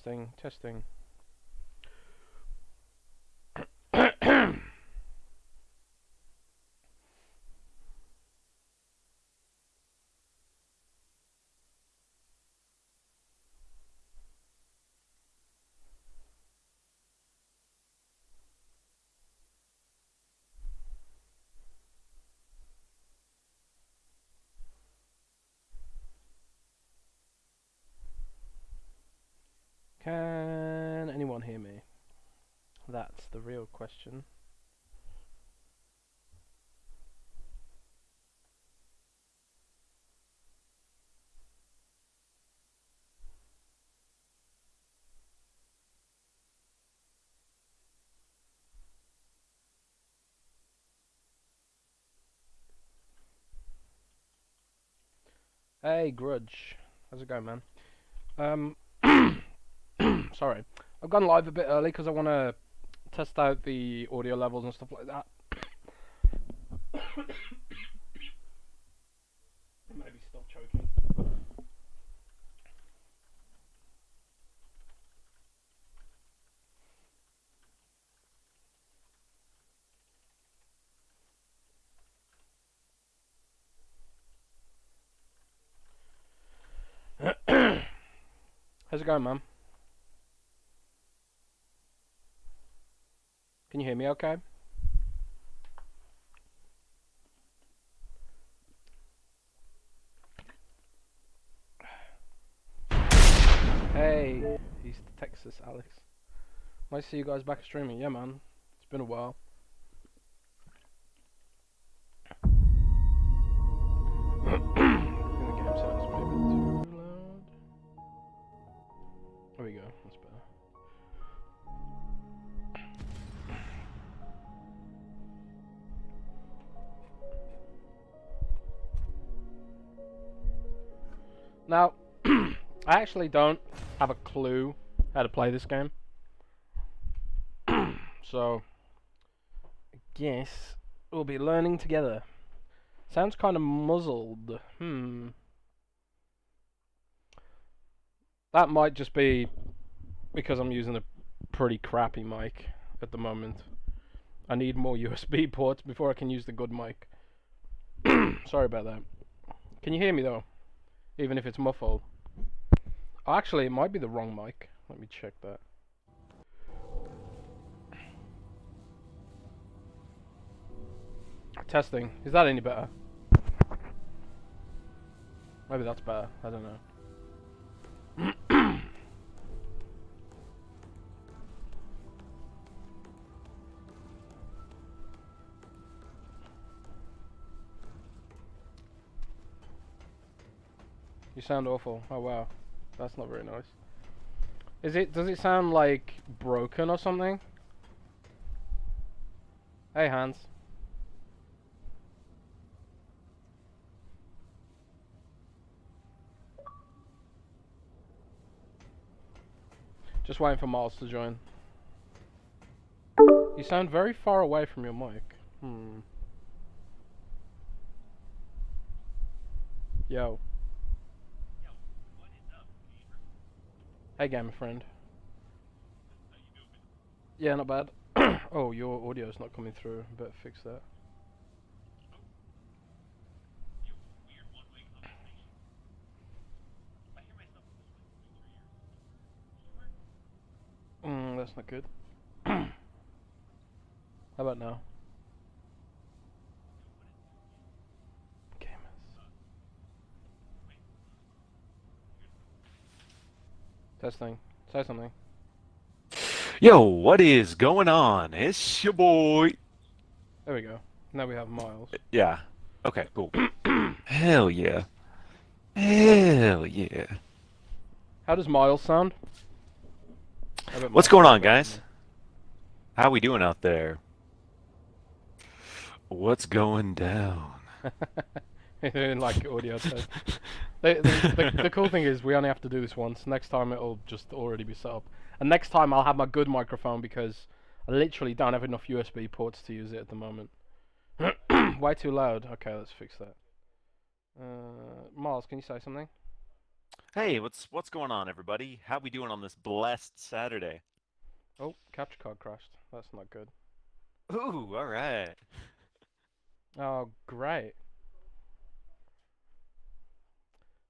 Testing, testing. Can anyone hear me? That's the real question. Hey, Grudge. How's it going, man? Sorry. I've gone live a bit early because I want to test out the audio levels and stuff like that. Maybe stop choking. How's it going, man? Can you hear me okay? Hey, he's Texas, Alex. Nice to see you guys back streaming. Yeah, man. It's been a while. I think the game sounds maybe too loud. There we go. That's better. Now, I actually don't have a clue how to play this game. So, I guess we'll be learning together. Sounds kind of muzzled. That might just be because I'm using a pretty crappy mic at the moment. I need more USB ports before I can use the good mic. Sorry about that. Can you hear me though? Even if it's muffled. Oh, actually, it might be the wrong mic. Let me check that. Testing. Is that any better? Maybe that's better. I don't know. You sound awful. Oh wow. That's not very nice. Does it sound like broken or something? Hey, Hans. Just waiting for Miles to join. You sound very far away from your mic. Yo. Hey, gamer friend. Yeah, not bad. Oh, your audio's not coming through. Better fix that. That's not good. How about now? Gamers. Testing. Say something. Yo, what is going on? It's your boy. There we go. Now we have Miles. Yeah. Okay, cool. Hell yeah. Hell yeah. How does Miles sound? What's going on, guys? How we doing out there? What's going down? In like audio test. The cool thing is we only have to do this once. Next time it'll just already be set up. And next time I'll have my good microphone because I literally don't have enough USB ports to use it at the moment. Way too loud. Okay, let's fix that. Miles, can you say something? Hey, what's going on, everybody? How we doing on this blessed Saturday? Oh, capture card crashed. That's not good. Ooh, all right. Oh, great.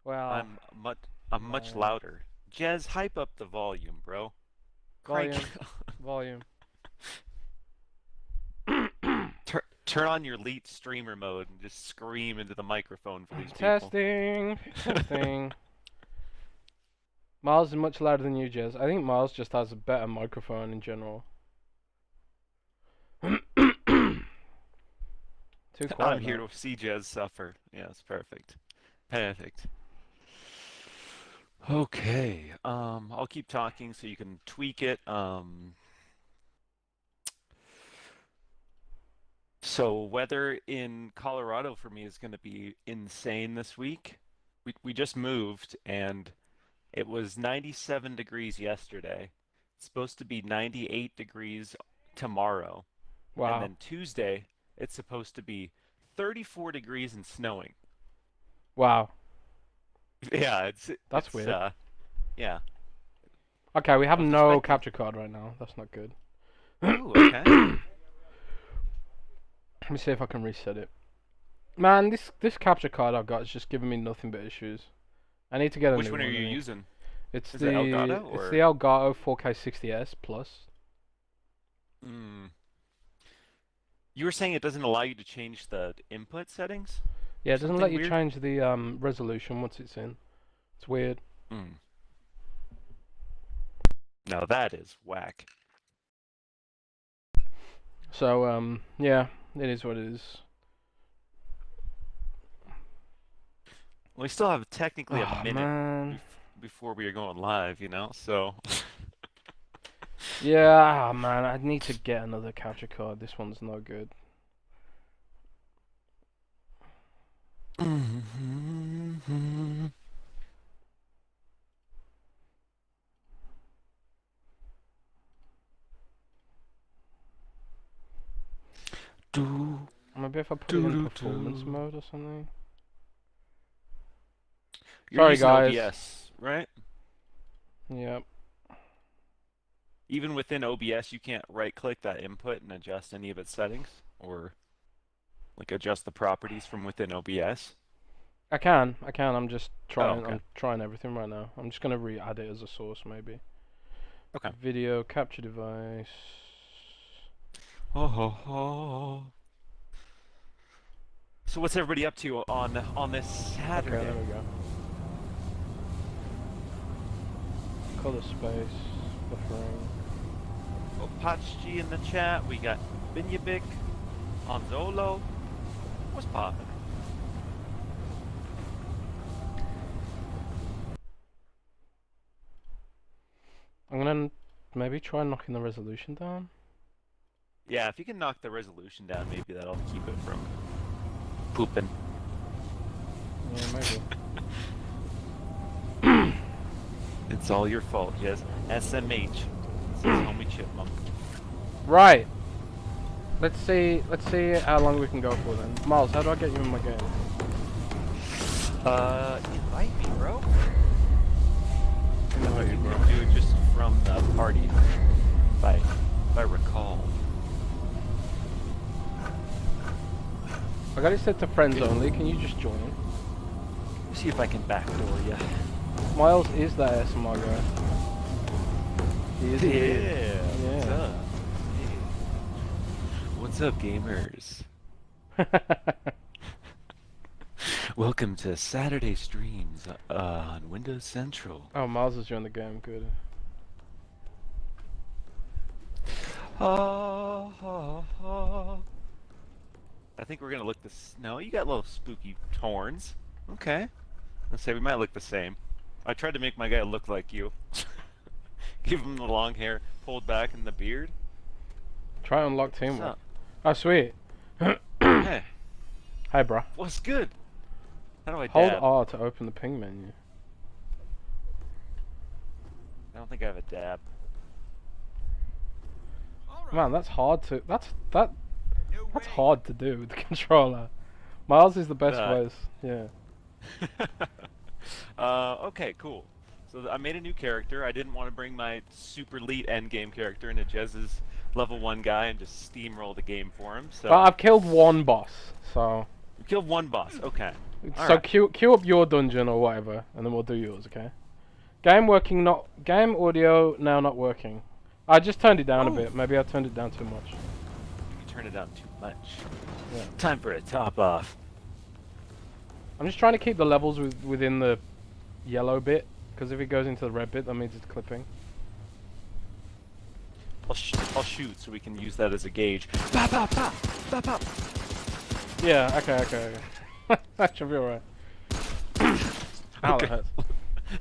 Well, I'm much man. louder. Jez, hype up the volume, bro. Crank. Volume. Volume. Turn on your elite streamer mode and just scream into the microphone for these people. Testing. Testing. Miles is much louder than you, Jez. I think Miles just has a better microphone in general. Too quiet I'm here now. to see Jez suffer. Yes, perfect. Perfect. Okay. I'll keep talking so you can tweak it. So weather in Colorado for me is going to be insane this week. We just moved and it was 97 degrees yesterday. It's supposed to be 98 degrees tomorrow. And Wow. then Tuesday, it's supposed to be 34 degrees and snowing. Wow. Yeah, That's weird. Yeah. Okay, we I have was no expecting. capture card right now. That's not good. Ooh, okay. Let me see if I can reset it. Man, this capture card I've got is just giving me nothing but issues. I need to get a Which new one are one. you using? It's Is it Elgato the or? Elgato 4K60S Plus. Hmm. You were saying it doesn't allow you to change the input settings Yeah, or it doesn't let something you weird? change the resolution once it's in. It's weird. Hmm. Now that is whack. So yeah, it is what it is. We still have technically a Oh minute man. bef before we are going live, you know? So. Yeah, man, I need to get another capture card. This one's no good. Do, Maybe if I put it do, in do, performance do. mode or something. You're Sorry using guys. OBS, right? Yep. Even within OBS, you can't right-click that input and adjust any of its settings, or like adjust the properties from within OBS. I can. I'm just Oh, trying. okay. I'm trying everything right now. I'm just gonna re-add it as a source, maybe. Okay. Video capture device. Oh, ho, ho. So what's everybody up to on this Okay, there Saturday? we go. Color space, buffering. Oh, Patchg in the chat. We got Binyabik, Anzolo. What's poppin'? I'm gonna maybe try knocking the resolution down. Yeah, if you can knock the resolution down, maybe that'll keep it from pooping. Yeah, maybe. It's all your fault, yes. SMH, says Homie Chipmunk. Right. Let's see how long we can go for then. Miles, how do I get you in my game? Invite me, bro. No, You you bro. can do it just from the party, if I recall. I got it set to friends only. Can you just join? Let's see if I can backdoor you. Miles is that ASMR guy. He is. Yeah. What's Yeah. up? Hey. What's up, gamers? Welcome to Saturday streams on Windows Central. Oh, Miles has joined the game. Good. I think we're gonna look this. No, you got little spooky horns. Okay. Let's say we might look the same. I tried to make my guy look like you. Give him the long hair pulled back and the beard. Try unlock What's teamwork. up? Oh, sweet. Hey, Hi, bro. what's good? How do I Hold dab? R to open the ping menu. I don't think I have a dab. Man, that's hard to. That's hard to do with the controller. Miles is the best Uh, voice. Yeah. Okay, cool. So I made a new character. I didn't want to bring my super elite endgame character into Jez's level 1 guy and just steamroll the game for him. But So I've killed one boss, so we killed one boss. Okay. All so right. queue up your dungeon or whatever, and then we'll do yours, okay? Game audio now not working. I just turned it down a Oh, bit. Maybe I turned it down too much. you turned it down too much. Yeah. Time for a top off. I'm just trying to keep the levels within the yellow bit, because if it goes into the red bit, that means it's clipping. I'll shoot so we can use that as a gauge. Pop, pop, pop, pop, pop. Yeah. Okay. That should be alright. Ow, that hurts.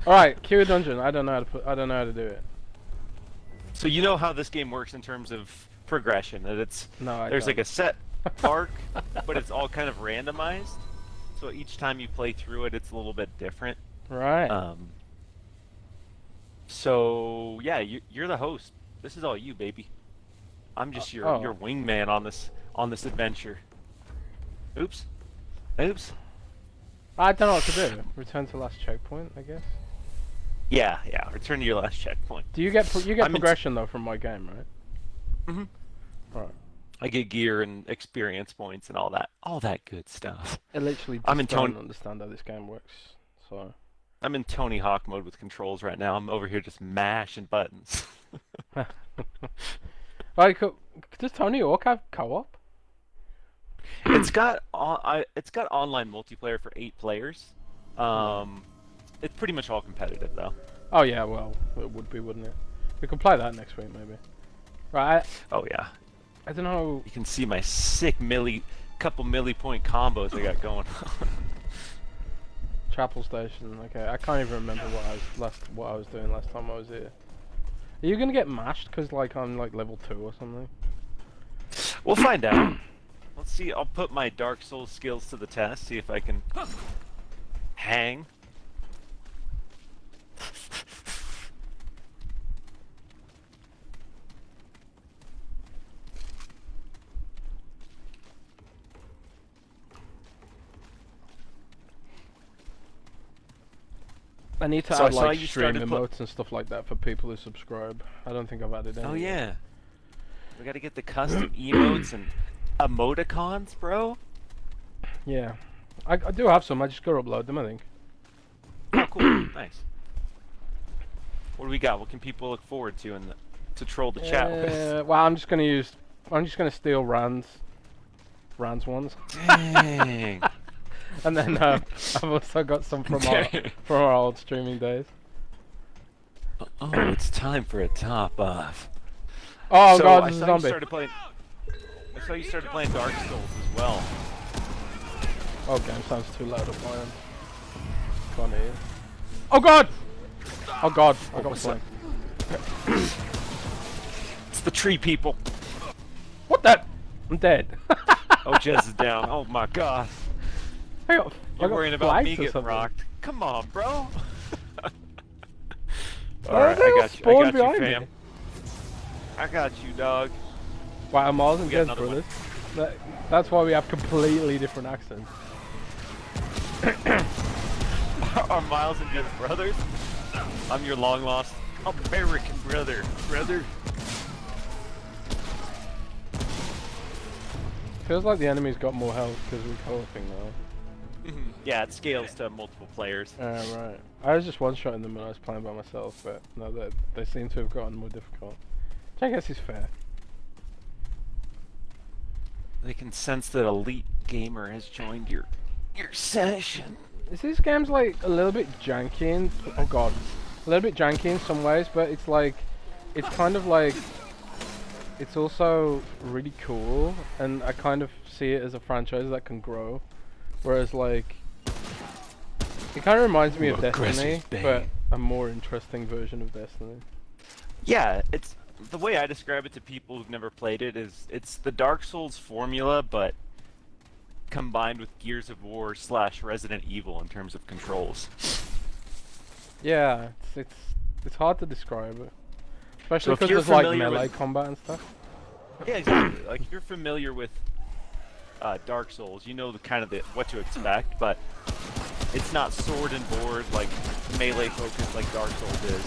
Alright, queue a dungeon. I don't know how to do it. So you know how this game works in terms of progression, that there's like don't. a set arc, but it's all kind of randomized. So each time you play through it, it's a little bit different. Right. So yeah, you're the host. This is all you, baby. I'm just your wingman on this adventure. Oops. I don't know what to do. Return to last checkpoint, I guess. Yeah. Return to your last checkpoint. Do you get progression though from my game, right? Mhm. Right. I get gear and experience points and all that good stuff. I literally I'm just in don't understand how this game works. So. I'm in Tony Hawk mode with controls right now. I'm over here just mashing buttons. Like, does Tony Hawk have co-op? It's got online multiplayer for 8 players. It's pretty much all competitive though. Oh yeah, well, it would be, wouldn't it? We could play that next week, maybe. Right. Oh yeah. I don't know. You can see my sick couple milli-point combos I got going on. Chapel Station. Okay, I can't even remember what I was doing last time I was here. Are you gonna get mashed because like I'm like level 2 or something? We'll find out. Let's see. I'll put my Dark Souls skills to the test. See if I can hang. I need to So I add saw like you stream started emotes and stuff like that for people who subscribe. I don't think I've added any. Oh yeah. We gotta get the custom emotes and emoticons, bro. Yeah, I do have some. I just gotta upload them, I think. Oh, cool. Nice. What do we got? What can people look forward to to troll the chat with? Well, I'm just gonna steal Rand's ones. Dang. And then I've also got some from our old streaming days. Oh, it's time for a top off. Oh So god, I there's a saw zombie. I saw you started playing Dark Souls as well. Oh, game sounds too loud up my end. Can't hear. Oh god! Oh god, I got what's flanked. It's the tree people. What that? I'm dead. Oh, Jez is down. Oh my god. I got You're worrying about me flanked or getting something. rocked. Come on, bro. Oh, Alright, they all I got spawned you, behind fam. me. I got you, dog. Wow, Miles and We got Jez another one. brothers. That's why we have completely different accents. Are Miles and Jez brothers? I'm your long lost American brother. Feels like the enemy's got more health because we're co-oping now. Yeah, it scales to multiple players. Right. I was just one-shotting them when I was playing by myself, but no, they seem to have gotten more difficult. Which I guess is fair. They can sense that elite gamer has joined your session. Is these games like a little bit janky in, oh god, a little bit janky in some ways, but it's like, it's kind of like, it's also really cool, and I kind of see it as a franchise that can grow. Whereas like, it kind of reminds me of Destiny, but a more interesting version of Destiny. Yeah, it's the way I describe it to people who've never played it is it's the Dark Souls formula, but combined with Gears of War / Resident Evil in terms of controls. Yeah, it's hard to describe it, especially So if because you're there's like familiar melee with- combat and stuff. Yeah, exactly. Like if you're familiar with Dark Souls, you know what to expect, but It's not sword and board like melee focused like Dark Souls is.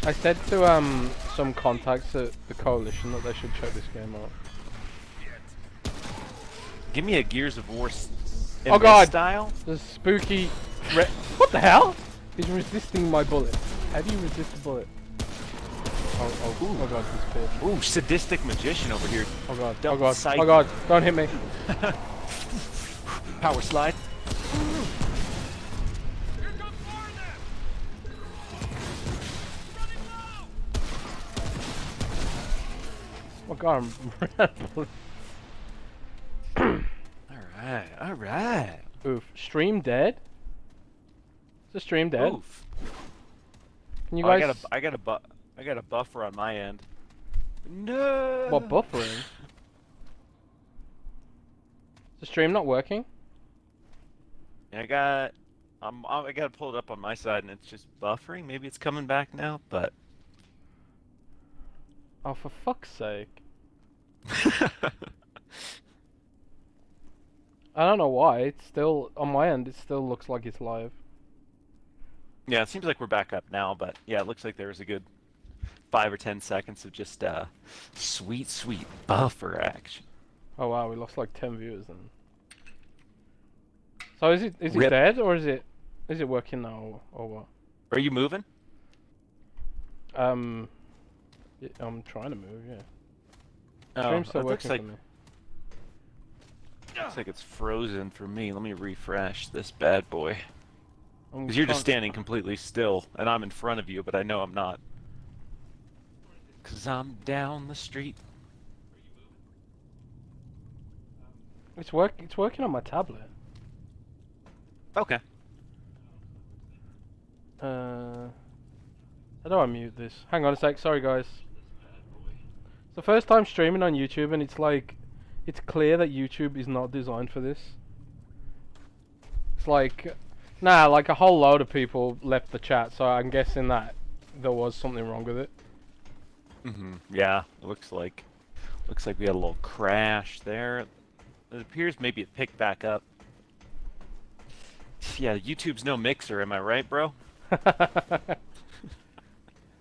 I said to some contacts at the Coalition that they should check this game out. Give me a Gears of War Oh god! style. The spooky... What the hell? He's resisting my bullet. How do you resist a bullet? Oh god, this bitch. Ooh, sadistic magician over here. Oh god, Don't oh god, sight. oh god, don't hit me. Power slide. Oh god, I'm Alright. Oof. Stream dead? Is the stream dead? Oof. Can you guys... I got a buffer on my end. No. What, buffering? Is the stream not working? I got to pull it up on my side and it's just buffering. Maybe it's coming back now, but Oh, for fuck's sake. I don't know why. It's still, on my end, it still looks like it's live. Yeah, it seems like we're back up now, but yeah, it looks like there was a good 5 or 10 seconds of just sweet buffer action. Oh wow, we lost like 10 viewers then. So is it Rip. dead or is it working now or what? Are you moving? Yeah, I'm trying to move, yeah. Oh, Stream's still it looks working like for me. looks like it's frozen for me. Let me refresh this bad boy. Because you're just can't- standing completely still, and I'm in front of you, but I know I'm not. Because I'm down the street. It's working on my tablet. Okay. How do I mute this? Hang on a sec, sorry guys. It's the first time streaming on YouTube and it's like, it's clear that YouTube is not designed for this. It's like, nah, like a whole load of people left the chat, so I'm guessing that there was something wrong with it. Yeah, it looks like we had a little crash there. It appears maybe it picked back up. Yeah, YouTube's no mixer, am I right, bro?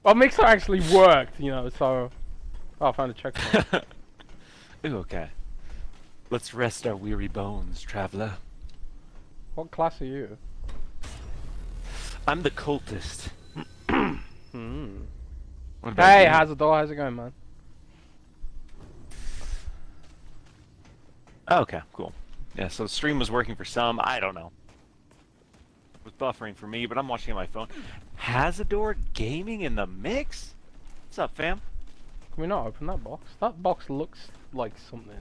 Well, Mixer actually worked, you know, so... Oh, I found a checkpoint. Ooh, okay. Let's rest our weary bones, traveler. What class are you? I'm the cultist. What about Hey, you? how's it going, man? Oh, okay, cool. Yeah, so the stream was working for some, I don't know. It was buffering for me, but I'm watching on my phone. Hazador Gaming in the mix? What's up, fam? Can we not open that box? That box looks like something.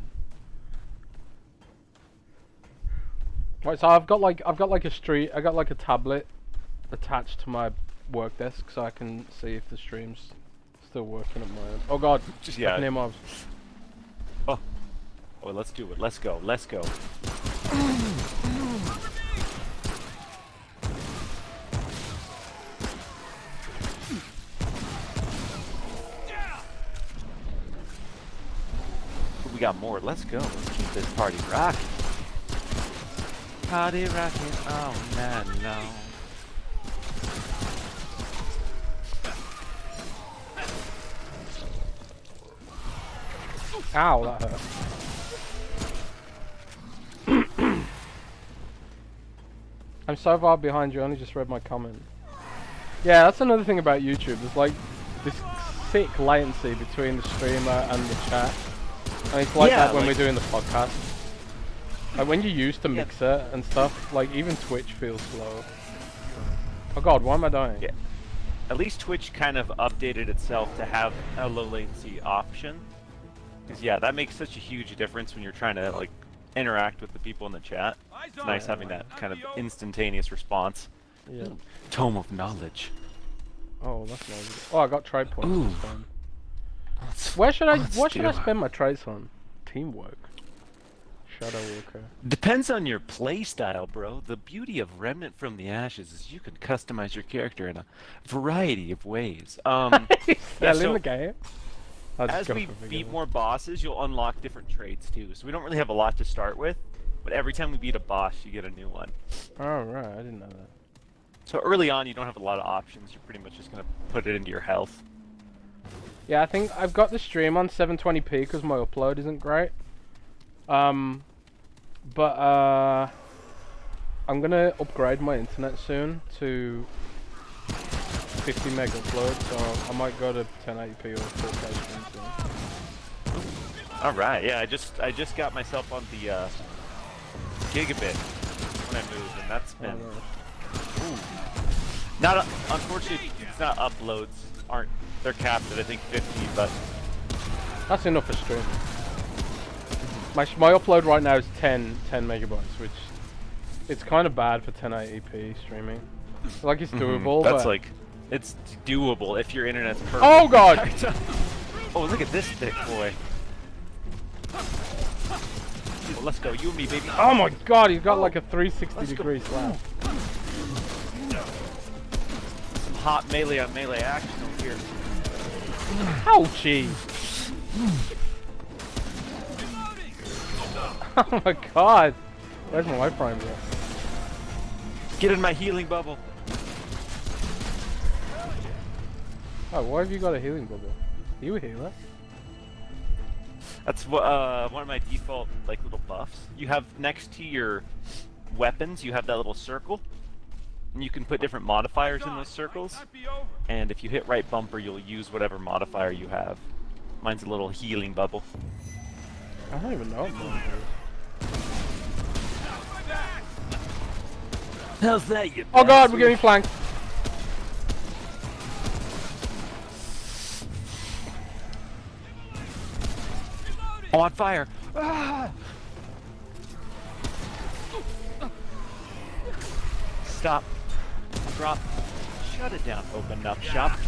Right, so I've got like a tablet attached to my work desk, so I can see if the stream's still working at my end. Oh god, Just I can hear yeah. mobs. Oh, let's do it. Let's go. Let's go. We got more. Let's go. Let's keep this party rocking. Party rocking all night long. Ow, that hurt. I'm so far behind, you only just read my comment. Yeah, that's another thing about YouTube. There's like this sick latency between the streamer and the chat. And it's like Yeah, that when like- we're doing the podcast. Like when you're used to Mixer and stuff, like even Twitch feels slow. Oh god, why am I dying? Yeah. At least Twitch kind of updated itself to have a low latency option. Because yeah, that makes such a huge difference when you're trying to like interact with the people in the chat. It's nice having that kind of instantaneous response. Yeah. Tome of knowledge. Oh, that's nice. Oh, I got trade points. Ooh. This time. Let's- What should I do- spend my trades on? Teamwork. Shadow Walker. Depends on your play style, bro. The beauty of Remnant from the Ashes is you can customize your character in a variety of ways. Still so in the game. I'll just as go we for beat beginner. more bosses, you'll unlock different traits too. So we don't really have a lot to start with. but every time we beat a boss, you get a new one. Oh right, I didn't know that. So early on, you don't have a lot of options. You're pretty much just gonna put it into your health. Yeah, I think I've got the stream on 720p because my upload isn't great. But I'm gonna upgrade my internet soon to 50 meg upload, so I might go to 1080p or 4K stream soon. All right, yeah, I just got myself on the gigabit when I moved, and that's been not unfortunately. It's not uploads they're capped at I think 50, but that's enough for streaming. My upload right now is 10 megabytes, which it's kind of bad for 1080p streaming. Like it's doable. That's but... like it's doable if your internet's perfect. Oh god! Oh, look at this thick boy. Well, let's go, you and me, baby. Oh my god, he's got like a 360 degree slap. Some hot melee on melee action over here. Ouchie! Oh my god! Where's my life prime here? Get in my healing bubble. Oh, why have you got a healing bubble? Are you a healer? That's what one of my default like little buffs. You have next to your weapons, you have that little circle, and you can put different modifiers in those circles. And if you hit right bumper, you'll use whatever modifier you have. Mine's a little healing bubble. I don't even know what mine is. How's that, you Oh god, we're getting flanked! I'm on fire! Ah! Stop. Drop. Shut it down. Open up shop.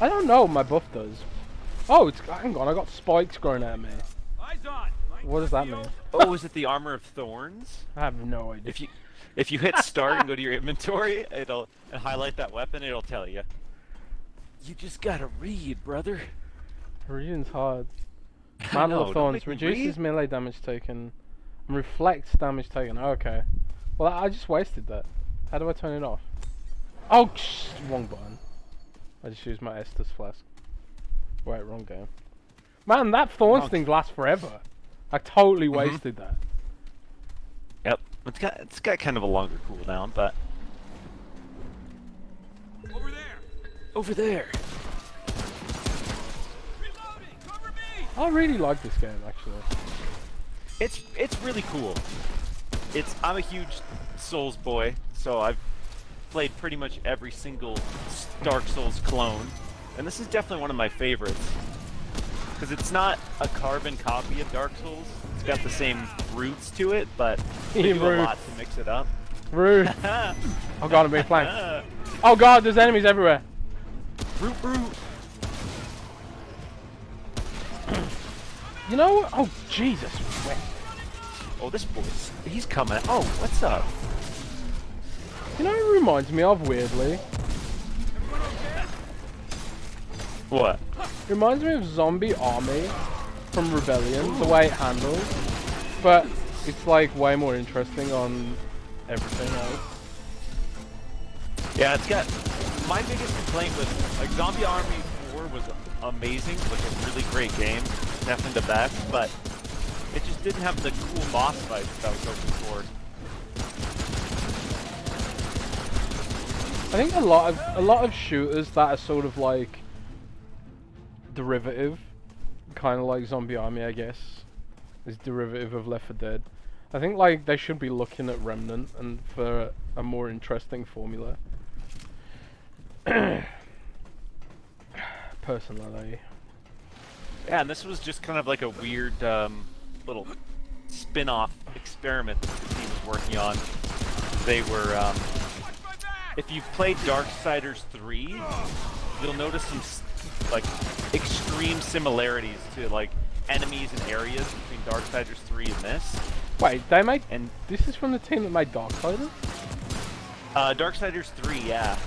I don't know what my buff does. Oh, it's hang on, I got spikes growing at me. What does that mean? Oh, is it the armor of thorns? I have no idea. If you hit start and go to your inventory, it'll highlight that weapon. It'll tell you. You just gotta read, brother. Reading's hard. Mantle of Thorns reduces melee damage taken and reflects damage taken. Okay. Well, I just wasted that. How do I turn it off? Oh, wrong button. I just used my Estus flask. Wait, wrong game. Man, that Thorns thing lasts forever. I totally wasted that. Yep. It's got kind of a longer cooldown, but Over there. over there. Reloading. Cover me. I really like this game, actually. It's really cool. I'm a huge Souls boy, so I've played pretty much every single Dark Souls clone, and this is definitely one of my favorites. Because it's not a carbon copy of Dark Souls. It's got the same roots to it, but they do a lot to mix it up. Rude. Oh god, I'm being flanked. Oh god, there's enemies everywhere. Root. You know what? Oh, Jesus. Oh, this boy's... he's coming. Oh, what's up? You know what it reminds me of, weirdly? What? It reminds me of Zombie Army from Rebellion, the way it handles. But it's like way more interesting on everything else. Yeah, it's got... my biggest complaint with... like, Zombie Army 4 was amazing. Like, a really great game. Definitely the best, but... it just didn't have the cool boss fights that I was hoping for. I think a lot of shooters that are sort of like derivative, kind of like Zombie Army, I guess, is derivative of Left 4 Dead. I think like they should be looking at Remnant and for a more interesting formula. Personally. Yeah, and this was just kind of like a weird little spin-off experiment that the team was working on. They were, if you've played Darksiders 3, you'll notice some like extreme similarities to like enemies and areas between Darksiders 3 and this. Wait, they made, and this is from the team that made Darksiders? Darksiders 3, yeah.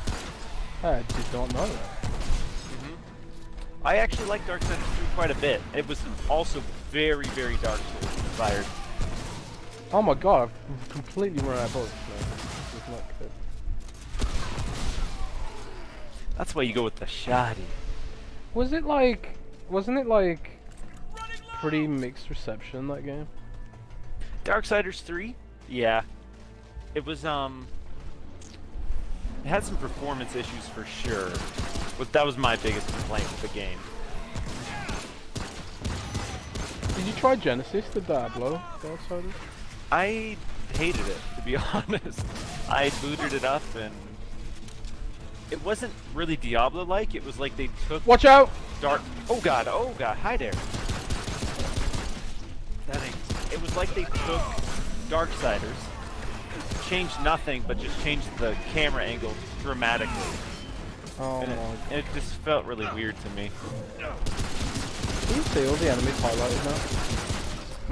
I did not know that. I actually like Darksiders 3 quite a bit. It was also very, very Dark Souls inspired. Oh my god, I've completely run out of bullets, man. This is not good. That's why you go with the shoddy. Wasn't it like pretty mixed reception, that game? Darksiders 3? Yeah. It was, it had some performance issues for sure. But that was my biggest complaint with the game. Did you try Genesis, the Diablo Darksiders? I hated it, to be honest. I booted it up and it wasn't really Diablo-like. It was like they took Watch out! Oh god, hi there. It was like they took Darksiders, changed nothing, but just changed the camera angle dramatically. Oh And my god. it just felt really weird to me. Can you see all the enemies highlighted now?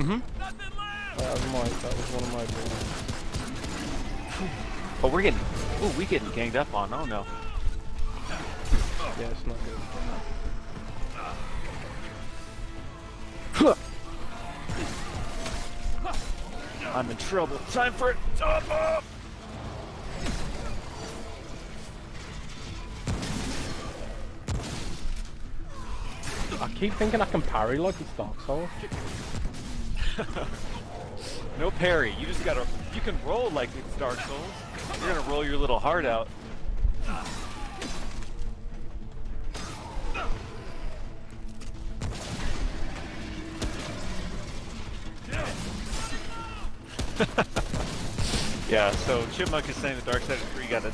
Mm-hmm. That was one of my goals. Oh, we getting ganged up on. Oh no. Yeah, it's not good. I'm in trouble. Time for it. Top up. I keep thinking I can parry like it's Dark Souls. No parry. You just gotta. You can roll like it's Dark Souls. You're gonna roll your little heart out. Yeah, so Chipmunk is saying the Darksiders 3 got a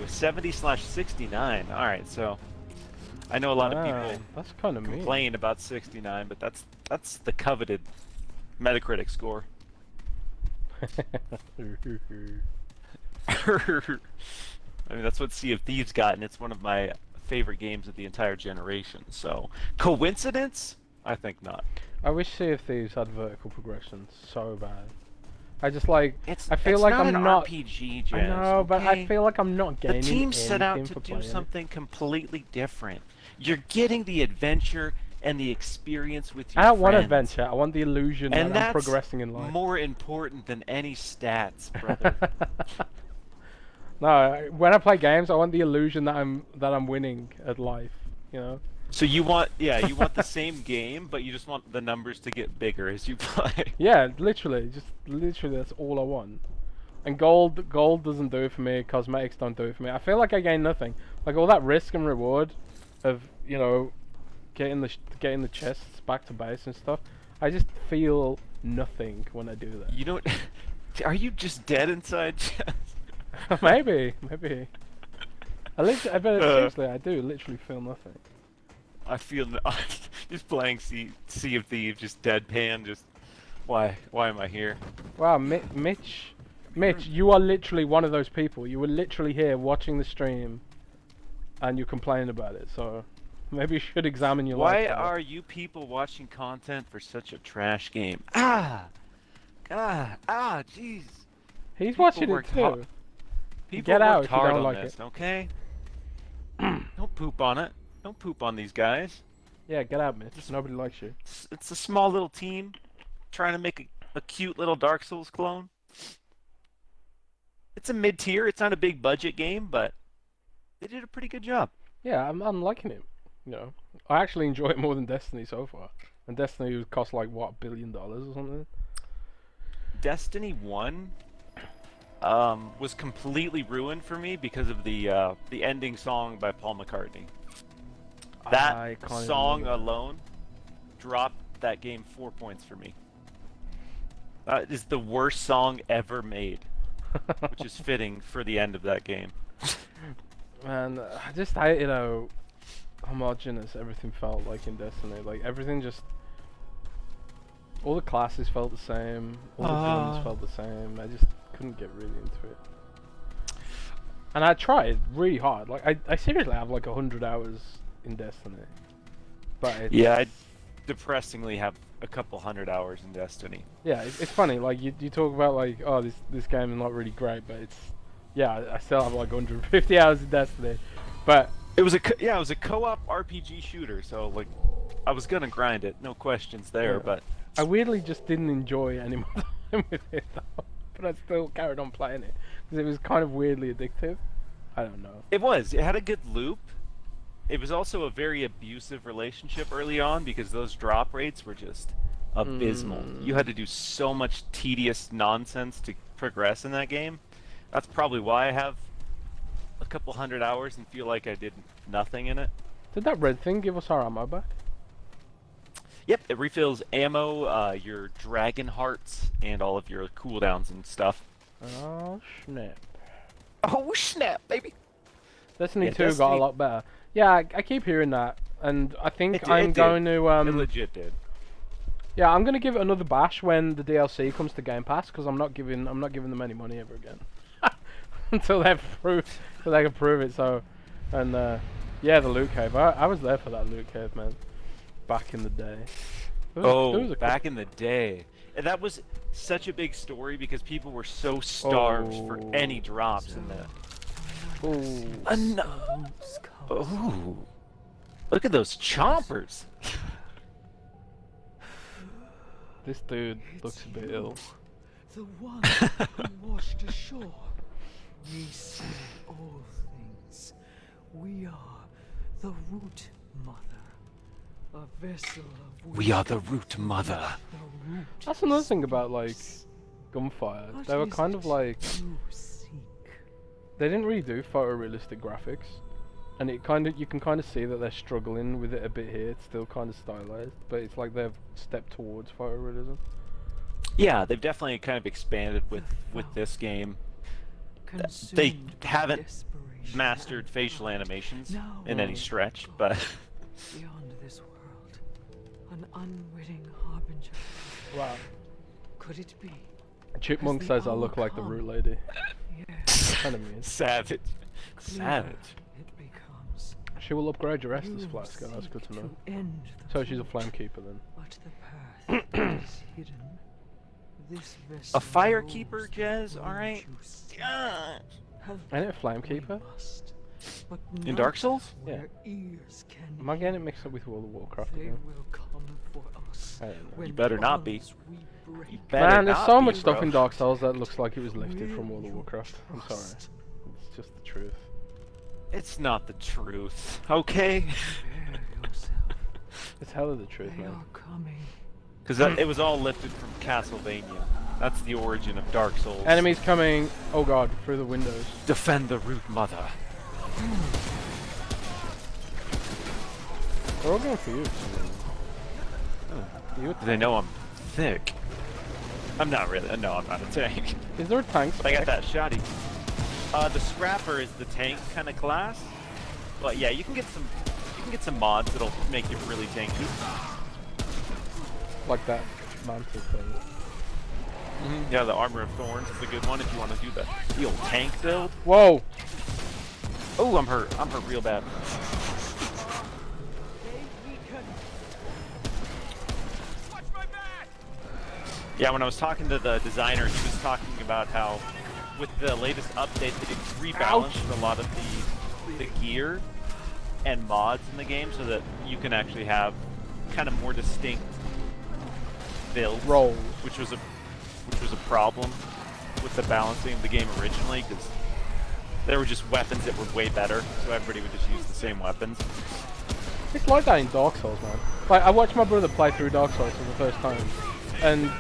70/69. All right, so I know a lot of people That's kind of mean. complain about 69, but that's the coveted Metacritic score. I mean, that's what Sea of Thieves got, and it's one of my favorite games of the entire generation. So, coincidence? I think not. I wish Sea of Thieves had vertical progression so bad. I just like. It's I feel like not I'm an not. RPG, Jazz, I know, but I okay? feel like I'm not The gaining team set out anything to for do playing it. something completely different. You're getting the adventure and the experience with your I don't want friends. adventure. I want the illusion And that I'm that's progressing in life. more important than any stats, brother. No, when I play games, I want the illusion that I'm winning at life. You know. So you want the same game, but you just want the numbers to get bigger as you play. Yeah, literally, that's all I want. And gold doesn't do it for me. Cosmetics don't do it for me. I feel like I gain nothing. Like all that risk and reward of getting the chests back to base and stuff. I just feel nothing when I do that. You don't. Are you just dead inside, Jess? maybe. But seriously, I do literally feel nothing. I feel just playing Sea of Thieves, just deadpan. Just why am I here? Wow, Mitch, you are literally one of those people. You were literally here watching the stream, and you complained about it. So maybe you should examine your life. Why better. are you people watching content for such a trash game? Jeez. He's People watching it worked too. hard. People Get out worked if you hard don't on like this, it. okay? Don't poop on it. Don't poop on these guys. Yeah, get out, Mitch. Nobody likes you. It's a small little team trying to make a cute little Dark Souls clone. It's a mid-tier. It's not a big budget game, but they did a pretty good job. Yeah, I'm liking it. You know, I actually enjoy it more than Destiny so far. And Destiny would cost like what, $1 billion or something. Destiny 1 was completely ruined for me because of the ending song by Paul McCartney. I That can't song remember. alone dropped that game 4 points for me. That is the worst song ever made, which is fitting for the end of that game. Man, homogenous everything felt like in Destiny. Like everything just, all the classes felt the same, all the villains felt the same. I just couldn't get really into it. And I tried really hard. Like I seriously have like 100 hours in Destiny. But it's, Yeah, I depressingly have a couple hundred hours in Destiny. yeah, it's funny. Like you talk about like, oh, this game is not really great, but it's, yeah, I still have like 150 hours in Destiny. But It was a co-op RPG shooter, so like I was gonna grind it, no questions there, Yeah. but I weirdly just didn't enjoy any more time with it though, but I still carried on playing it because it was kind of weirdly addictive. I don't know. it was. It had a good loop. It was also a very abusive relationship early on because those drop rates were just abysmal. You had to do so much tedious nonsense to progress in that game. That's probably why I have a couple hundred hours and feel like I did nothing in it. Did that red thing give us our ammo back? Yep, it refills ammo, your dragon hearts, and all of your cooldowns and stuff. Oh snap! Oh snap, baby! Destiny Yeah, 2 got a Destiny- lot better. Yeah, I keep hearing that, and I think It I'm did. going to It legit did. yeah, I'm gonna give it another bash when the DLC comes to Game Pass because I'm not giving them any money ever again until they can prove it. So, and yeah, the loot cave. I was there for that loot cave, man, back in the day. There was a Back in the day. And that was such a big story because people were so starved for any drops in there. Oh, look at those chompers. This dude looks a bit ill. The one who washed ashore. We see all things. We are the root mother. A vessel of We are the root mother. the root That's another thing about like Gunfire. What They were is kind it of like you seek? they didn't really do photorealistic graphics, and you can kind of see that they're struggling with it a bit here. It's still kind of stylized, but it's like they've stepped towards photorealism. Yeah, they've definitely kind of expanded with this game. They Consumed by haven't desperation mastered and facial pride. animations Now in any stretch, but beyond this world, an unwitting harbinger. Wow. Could it be? Chipmunk the says I hour look like the come? root lady. Yes. Kind of mean. savage. Clear Savage. It becomes. She will upgrade your Estus You flask, and that's good to seek know. end the So she's a fight, flamekeeper then. But the path is hidden. This A vessel firekeeper, knows the Jez, road alright? you seek. Yeah. Have Ain't it a we flamekeeper? must, but In not Dark Souls? Yeah. where ears can Am I getting it hear. mixed up with World of Warcraft They again? will come for us. I don't know. when better not be. bonds we break. You better Man, there's not so be, much stuff bro. in Dark Souls that looks like it was lifted Will from World of you Warcraft. I'm sorry. trust? It's just the truth. It's not the truth, okay? Prepare yourself. It's hella the truth, They man. are coming. Because it was all lifted from Castlevania. That's the origin of Dark Souls. Enemies coming, oh god, through the windows. Defend the root mother. They're all going for you. You a Do they know I'm thick? I'm not really. No, I'm not a tank. Is there a tank But I got spec? that shoddy. The Scrapper is the tank kind of class. But yeah, you can get some mods that'll make you really tanky. Like that mantle thing. Yeah, the Armor of Thorns is a good one if you want to do the old tank build. Whoa! Oh, I'm hurt. I'm hurt real bad. Watch my back! Yeah, when I was talking to the designer, he was talking about how with the latest update that it rebalanced a lot of the gear and mods in the game so that you can actually have kind of more distinct builds, Rolls. which was a problem with the balancing of the game originally because there were just weapons that were way better, so everybody would just use the same weapons. It's like that in Dark Souls, man. Like, I watched my brother play through Dark Souls for the first time, and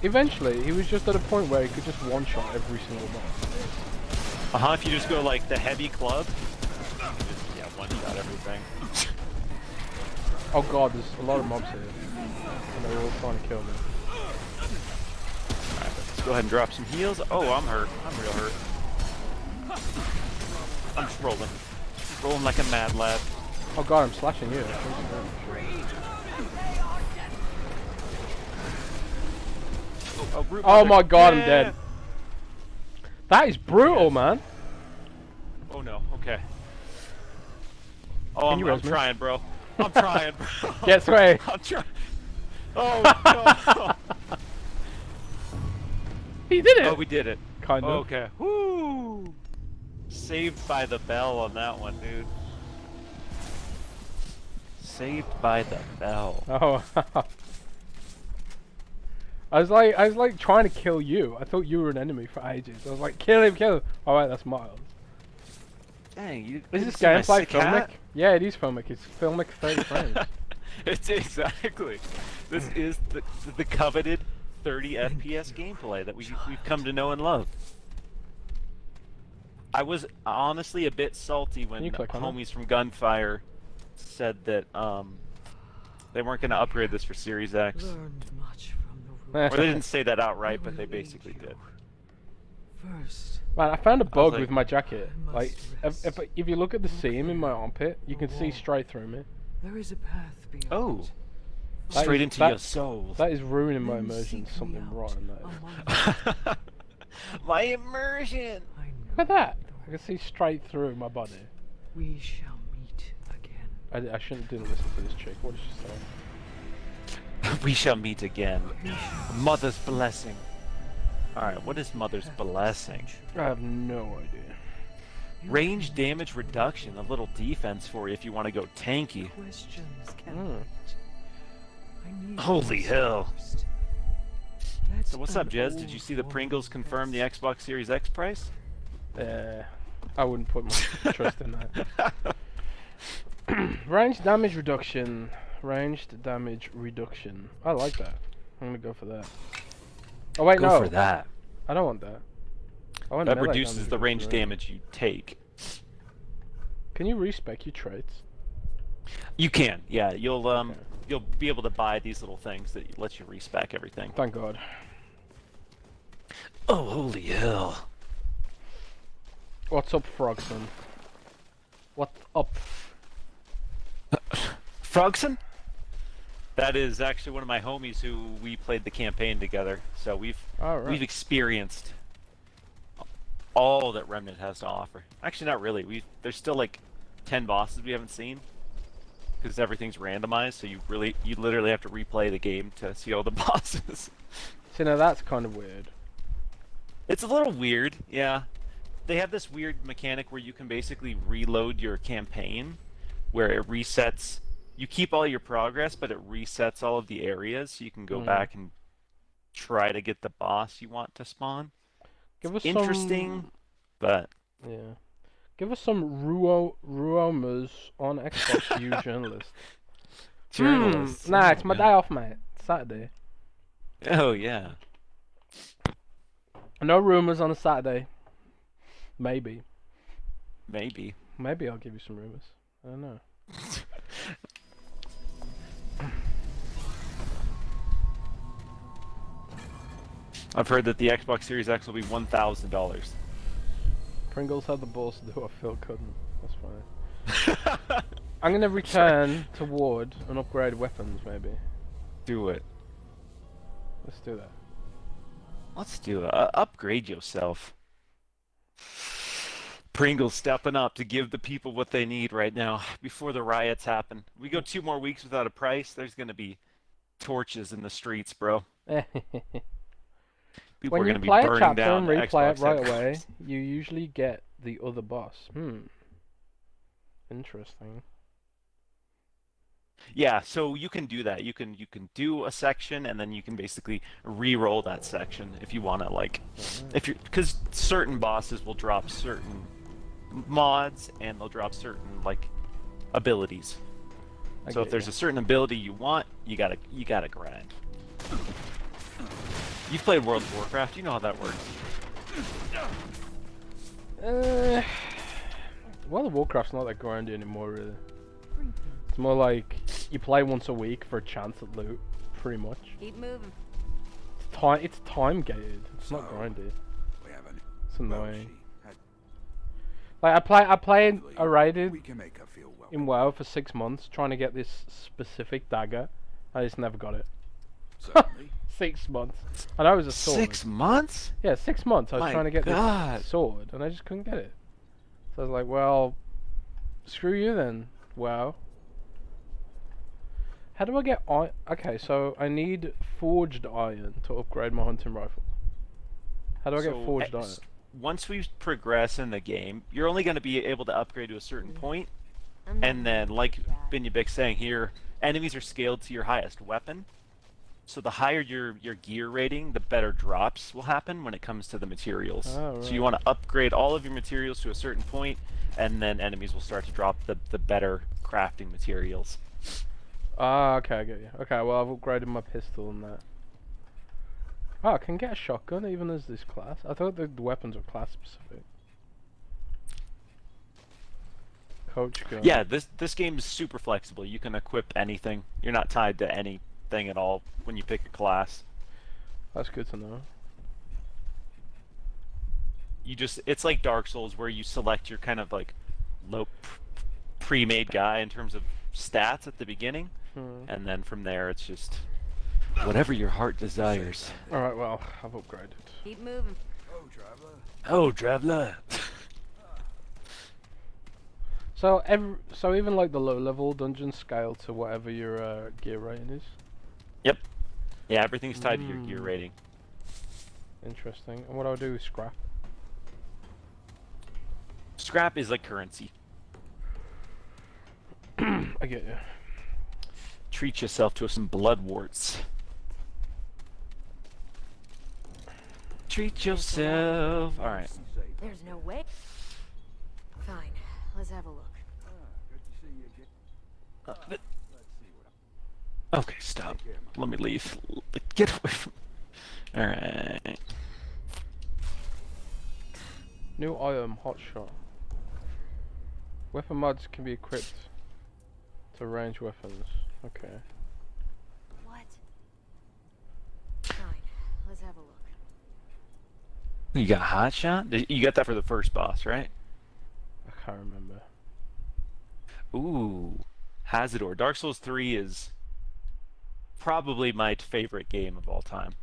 eventually he was just at a point where he could just one-shot every single boss. If you just go like the heavy club, you can just one-shot everything. Oh god, there's a lot of mobs here, and they're all trying to kill me. Alright, let's go ahead and drop some heals. Oh, I'm hurt. I'm real hurt. I'm just rolling. Rolling like a mad lad. Oh god, I'm slashing you. Oh my god, I'm dead. That is brutal, man. Oh no, okay. Oh, Can you I'm res me? trying, bro. I'm trying, bro. Get away. I'm trying. Oh, no. He did it! Oh, we did it. Kind of. Okay. Woo! Saved by the bell on that one, dude. Saved by the Bell. Oh. I was like trying to kill you. I thought you were an enemy for ages. I was like, kill him, kill him. All right, that's Miles. Dang, you Is didn't this see my gameplay sick hat? filmic? Yeah, it is filmic. It's filmic 30 frames. It's exactly. This is the coveted 30 FPS gameplay that we've come to know and love. I was honestly a bit salty when you click on it? homies from Gunfire said that they weren't going to upgrade this for Series X. Learned much from the Or rules. they didn't say that outright, but they basically did. First, Man, I found a bug like, with my jacket. I Like, must if you look at the seam in my armpit, you can see wall. straight through me. there is a path beyond. Oh, That straight is- into that- your soul. That is ruining my Men immersion. seek me Something out wrong in that. among My immersion. I know Look at that. the I can see straight through my body. We shall meet again. I shouldn't didn't listen to this chick. What did she say? We shall meet again. We shall Mother's blessing. Alright, what is Mother's blessing? I have no idea. Range damage reduction, a little defense for you if you want to go tanky. questions can Hmm. wait. I need Holy answers hell. first. Let So what's up, an Jez? Did you old see the woman Pringles confirm the rest. Xbox Series X price? I wouldn't put my trust in that. Ranged damage reduction. Ranged damage reduction. I like that. I'm gonna go for that. Oh wait, Go no. for that. I don't want that. I want That melee reduces damage the range reduction. damage you take. Can you respec your traits? You can, yeah. You'll Okay. you'll be able to buy these little things that lets you respec everything. Thank God. Oh, holy hell. What's up, Frogson? What's up? Frogson? That is actually one of my homies who we played the campaign together. So we've Alright. experienced all that Remnant has to offer. Actually, not really. There's still like 10 bosses we haven't seen because everything's randomized. So you literally have to replay the game to see all the bosses. See, now that's kind of weird. It's a little weird, yeah. They have this weird mechanic where you can basically reload your campaign, where it resets. You keep all your progress, but it resets all of the areas, so you can go back and try to get the boss you want to spawn. Give us Interesting, but some... Yeah. Give us some rumors on Xbox, you journalist. journalists. Nah, oh, it's my yeah. day off, mate. Saturday. Oh yeah. No rumors on a Saturday. Maybe. Maybe. Maybe I'll give you some rumors. I don't know. I've heard that the Xbox Series X will be $1,000. Pringles had the balls to do what Phil couldn't. That's fine. I'm gonna return to Ward and upgrade weapons, maybe. Do it. Let's do that. Let's do it. Upgrade yourself. Pringles stepping up to give the people what they need right now before the riots happen. We go 2 more weeks without a price, there's going to be torches in the streets, bro. People When are you going to be play a burning chapter down and replay it Xbox right away, headquarters. you usually get the other boss. Interesting. Yeah, so you can do that. You can do a section and then you can basically re-roll that section if you want to, like, if you're, because certain bosses will drop certain mods and they'll drop certain, like, abilities. So if there's a certain ability you want, you gotta grind. You've played World of Warcraft, you know how that works. World of Warcraft's not that grindy anymore, really. It's more like you play once a week for a chance at loot, pretty much. Keep moving. It's time gated. It's not grindy. We haven't. It's annoying. Like I played a raided We can make her feel welcome. in WoW for 6 months trying to get this specific dagger. I just never got it. Certainly. 6 months. I know it was a sword. 6 months? Yeah, 6 months. I was My trying to get God. this sword, and I just couldn't get it. So I was like, well, screw you then. WoW. How do I get iron? Okay, so I need forged iron to upgrade my hunting rifle. How do I get So, forged iron? once we progress in the game, you're only going to be able to upgrade to a certain point, And then, like Binyabik's saying here, enemies are scaled to your highest weapon. So the higher your gear rating, the better drops will happen when it comes to the materials. Oh, So you right. want to upgrade all of your materials to a certain point, and then enemies will start to drop the better crafting materials. Ah, okay, I get you. Okay, well, I've upgraded my pistol and that. Oh, I can get a shotgun even as this class. I thought the weapons were class specific. Coach gun. Yeah, this game is super flexible. You can equip anything. You're not tied to anything at all when you pick a class. That's good to know. It's like Dark Souls where you select your kind of like low pre-made guy in terms of stats at the beginning, and then from there it's just whatever your heart desires. Alright, well, I've upgraded. Keep moving. Oh, traveler. Oh, traveler. So even like the low level dungeons scale to whatever your gear rating is. Yep. Yeah, everything's tied to your gear rating. Interesting. And what do I do with scrap? Scrap is like currency. I get you. Treat yourself to some blood warts. Treat yourself. All right. There's no way. Fine. Let's have a look. Good to see you again. But- Let's see what okay, stop. Let me leave. Get away from. All right. New item, hot shot. Weapon mods can be equipped to range weapons. Okay. What? Fine. Let's have a look. You got hot shot? You got that for the first boss, right? I can't remember. Ooh, Hazardor. Dark Souls 3 is probably my favorite game of all time.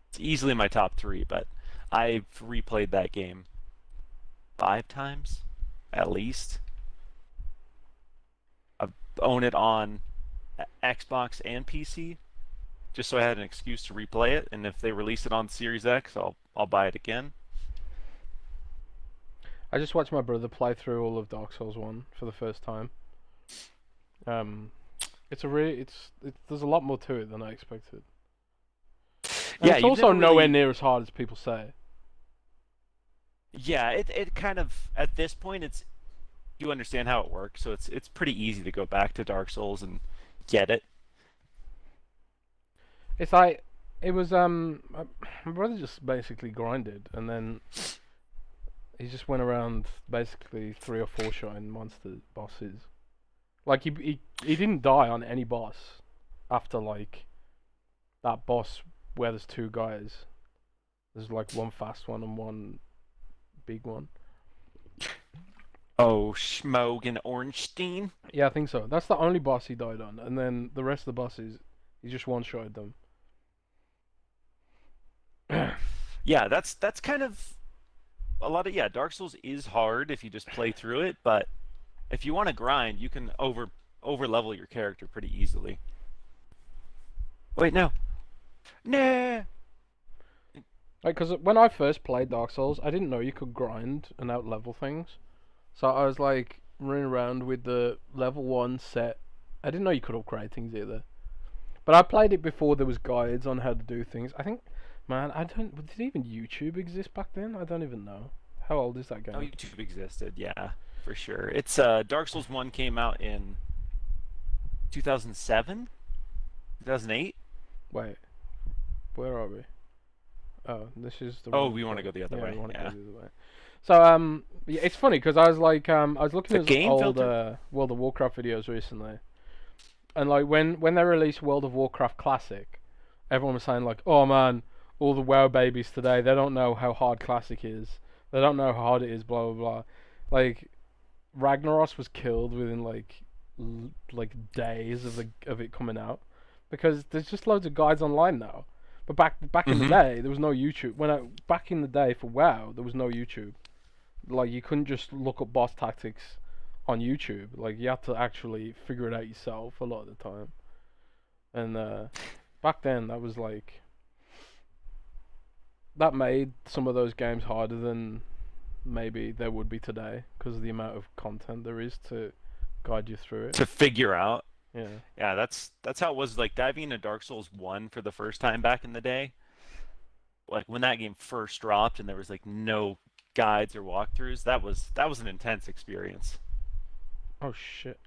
It's easily my top 3, but I've replayed that game 5 times, at least. I own it on Xbox and PC, just so I had an excuse to replay it. And if they release it on Series X, I'll buy it again. I just watched my brother play through all of Dark Souls 1 for the first time. It's there's a lot more to it than I expected. And Yeah, it's you've also never nowhere really- near as hard as people say. Yeah, it kind of at this point you understand how it works, so it's pretty easy to go back to Dark Souls and get it. It's like it was my brother just basically grinded and then he just went around basically 3 or 4 shotting monster bosses. Like he didn't die on any boss after like that boss where there's 2 guys. There's like one fast one and one big one. Oh, Schmogue and Ornstein. Yeah, I think so. That's the only boss he died on, and then the rest of the bosses he just one-shotted them. Yeah, that's kind of a lot of Dark Souls is hard if you just play through it, but if you want to grind, you can over level your character pretty easily. Wait, no. Nah. Like, because when I first played Dark Souls, I didn't know you could grind and out-level things. So I was like running around with the level 1 set. I didn't know you could upgrade things either. But I played it before there was guides on how to do things. I think, man, did even YouTube exist back then? I don't even know. How old is that game? Oh, YouTube existed, yeah, for sure. It's Dark Souls 1 came out in 2007? 2008? Wait, where are we? Oh, this is the. Oh, wrong we want to way. go the other Yeah, way. we want to Yeah. go the other way. So yeah, it's funny because I was like I was looking The at game old filter- World of Warcraft videos recently, and like when they released World of Warcraft Classic, everyone was saying like, oh man, all the WoW babies today, they don't know how hard Classic is. They don't know how hard it is. Blah blah blah. Like Ragnaros was killed within like days of it coming out, because there's just loads of guides online now. But back in the day, there was no YouTube. Back in the day for WoW, there was no YouTube. Like you couldn't just look up boss tactics on YouTube. Like you had to actually figure it out yourself a lot of the time. And back then, that was like that made some of those games harder than maybe there would be today because of the amount of content there is to guide you through it. To figure out. Yeah. Yeah, that's how it was like diving into Dark Souls 1 for the first time back in the day. Like when that game first dropped and there was like no guides or walkthroughs, that was an intense experience. Oh shit.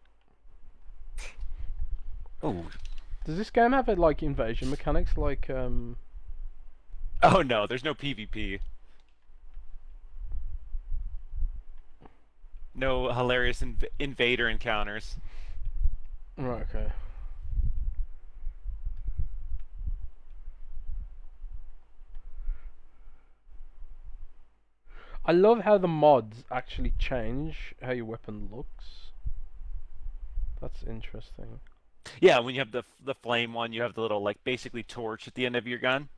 Oh. Does this game have like invasion mechanics like Oh no, there's no PvP. No hilarious invader encounters. Right, okay. I love how the mods actually change how your weapon looks. That's interesting. Yeah, when you have the flame one, you have the little like basically torch at the end of your gun.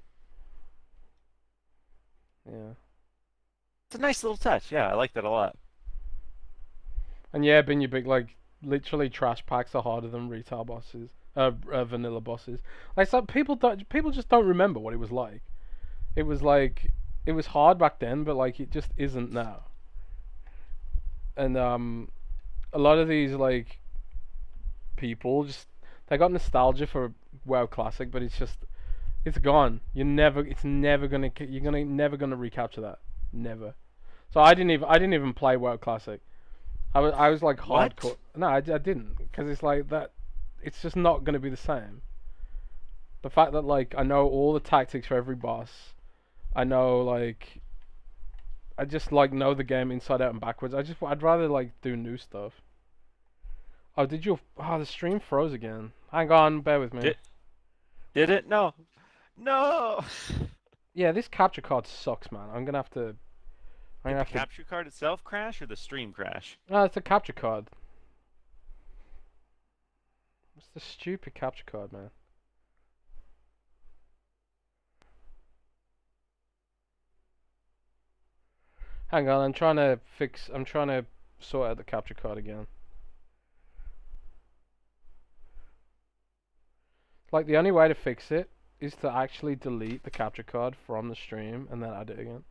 Yeah. It's a nice little touch. Yeah, I like that a lot. And yeah, being your big like literally trash packs are harder than retail bosses, vanilla bosses. Like so people just don't remember what it was like. It was like it was hard back then, but like it just isn't now. And a lot of these like people just they got nostalgia for WoW Classic, but it's gone. You're never gonna recapture that. Never. So I didn't even play WoW Classic. I was like What? hardcore. No, I didn't, because it's like that. It's just not gonna be the same. The fact that like I know all the tactics for every boss, I know like, I just like know the game inside out and backwards. I'd rather like do new stuff. Oh, the stream froze again. Hang on, bear with me. Did it? No. No. Yeah, this capture card sucks, man. I'm gonna have to. Did the capture card itself crash or the stream crash? No, it's a capture card. What's the stupid capture card, man? Hang on, I'm trying to sort out the capture card again. Like, the only way to fix it is to actually delete the capture card from the stream and then add it again.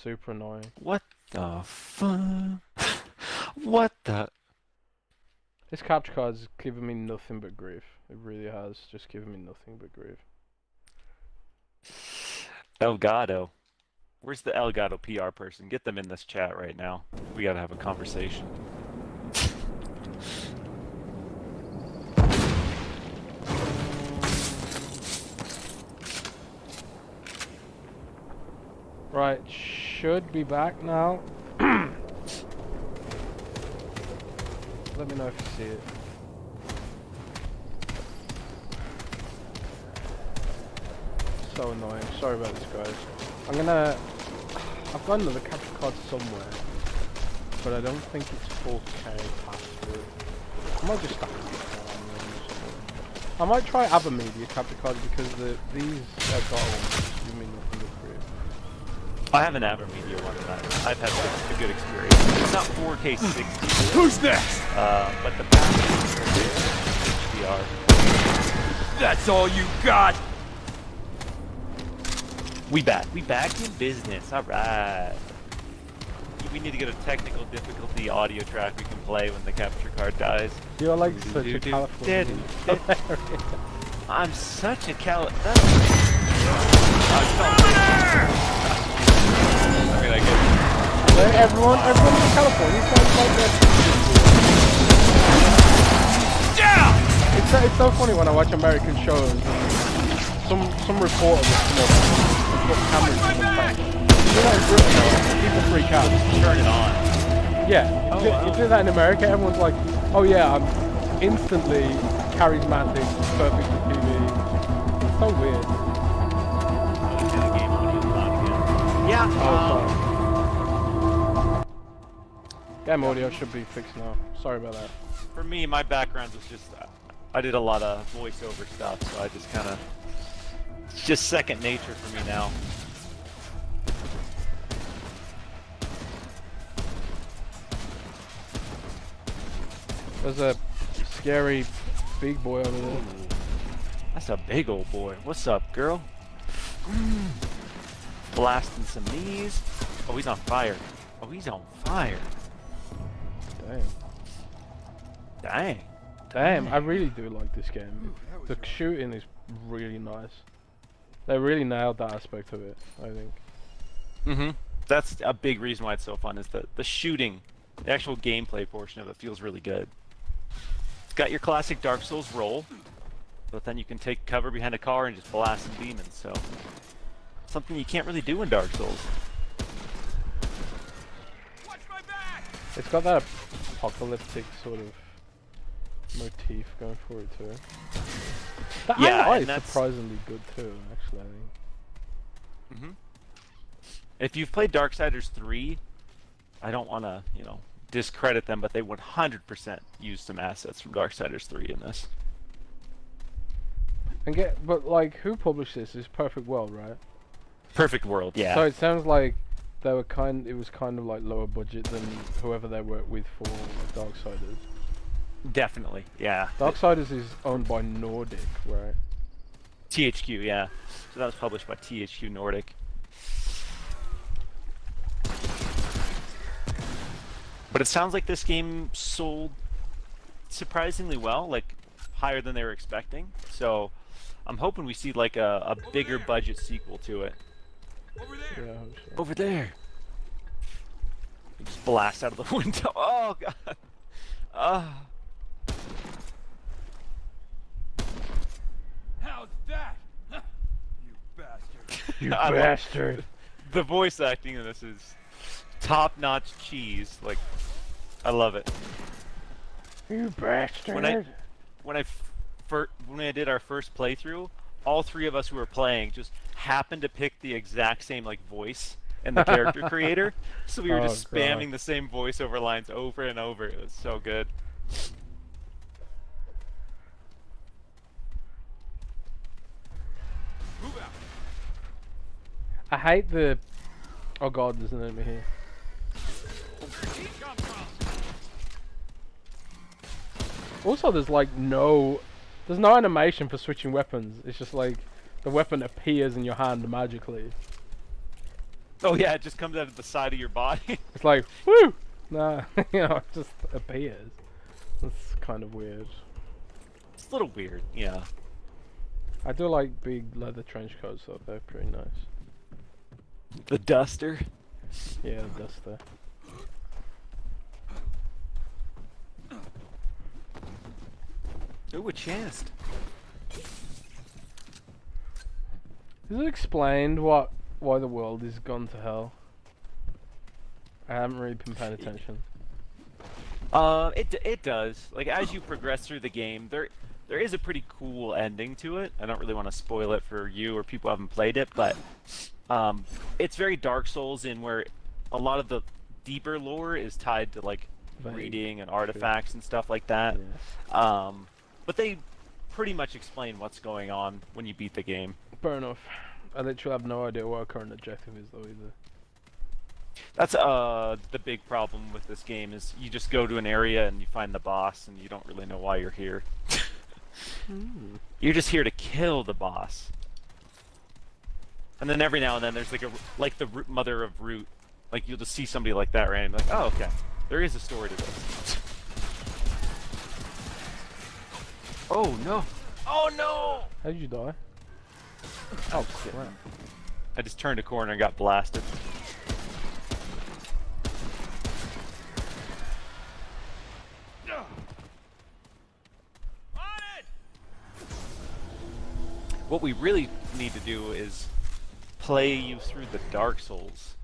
Super annoying. What the fuck? What the? This capture card's giving me nothing but grief. It really has just given me nothing but grief. Elgato. Where's the Elgato PR person? Get them in this chat right now. We gotta have a conversation. Right, should be back now. Let me know if you see it. So annoying. Sorry about this, guys. I've got another capture card somewhere, but I don't think it's 4K past through. I might just stack it. I might try Abermedia capture cards because these Elgato ones give me nothing but free. I have an Abermedia one and I've had a good experience. It's not 4K 60. Who's next? But the package is HDR. That's all you got? We back in business. All right. We need to get a technical difficulty audio track we can play when the capture card dies. You're like such a Californian. I'm such a I mean, I guess. Everyone in California sounds like that. It's so funny when I watch American shows. Some reporter will come up and put cameras in the face. You know, in Britain, people freak out. Turn it on. Yeah, Oh, you wow. do that in America, everyone's like, oh yeah, I'm instantly charismatic, perfect for TV. It's so weird. Yeah. Game audio should be fixed now. Sorry about that. For me, my background was just I did a lot of voiceover stuff, so I just kind of it's just second nature for me now. There's a scary big boy over there. That's a big old boy. What's up, girl? Blasting some knees. Oh, he's on fire. Oh, he's on fire. Damn. Dang. Damn, I really do like this game. The shooting is really nice. They really nailed that aspect of it, I think. Mm-hmm. That's a big reason why it's so fun, is the shooting. The actual gameplay portion of it feels really good. It's got your classic Dark Souls roll, but then you can take cover behind a car and just blast some demons, so... something you can't really do in Dark Souls. Watch my back! It's got that apocalyptic sort of motif going for it too. The Yeah, AI and is that's... surprisingly good too, actually, I think. Mm-hmm. If you've played Darksiders 3, I don't want to, you know, discredit them, but they 100% used some assets from Darksiders 3 in this. But like, who published this? It's Perfect World, right? Perfect World, yeah. So it sounds like it was kind of like lower budget than whoever they worked with for Darksiders. Definitely, yeah. Darksiders is owned by Nordic, right? THQ, yeah. So that was published by THQ Nordic. But it sounds like this game sold surprisingly well, like higher than they were expecting. So I'm hoping we see like a bigger budget sequel to it. Over there! Yeah, I hope so. Over there! Just blast out of the window. Oh god! Ah. How's that? Huh. You bastard. You I love- bastard! The voice acting in this is top-notch cheese. Like, I love it. You bastard! When I did our first playthrough, all three of us who were playing just happened to pick the exact same like voice and the character creator, so we were Oh, just God. spamming the same voiceover lines over and over. It was so good. Move out. I hate the. Oh god, there's an enemy here. Where'd he come from? Also, there's like there's no animation for switching weapons. It's just like the weapon appears in your hand magically. Oh yeah, it just comes out of the side of your body. It's like, woo! Nah, you know, it just appears. That's kind of weird. It's a little weird, yeah. I do like big leather trench coats though, they're pretty nice. The duster. Yeah, the duster. Ooh, a chest. Is it explained why the world is gone to hell? I haven't really been paying attention. It does. Like as you progress through the game, there is a pretty cool ending to it. I don't really want to spoil it for you or people who haven't played it, but it's very Dark Souls in where a lot of the deeper lore is tied to like Vague. reading and artifacts and stuff like that. Yeah. But they pretty much explain what's going on when you beat the game. Fair enough. I literally have no idea what our current objective is though either. That's the big problem with this game is you just go to an area and you find the boss and you don't really know why you're here. You're just here to kill the boss. And then every now and then there's like the mother of Root. Like you'll just see somebody like that randomly, like, oh okay, there is a story to this. Oh no! Oh no! How did you die? Oh crap. I just turned a corner and got blasted. What we really need to do is play you through the Dark Souls.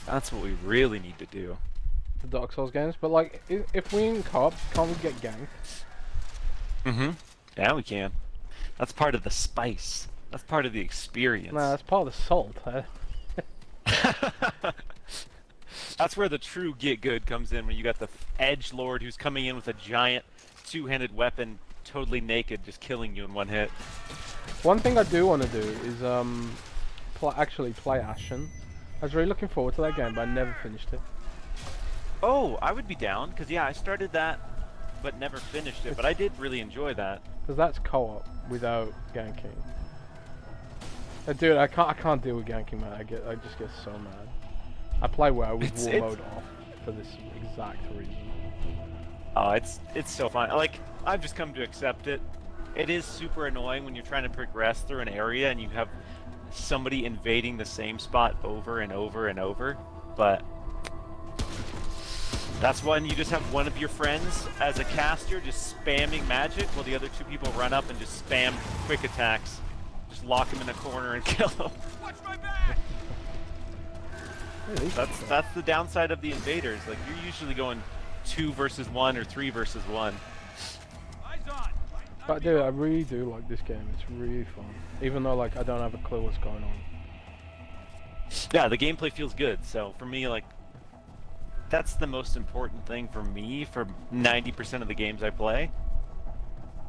That's what we really need to do. The Dark Souls games, but like, if we in co-op, can't we get ganked? Mm-hmm. Yeah, we can. That's part of the spice. That's part of the experience. Nah, that's part of the salt. That's where the true get good comes in, when you got the edge lord who's coming in with a giant two-handed weapon, totally naked, just killing you in one hit. One thing I do want to do is actually play Ashen. I was really looking forward to that game, but I never finished it. Oh, I would be down, because yeah, I started that, but never finished it, but I did really enjoy that. Because that's co-op without ganking. Dude, I can't deal with ganking, man. I just get so mad. I play WoW with It's- war it's- mode off for this exact reason. Oh, it's so fun. Like, I've just come to accept it. It is super annoying when you're trying to progress through an area and you have somebody invading the same spot over and over and over, but that's when you just have one of your friends as a caster just spamming magic while the other two people run up and just spam quick attacks. Just lock him in a corner and kill him. Watch my back! Really? That's the downside of the invaders. Like, you're usually going 2 versus 1 or 3 versus 1. Eyes on! But dude, I really do like this game. It's really fun. Even though like I don't have a clue what's going on. Yeah, the gameplay feels good. So for me, like, that's the most important thing for me for 90% of the games I play.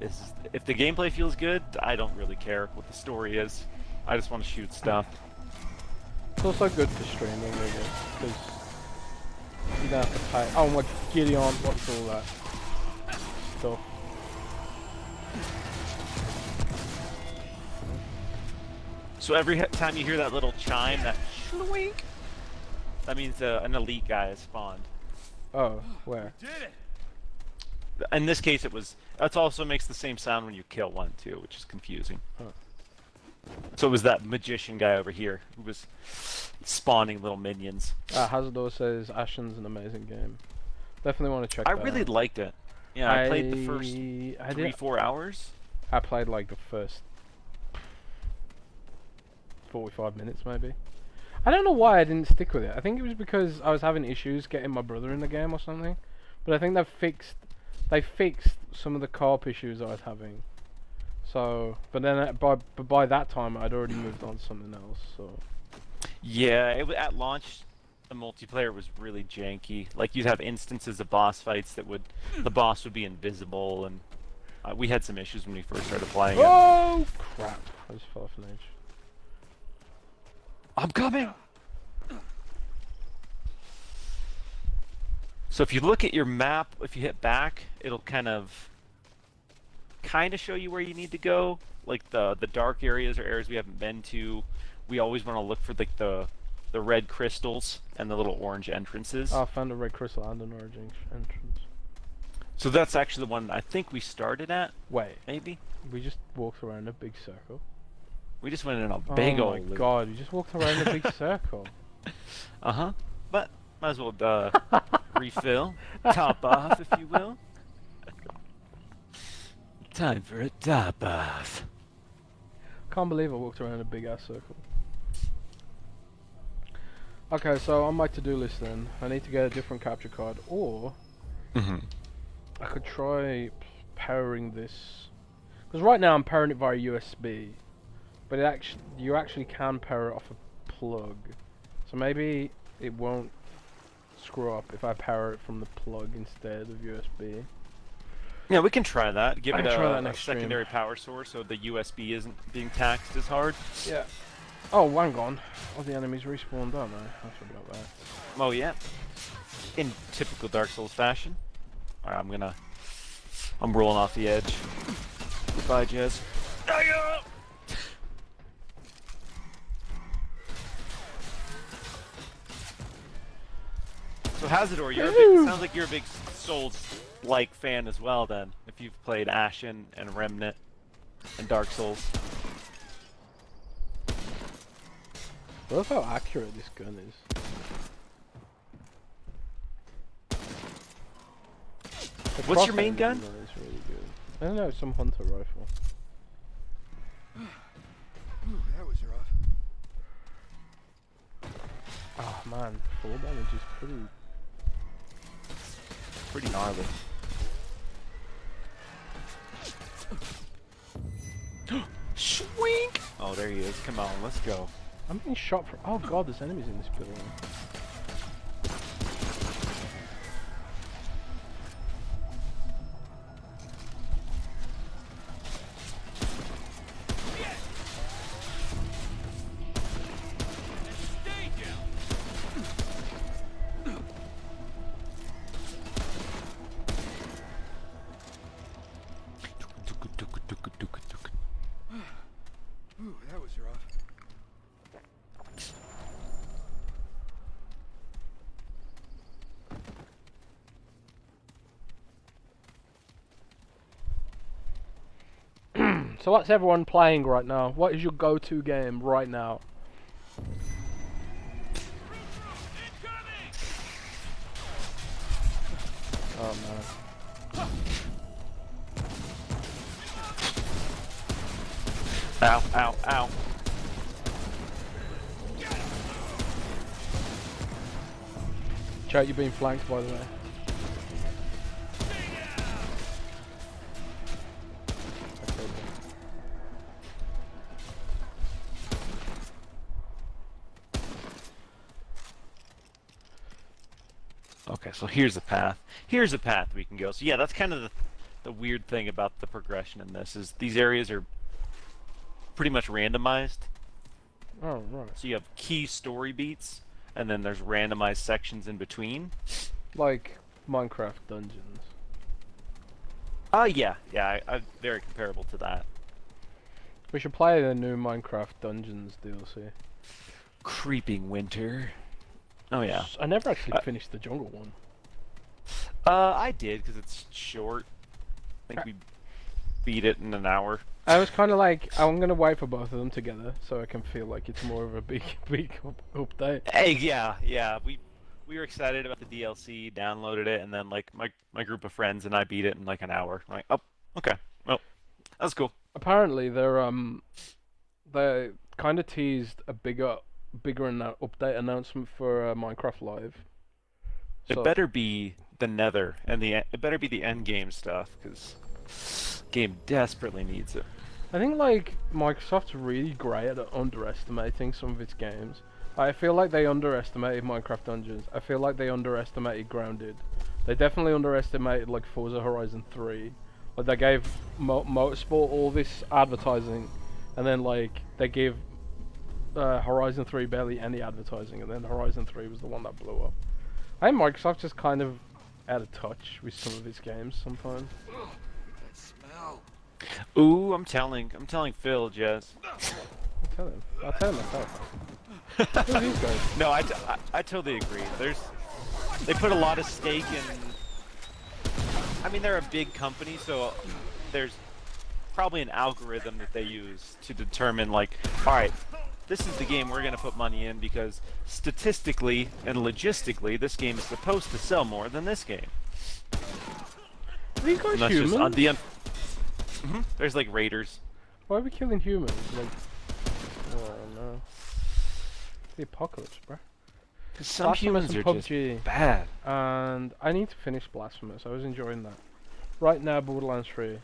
Is if the gameplay feels good, I don't really care what the story is. I just want to shoot stuff. It's also good for streaming, I guess, because you don't have to pay. Oh my Gideon, what's all that stuff? So every time you hear that little chime, that shwink, that means an elite guy has spawned. Oh, where? Did it! In this case, that also makes the same sound when you kill one too, which is confusing. Huh. So it was that magician guy over here who was spawning little minions. Hazardor says Ashen's an amazing game. Definitely want to check I that really out. liked it. Yeah, I played the first I 3-4 hours. I played like the first 45 minutes maybe. I don't know why I didn't stick with it. I think it was because I was having issues getting my brother in the game or something. But I think they fixed some of the co-op issues I was having. So, but then by that time I'd already moved on to something else. So Yeah, at launch, the multiplayer was really janky. Like, you'd have instances of boss fights that the boss would be invisible, and we had some issues when we first started playing it. oh crap! I just fell off an edge. I'm coming! So if you look at your map, if you hit back, it'll kind of show you where you need to go. Like the dark areas or areas we haven't been to. We always want to look for like the red crystals and the little orange entrances. Oh, I found a red crystal and an orange entrance. So that's actually the one I think we started at, Wait, maybe? we just walked around a big circle. We just went in a big oh old my loop. god, you just walked around a big circle. Uh-huh. But might as well refill. Top off, if you will. Time for a top off. Can't believe I walked around a big ass circle. Okay, so on my to-do list then, I need to get a different capture card, or Mm-hmm. I could try powering this. Because right now I'm powering it via USB, but you actually can power it off a plug. So maybe it won't screw up if I power it from the plug instead of USB. Yeah, we can try that. Give I it can try that a next stream. secondary power source so the USB isn't being taxed as hard. Yeah. Oh, hang on. All the enemies respawn, don't they? I forgot that. Oh, yeah. In typical Dark Souls fashion. Alright, I'm rolling off the edge. Goodbye, Jez. So Hazardor, sounds like you're a big Souls-like fan as well then, if you've played Ashen and Remnant and Dark Souls. I love how accurate this gun is. The What's your crosshair main gun? Is really good. I don't know, some hunter rifle. Ooh, that was rough. Oh man, full damage is Pretty gnarly. Swink! Oh, there he is. Come on, let's go. I'm being shot from. Oh god, there's enemies in this building. Stay down! Ooh, that was rough. So what's everyone playing right now? What is your go-to game right now? Oh no. Ow, ow, ow. Chat, you're being flanked by the way. Okay, so here's the path. Here's a path we can go. So yeah, that's kind of the weird thing about the progression in this is these areas are pretty much randomized. Oh right. So you have key story beats, and then there's randomized sections in between. Like Minecraft dungeons. Yeah, I very comparable to that. We should play the new Minecraft Dungeons DLC. Creeping winter. Oh yeah. I never actually finished the jungle one. I did because it's short. I think we beat it in an hour. I was kind of like, I'm gonna wait for both of them together so I can feel like it's more of a big update. Hey, yeah. We were excited about the DLC, downloaded it, and then like my group of friends and I beat it in like an hour. I'm like, oh, okay, well, that's cool. Apparently, they kind of teased a bigger update announcement for Minecraft Live. It So- better be the Nether and it better be the end game stuff because game desperately needs it. I think like Microsoft's really great at underestimating some of its games. I feel like they underestimated Minecraft Dungeons. I feel like they underestimated Grounded. They definitely underestimated like Forza Horizon 3. Like they gave Motorsport all this advertising, and then like they gave Horizon 3 barely any advertising, and then Horizon 3 was the one that blew up. I think Microsoft just kind of out of touch with some of its games sometimes. That smell. Ooh, I'm telling Phil, Jess. I'll tell him myself. Who are these guys? No, I totally agree. They put a lot of stake in. I mean, they're a big company, so there's probably an algorithm that they use to determine, like, all right, this is the game we're going to put money in because statistically and logistically, this game is supposed to sell more than this game. Are these guys And that's humans? just on the. There's like raiders. Why are we killing humans? Like, oh no. The apocalypse, bro. Because some Blasphemous humans and are just PUBG. bad. And I need to finish Blasphemous. I was enjoying that. Right now, Borderlands 3.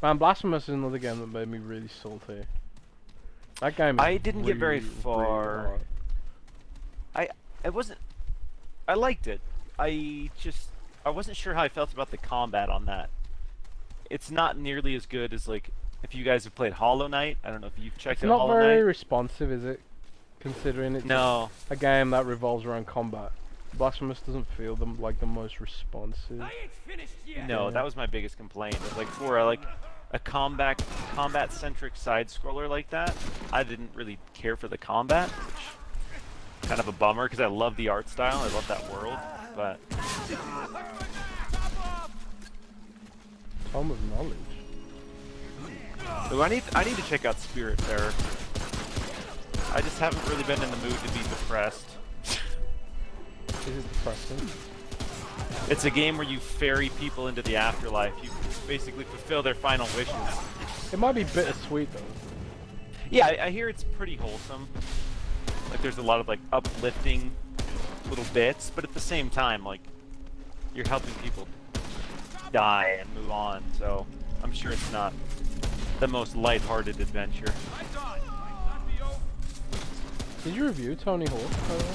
Man, Blasphemous is another game that made me really salty. That game is I didn't get very really, far. really hard. I wasn't. I liked it. I wasn't sure how I felt about the combat on that. It's not nearly as good as like if you guys have played Hollow Knight. I don't know if you've checked It's out not Hollow very Knight. responsive, is it? Considering it's No. a game that revolves around combat. Blasphemous doesn't feel like the most responsive. No, Yeah. that was my biggest complaint. It's like for a combat centric side scroller like that, I didn't really care for the combat, which kind of a bummer because I love the art style, I love that world, but Tome of Knowledge. ooh, I need to check out Spiritfarer. I just haven't really been in the mood to be depressed. Is it depressing? It's a game where you ferry people into the afterlife. You basically fulfill their final wishes. It might be bittersweet though. Yeah, I hear it's pretty wholesome. Like there's a lot of like uplifting little bits, but at the same time, like you're helping people die and move on. So I'm sure it's not the most lighthearted adventure. Did you review Tony Hawk? By the way?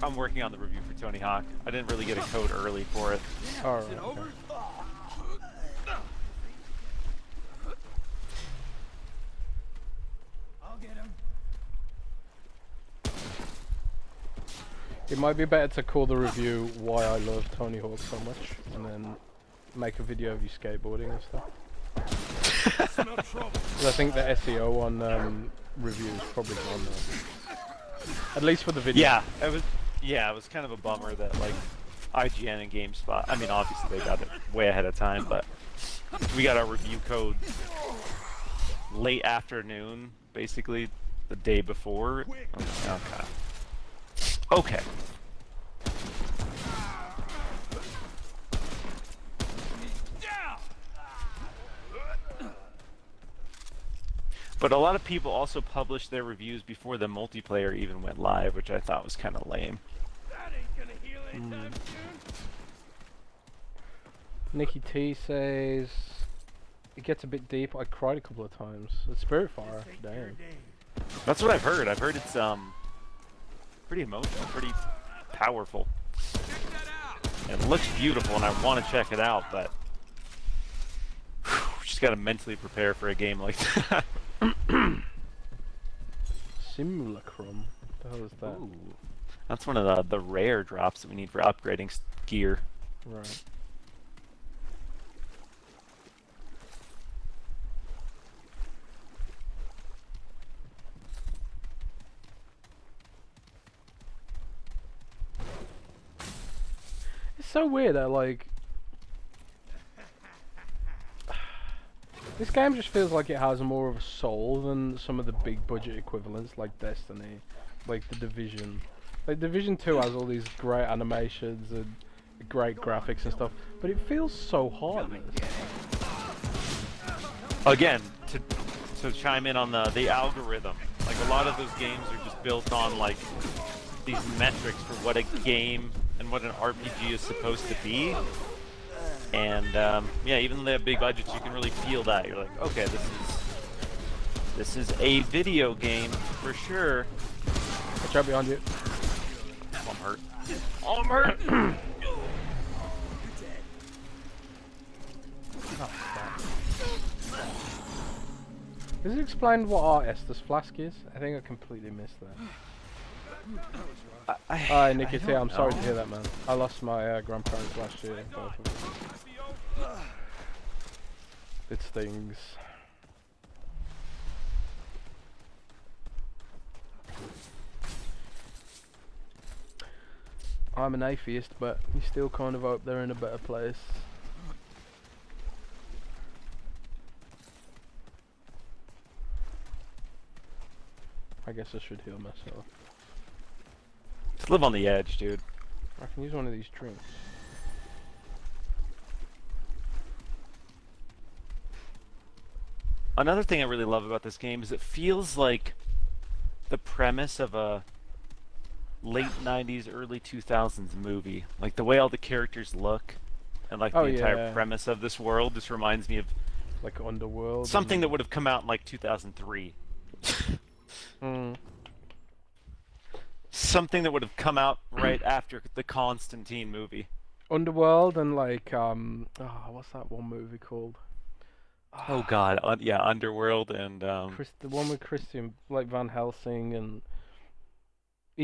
I'm working on the review for Tony Hawk. I didn't really get a code early for it. Alright. Okay. I'll get him. It might be better to call the review "Why I Love Tony Hawk So Much" and then make a video of you skateboarding and stuff. Smell trouble. 'Cause I think the SEO on reviews probably gone now. At least for the video. Yeah, it was kind of a bummer that like IGN and GameSpot. I mean, obviously they got it way ahead of time, but We got our review code late afternoon, basically the day before. Okay. Okay. But a lot of people also published their reviews before the multiplayer even went live, which I thought was kind of lame. That ain't gonna heal anytime soon. Nikki T says it gets a bit deep. I cried a couple of times. It's Spiritfire. Damn. That's what I've heard. I've heard it's pretty emotional, pretty powerful. And it looks beautiful, and I want to check it out, but just gotta mentally prepare for a game like that. Simulacrum. What the hell is that? Ooh. That's one of the rare drops that we need for upgrading gear. Right. It's so weird that, like, this game just feels like it has more of a soul than some of the big budget equivalents like Destiny, like The Division. Like Division 2 has all these great animations and great graphics and stuff, but it feels so heartless. Again, to chime in on the algorithm, like a lot of those games are just built on like these metrics for what a game and what an RPG is supposed to be. And yeah, even though they have big budgets, you can really feel that. You're like, okay, this is a video game for sure. Watch out behind you. Oh, I'm hurt. Oh, I'm hurt. Does it explain what our Estus flask is? I think I completely missed that. Hi, Nikki T, I'm sorry to hear that, man. I lost my grandparents last year. Both of them. It stings. I'm an atheist, but you still kind of hope they're in a better place. I guess I should heal myself. Just live on the edge, dude. I can use one of these drinks. Another thing I really love about this game is it feels like the premise of a late 90s, early 2000s movie. Like the way all the characters look and like the entire premise of this world just reminds me of like Underworld. Something that would have come out in like 2003. Something that would have come out right after the Constantine movie. Underworld and like what's that one movie called? Oh god, yeah, Underworld and the one with Christian, like Van Helsing and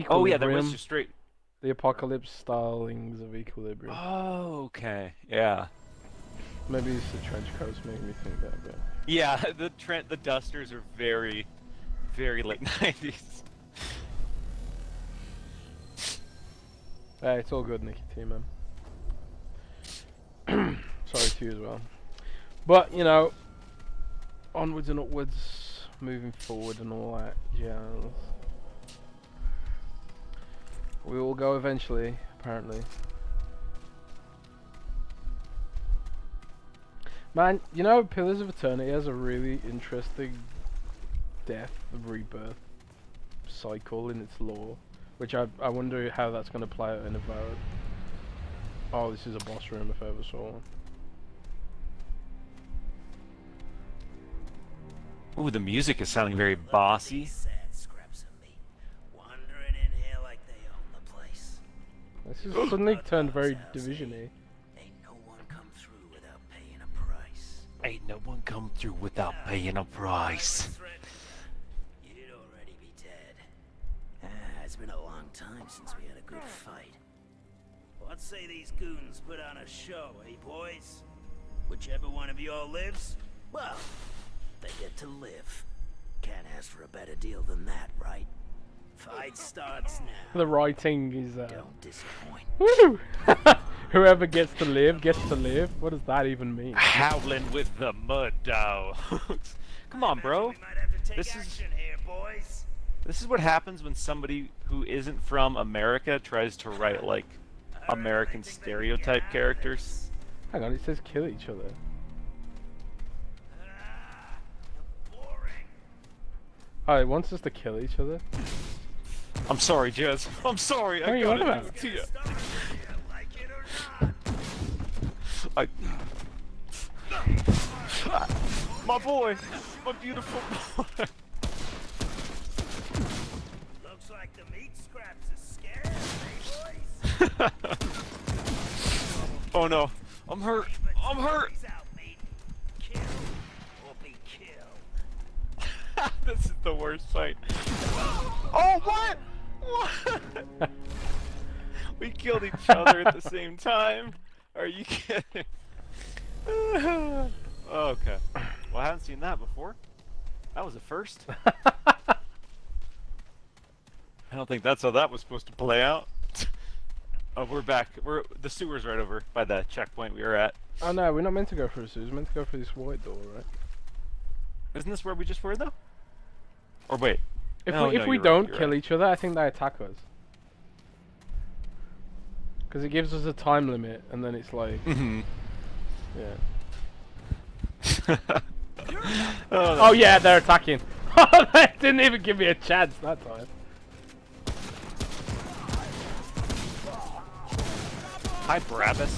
Oh yeah, there was just straight the apocalypse stylings of Equilibrium. Oh, okay, yeah. Maybe it's the trench coats making me think that, but yeah, the dusters are very, very late 90s. Hey, it's all good, Nikki T, man. Sorry to you as well. But, you know, onwards and upwards, moving forward and all that jazz. We will go eventually, apparently. Man, you know, Pillars of Eternity has a really interesting death, rebirth cycle in its lore. Which I wonder how that's going to play out in Avowed. Oh, this is a boss room if I ever saw one. Ooh, the music is sounding very bossy. This is suddenly turned very Division-y. Ain't no one come through without paying a price. Ain't no one come through without paying a price. You'd already be dead. It's been a long time since we had a good fight. What say these goons put on a show, eh, boys? Whichever one of y'all lives, well, they get to live. Can't ask for a better deal than that, right? Fight starts now. The writing is Don't disappoint. Woo! Whoever gets to live gets to live. What does that even mean? Howling with the mud dogs. Come on, bro. We might have to take This is- action here, boys. This is what happens when somebody who isn't from America tries to write like American stereotype characters. Hang on, it says kill each other. Boring. Oh, it wants us to kill each other. I'm sorry, Jez. I'm sorry. What are I you got on it. about? To you. Start with you, like it or not. My boy, my beautiful boy. Looks like the meat scraps is scared, eh, boys? Oh no, I'm hurt. I'm hurt. He's out, mate. Kill or be killed. This is the worst fight. Oh, what? What? We killed each other at the same time. Are you kidding? Okay. Well, I haven't seen that before. That was a first. I don't think that's how that was supposed to play out. Oh, we're back. The sewer's right over by the checkpoint we were at. Oh no, we're not meant to go through the sewers. We're meant to go through this white door, right? Isn't this where we just were though? Or wait. If No, we no, if we you're right, don't you're kill right. each other, I think they attack us. Because it gives us a time limit, and then it's like, Mm-hmm. yeah. Oh, Oh yeah, they're attacking. They didn't even give me a chance that time. Hi, Brabus.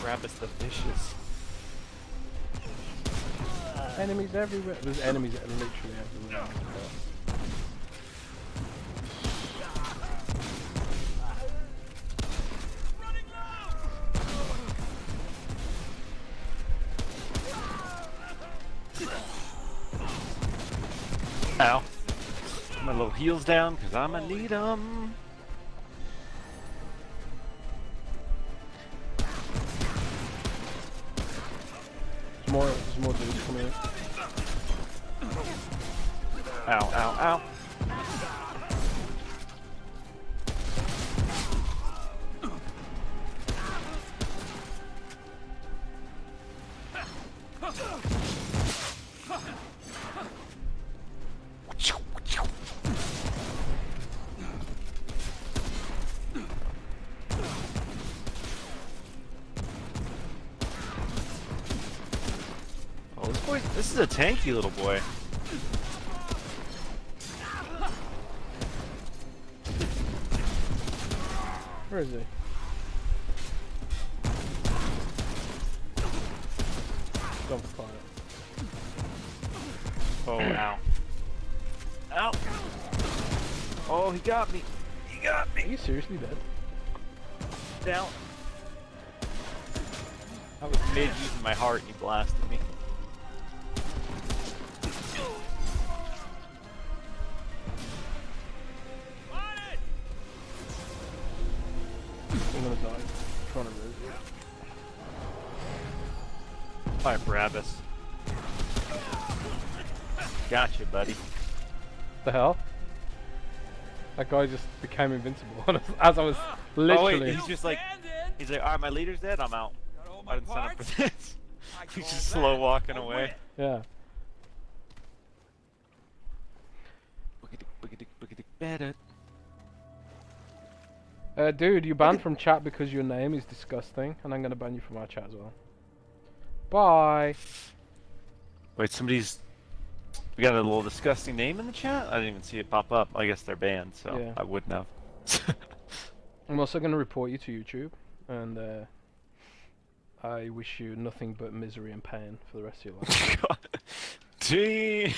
Brabus the vicious. Enemies everywhere. There's enemies literally everywhere. Ow. Put my little heels down, because I'ma need them. There's more dudes coming in. Ow, ow, ow. Oh, this is a tanky little boy. Where is he? Don't fire. Oh, ow. Ow! Oh, he got me. He got Are me. you seriously dead? Down. I was mid using my heart and he blasted me. I'm gonna die. Trying to res it. Hi, Brabus. Gotcha, buddy. The hell? That guy just became invincible as I was Oh literally. wait, he's just like, alright, my leader's dead, I'm out. I didn't sign up for this. He's just slow walking away. Yeah. Dude, you banned from chat because your name is disgusting, and I'm gonna ban you from our chat as well. Bye. Wait, we got a little disgusting name in the chat? I didn't even see it pop up. I guess they're banned, so Yeah. I wouldn't have. I'm also gonna report you to YouTube, and I wish you nothing but misery and pain for the rest of your life. God. Gee.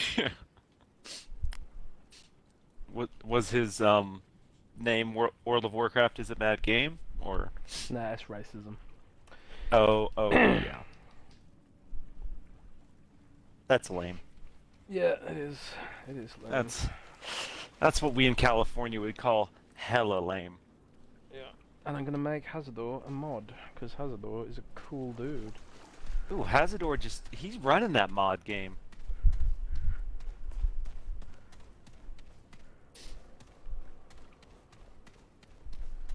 What was his name? World of Warcraft is a bad game, or? Nah, it's racism. Oh, yeah. That's lame. Yeah, it is. It is lame. That's what we in California would call hella lame. Yeah. And I'm gonna make Hazardor a mod, because Hazardor is a cool dude. Ooh, Hazardor he's running that mod game.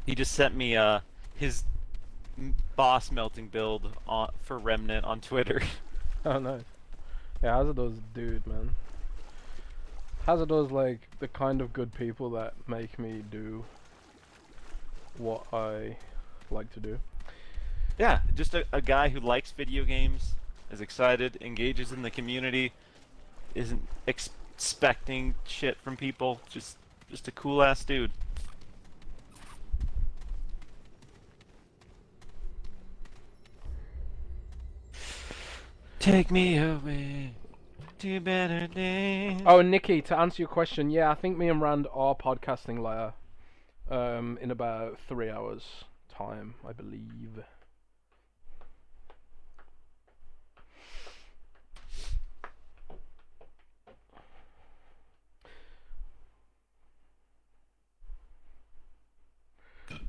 He just sent me his boss melting build for Remnant on Twitter. Oh nice. Yeah, Hazardor's dude, man. Hazardor's like the kind of good people that make me do what I like to do. Yeah, just a guy who likes video games, is excited, engages in the community, isn't expecting shit from people. Just a cool ass dude. Take me away to better days. Oh, Nikki, to answer your question, yeah, I think me and Rand are podcasting later. In about 3 hours time, I believe.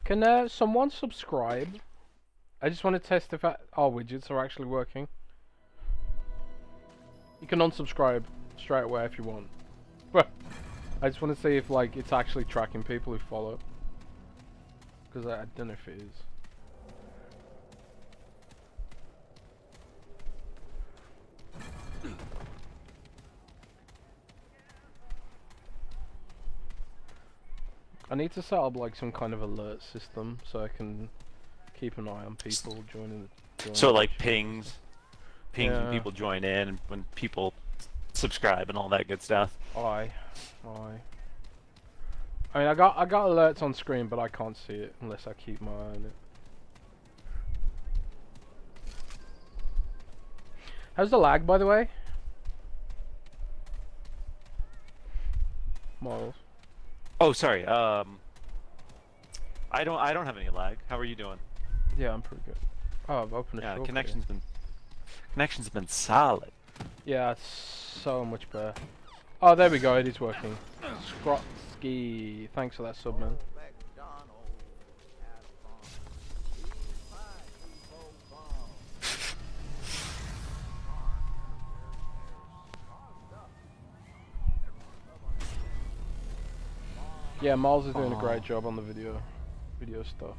Can someone subscribe? I just want to test if our widgets are actually working. You can unsubscribe straight away if you want. I just want to see if like it's actually tracking people who follow. Because I don't know if it is. I need to set up like some kind of alert system so I can keep an eye on people joining. So like pings when Yeah. people join in, and when people subscribe and all that good stuff. I mean, I got alerts on screen, but I can't see it unless I keep my eye on it. How's the lag, by the way? Miles. Oh, sorry. I don't have any lag. How are you doing? Yeah, I'm pretty good. Oh, I've opened a Yeah, shortcut. connection's been solid. Yeah, it's so much better. Oh, there we go. It is working. Skrotsky, thanks for that sub, man. Yeah, Miles is doing a great job on the video stuff.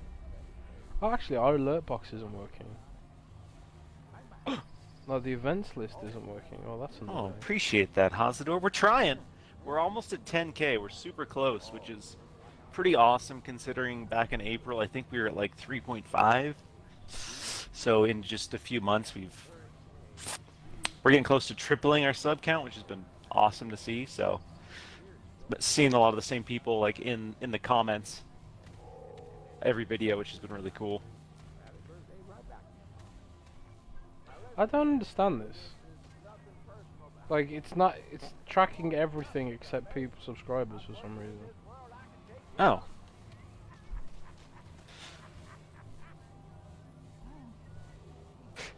Oh, actually, our alert box isn't working. No, the events list isn't working. Oh, that's Oh, annoying. appreciate that, Hazador. We're trying. We're almost at 10K. We're super close, which is pretty awesome considering back in April, I think we were at like 3.5. So in just a few months, we're getting close to tripling our sub count, which has been awesome to see. So, but seeing a lot of the same people like in the comments every video, which has been really cool. I don't understand this. Like, it's tracking everything except people subscribers for some reason. Oh.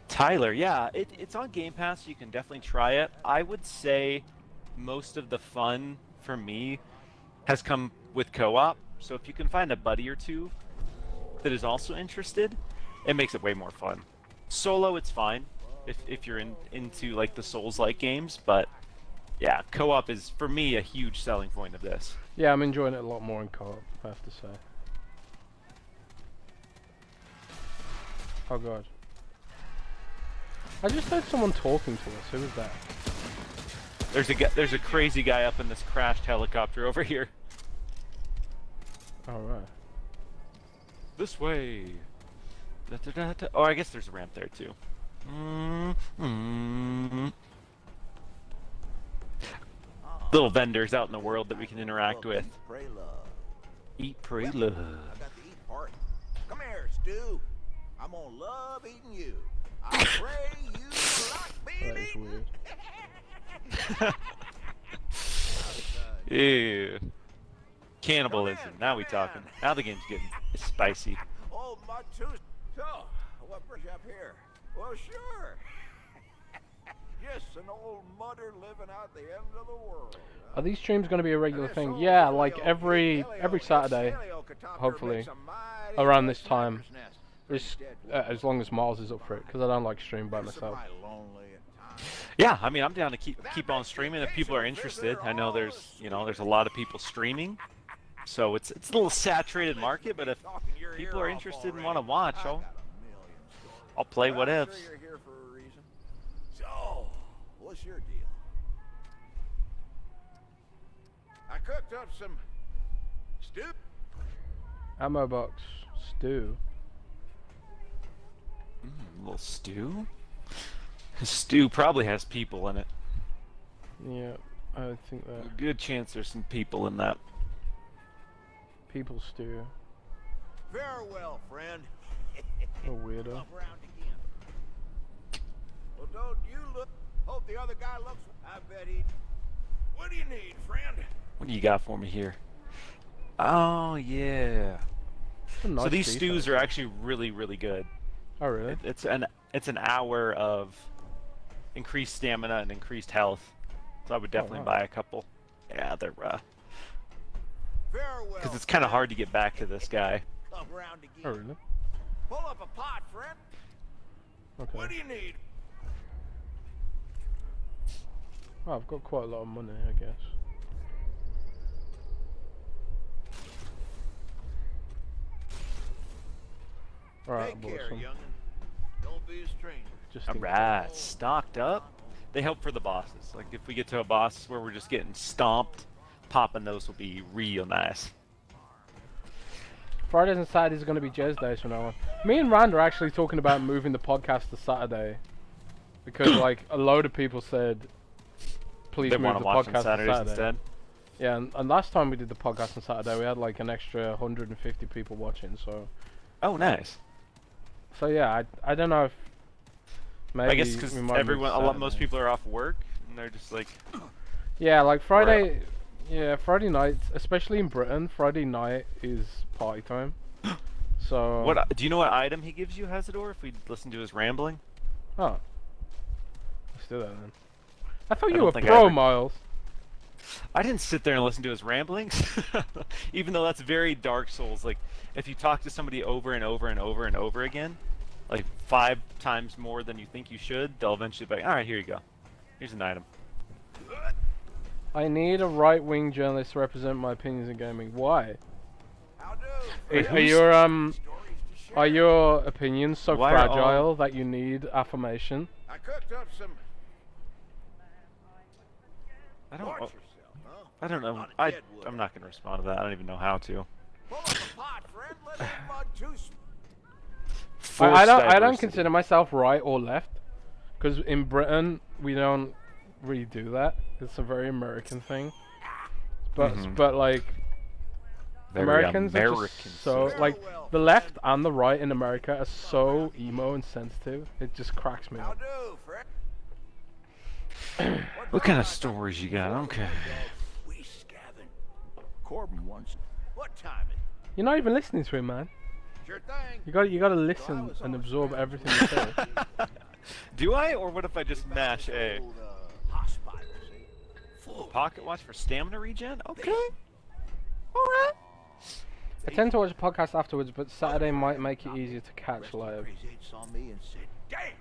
Tyler, yeah, it's on Game Pass, so you can definitely try it. I would say most of the fun for me has come with co-op, so if you can find a buddy or two that is also interested, it makes it way more fun. Solo, it's fine if you're into like the Souls-like games, but yeah, co-op is for me a huge selling point of this. Yeah, I'm enjoying it a lot more in co-op, I have to say. Oh god. I just heard someone talking to us. Who was that? There's a crazy guy up in this crashed helicopter over here. Alright. This way. Oh, I guess there's a ramp there too. Little vendors out in the world that we can interact with. Pray love. Eat, pray, love. I got the eat part. Come here, Stu. I'm gonna love eating you. I pray you like being That is eaten. weird. Ew. Cannibalism. Now we talking. Now the game's getting spicy. Oh, my tooth. So, what brings you up here? Well, sure. Just an old mudder living out the end of the world. Are these streams going to be a regular thing? Yeah, like every Saturday, hopefully, around this time. As long as Miles is up for it, because I don't like stream by myself. Yeah, I mean, I'm down to keep on streaming if people are interested. I know there's a lot of people streaming, so it's a little saturated market. But if people are interested and want to watch, I'll play But I'm whatevs. sure you're here for a reason. So, what's your deal? I cooked up some stew. Ammo box. Stew. A little stew? His stew probably has people in it. Yeah, I would think that. A good chance there's some people in that. People stew. Farewell, friend. A weirdo. Come around again. Well, don't you look. Hope the other guy looks. I bet he. What do you need, friend? What do you got for me here? Oh, yeah. A nice So these beef, stews are actually really, really good. Oh, really? It's an hour of increased stamina and increased health. So I would definitely wow. buy a couple. Yeah, they're Farewell. because it's kind of hard to get back to this guy. Come around again. Oh, really? Pull up a pot, friend. Okay. What do you need? Oh, I've got quite a lot of money, I guess. Alright, I Take bought care, some. youngin. Don't be a stranger. Just in Alright, stocked up. They help for the bosses. Like if we get to a boss where we're just getting stomped, popping those will be real nice. Fridays and Saturdays are going to be Jez days from now on. Me and Rand are actually talking about moving the podcast to Saturday. Because, like, a load of people said, please They move want the to watch podcast on to Saturday. Saturdays instead. Yeah, and last time we did the podcast on Saturday, we had, like, an extra 150 people watching, so... Oh, nice. So, yeah, I don't know if... Maybe I guess because we might move to most Saturday. people are off work and they're just like, Yeah, like, Friday... Yeah, Friday night, especially in Britain, Friday night is party time. So... what? Do you know what item he gives you, Hazador? If we listen to his rambling. Oh. Let's do that then. I thought I you don't were think I pro, ever- Miles. I didn't sit there and listen to his ramblings, even though that's very Dark Souls. Like, if you talk to somebody over and over and over and over again, like 5 times more than you think you should, they'll eventually be like, all right, here you go. Here's an item. I need a right-wing journalist to represent my opinions in gaming. Why? How do? Wait, Are your Stories to share. are your opinions so Why are all- fragile that you need affirmation? I cooked up some. I don't. Watch Oh, yourself, huh? I don't know. On a dead wood. I'm not gonna respond to that. I don't even know how to. Pull up a pot, friend. Let that mud juice. I don't diversity. consider myself right or left, because in Britain we don't really do that. It's a very American thing. But Mhm. but like Very Americans are American. just so like the left and the right in America are so emo and sensitive. It just cracks me How up. do, friend? What kind of stories you got? Okay. We scavenge. Corbin wants. What time is it? You're not even listening to him, man. Sure thing. You gotta listen and absorb everything you say. Do I, or what if I just mash A? Old, hospital, see? Full. Pocket watch for stamina regen? Okay. Alright. I tend to watch a podcast afterwards, but Saturday might make it easier to catch live. Crazy eight saw me and said, "Damn,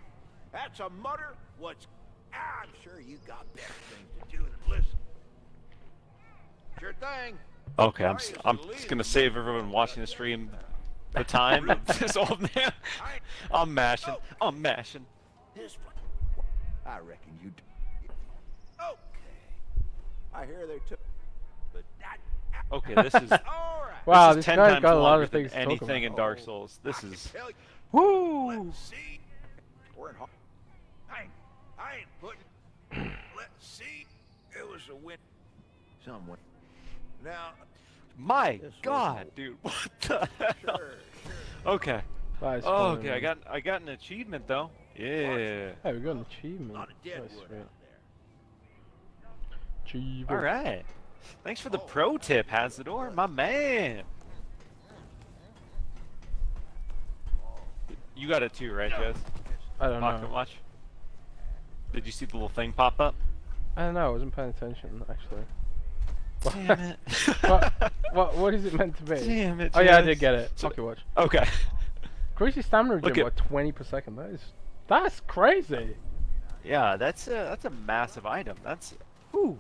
that's a mutter. What's? I'm sure you got better things to do than listen." Sure thing. Okay, I'm just gonna save everyone watching the stream the time of this old man. I'm mashing. I'm mashing. This one. I reckon you. Okay. I hear they took. But that. Okay, this is All right. Wow, this this is 10 guy's times got a lot longer of than things to talk anything about. in Dark Souls. This I can is tell you. Woo! Let's see. We're in. I ain't putting. Let's see. It was a win. Someone. Now. my This God, was- dude. What the hell? Sure. Okay. That is Oh, funny, okay. man. I got an achievement though. Yeah. Hey, we got an achievement. A lot of dead That's wood sweet. out there. Achievement. All right. Thanks for the pro tip, Hazador, my man. You got it too, right, Jess? I don't Pocket know. watch. Did you see the little thing pop up? I don't know. I wasn't paying attention actually. Damn it. What is it meant to be? Damn it. Oh yeah, I Jess. did get it. So- Pocket watch. Okay. Increase your stamina Look regen at- by 20 per second. That's crazy. Yeah, that's a massive item. That's Ooh.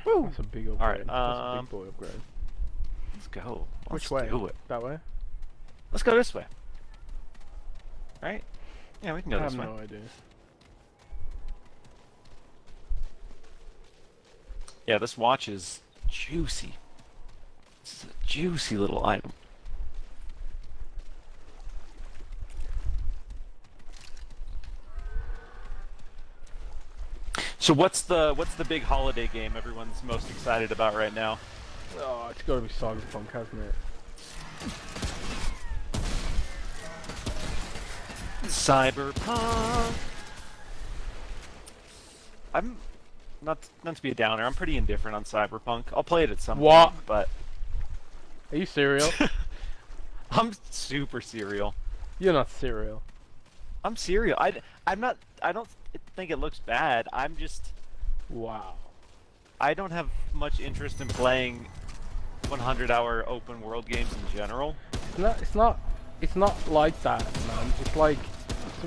That's a big upgrade. All right, That's a big boy upgrade. let's go. Which Let's way? do it. That way? Let's go this way. Right? Yeah, we can I go have this way. no idea. Yeah, this watch is juicy. This is a juicy little item. So what's the big holiday game everyone's most excited about right now? Oh, it's got to be Cyberpunk, hasn't it? Cyberpunk. I'm not to be a downer. I'm pretty indifferent on Cyberpunk. I'll play it at some What? point, but Are you serial? I'm super serial. You're not serial. I'm serial. I'm not. I don't think it looks bad. I'm just. Wow. I don't have much interest in playing 100-hour open world games in general. It's not like that, man. It's like,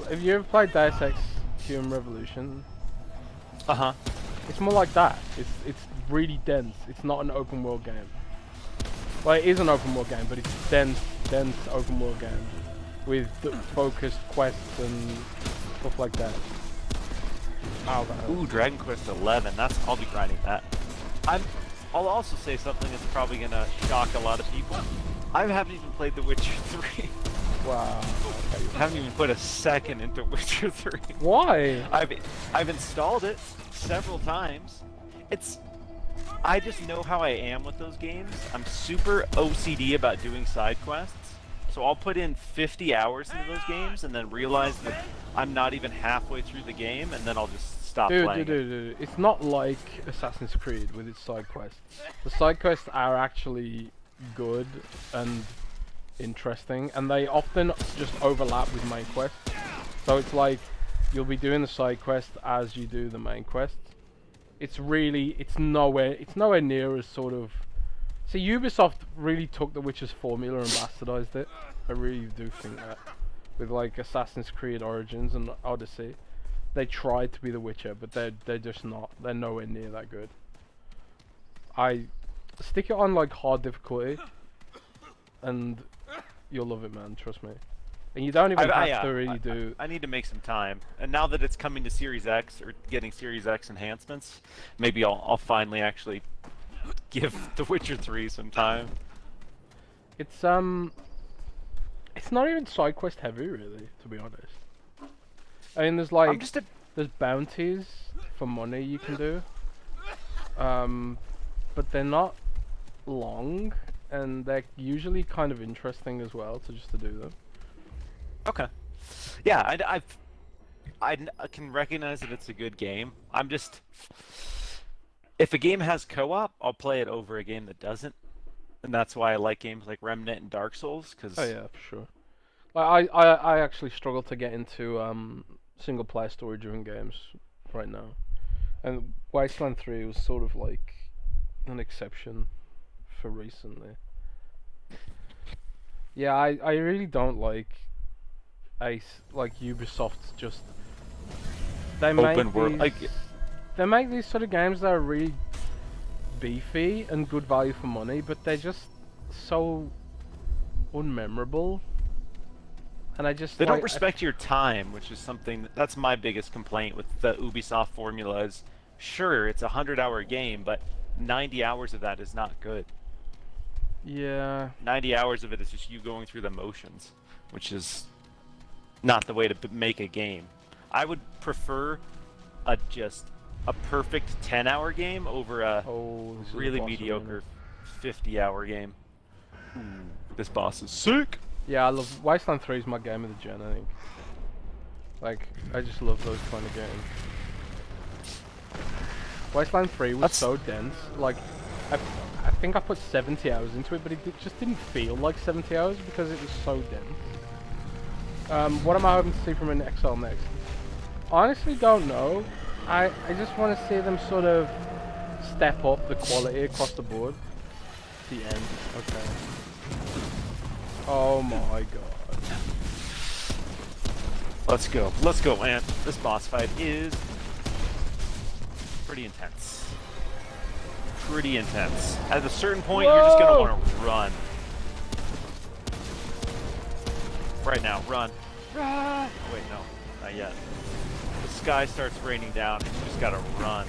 have you ever played Deus Ex Human Revolution? Uh-huh. It's more like that. It's really dense. It's not an open world game. Well, it is an open world game, but it's dense open world game with focused quests and stuff like that. Ow, that hurts. Ooh, Dragon Quest 11. I'll be grinding that. I'll also say something that's probably gonna shock a lot of people. I haven't even played The Witcher 3. Wow. Okay. I haven't even put a second into Witcher 3. Why? I've installed it several times. I just know how I am with those games. I'm super OCD about doing side quests. So I'll put in 50 hours into those games and then realize that I'm not even halfway through the game, and then I'll just stop playing. Dude, it's not like Assassin's Creed with its side quests. The side quests are actually good and interesting, and they often just overlap with main quests. So it's like you'll be doing the side quest as you do the main quest. It's nowhere near as sort of. See, Ubisoft really took The Witcher's formula and bastardized it. I really do think that. With like Assassin's Creed Origins and Odyssey, they tried to be The Witcher, but they're just not. They're nowhere near that good. I stick it on like hard difficulty, and you'll love it, man. Trust me. And you don't even have to really do. I need to make some time, and now that it's coming to Series X or getting Series X enhancements, maybe I'll finally actually give The Witcher 3 some time. It's not even side quest heavy, really, to be honest. I mean, there's like there's bounties for money you can do, but they're not long, and they're usually kind of interesting as well to do them. Okay. Yeah, I can recognize that it's a good game. I'm just, if a game has co-op, I'll play it over a game that doesn't, and that's why I like games like Remnant and Dark Souls. Cause oh yeah, for sure. I actually struggle to get into single player story driven games right now, and Wasteland 3 was sort of like an exception for recently. Yeah, I really don't like Ubisoft. Just they open world. They make these sort of games that are really beefy and good value for money, but they're just so unmemorable. And they don't respect your time, which is something that's my biggest complaint with the Ubisoft formula. Is sure it's a 100-hour game, but 90 hours of that is not good. Yeah. 90 hours of it is just you going through the motions, which is not the way to make a game. I would prefer just a perfect 10-hour game over a really mediocre 50-hour game. Ooh, this boss is sick. Yeah, I love Wasteland 3 is my game of the gen, I think. Like, I just love those kind of games. Wasteland 3 was so dense. Like, I think I put 70 hours into it, but it just didn't feel like 70 hours because it was so dense. What am I hoping to see from an XL next? Honestly, don't know. I just want to see them sort of step up the quality across the board. The end. Okay. Oh my god. Let's go, Ant. This boss fight is pretty intense. Pretty intense. At a certain point, you're just gonna want to run. Right now, run. Wait, no. not yet. The sky starts raining down, and you just gotta run.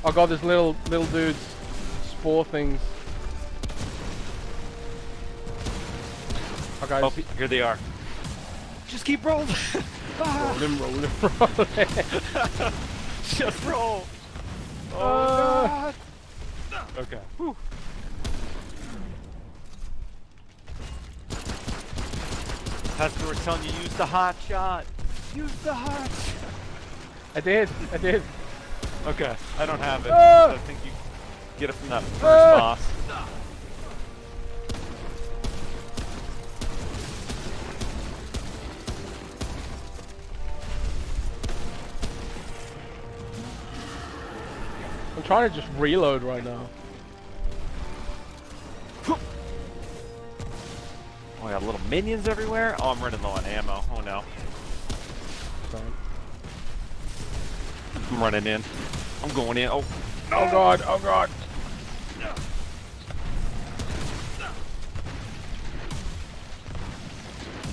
Oh god, there's little dudes, spore things. Oh guys, Oh, here they are. Just keep rolling. rolling. Just roll. Oh god. Okay. Whew. Pastor was telling you, use the hot shot. Use the hot shot. I did. Okay, I don't have it. I think you get it from that first boss. I'm trying to just reload right now. Oh, I got little minions everywhere. Oh, I'm running low on ammo. Oh no. Sorry. I'm running in. I'm going in. Oh. Oh god, oh god.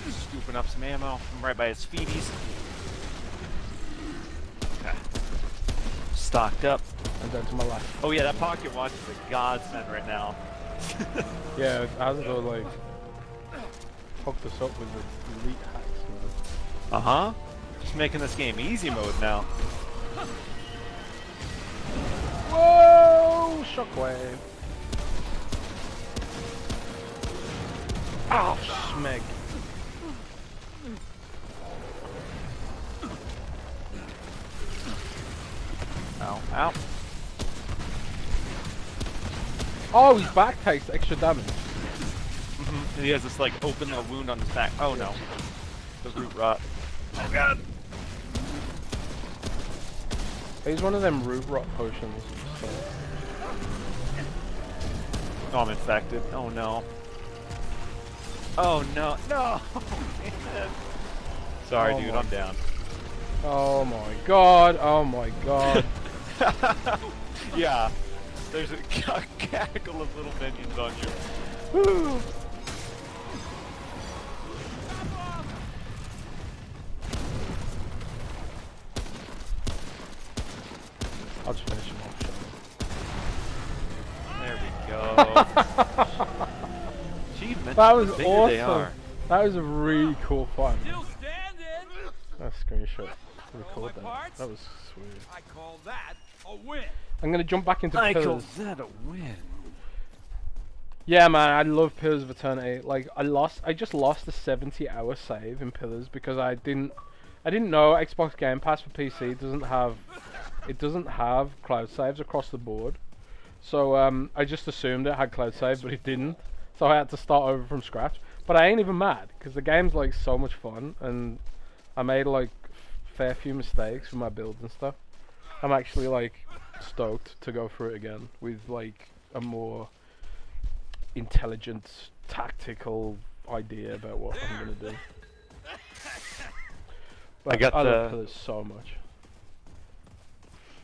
Scooping up some ammo. I'm right by his feeties. Okay. Stocked up. I'm down to my left. Oh yeah, that pocket watch is a godsend right now. Yeah, I was gonna like hook this up with the elite hacks. Uh-huh. Just making this game easy mode now. Whoa! Shockwave. Oh, smeg. Ow, ow. Oh, his back takes extra damage. And he has this like open a wound on his back. Oh no. The root rot. Oh god! He's one of them root rot potions. So. Oh, I'm infected. Oh no. Oh no. No! Sorry, Oh dude, my- I'm down. Oh my god, oh my god. Yeah. There's a cackle of little minions on you. Woo! I'll just finish him off. There we go. Achievement. That was The bigger they awesome. are. That was a really cool fight. Still standing. Nice screenshot. Record my that. parts? That was sweet. I call that a win. I'm gonna jump back into I call Pillars. that a win. Yeah, man, I love Pillars of Eternity. Like, I just lost a 70-hour save in Pillars because I didn't know Xbox Game Pass for PC doesn't have cloud saves across the board. So I just assumed it had cloud save, but it didn't. So I had to start over from scratch. But I ain't even mad because the game's like so much fun, and I made like fair few mistakes with my builds and stuff. I'm actually like stoked to go through it again with like a more intelligent, tactical idea about what I'm gonna do. But got I love the- Pillars so much.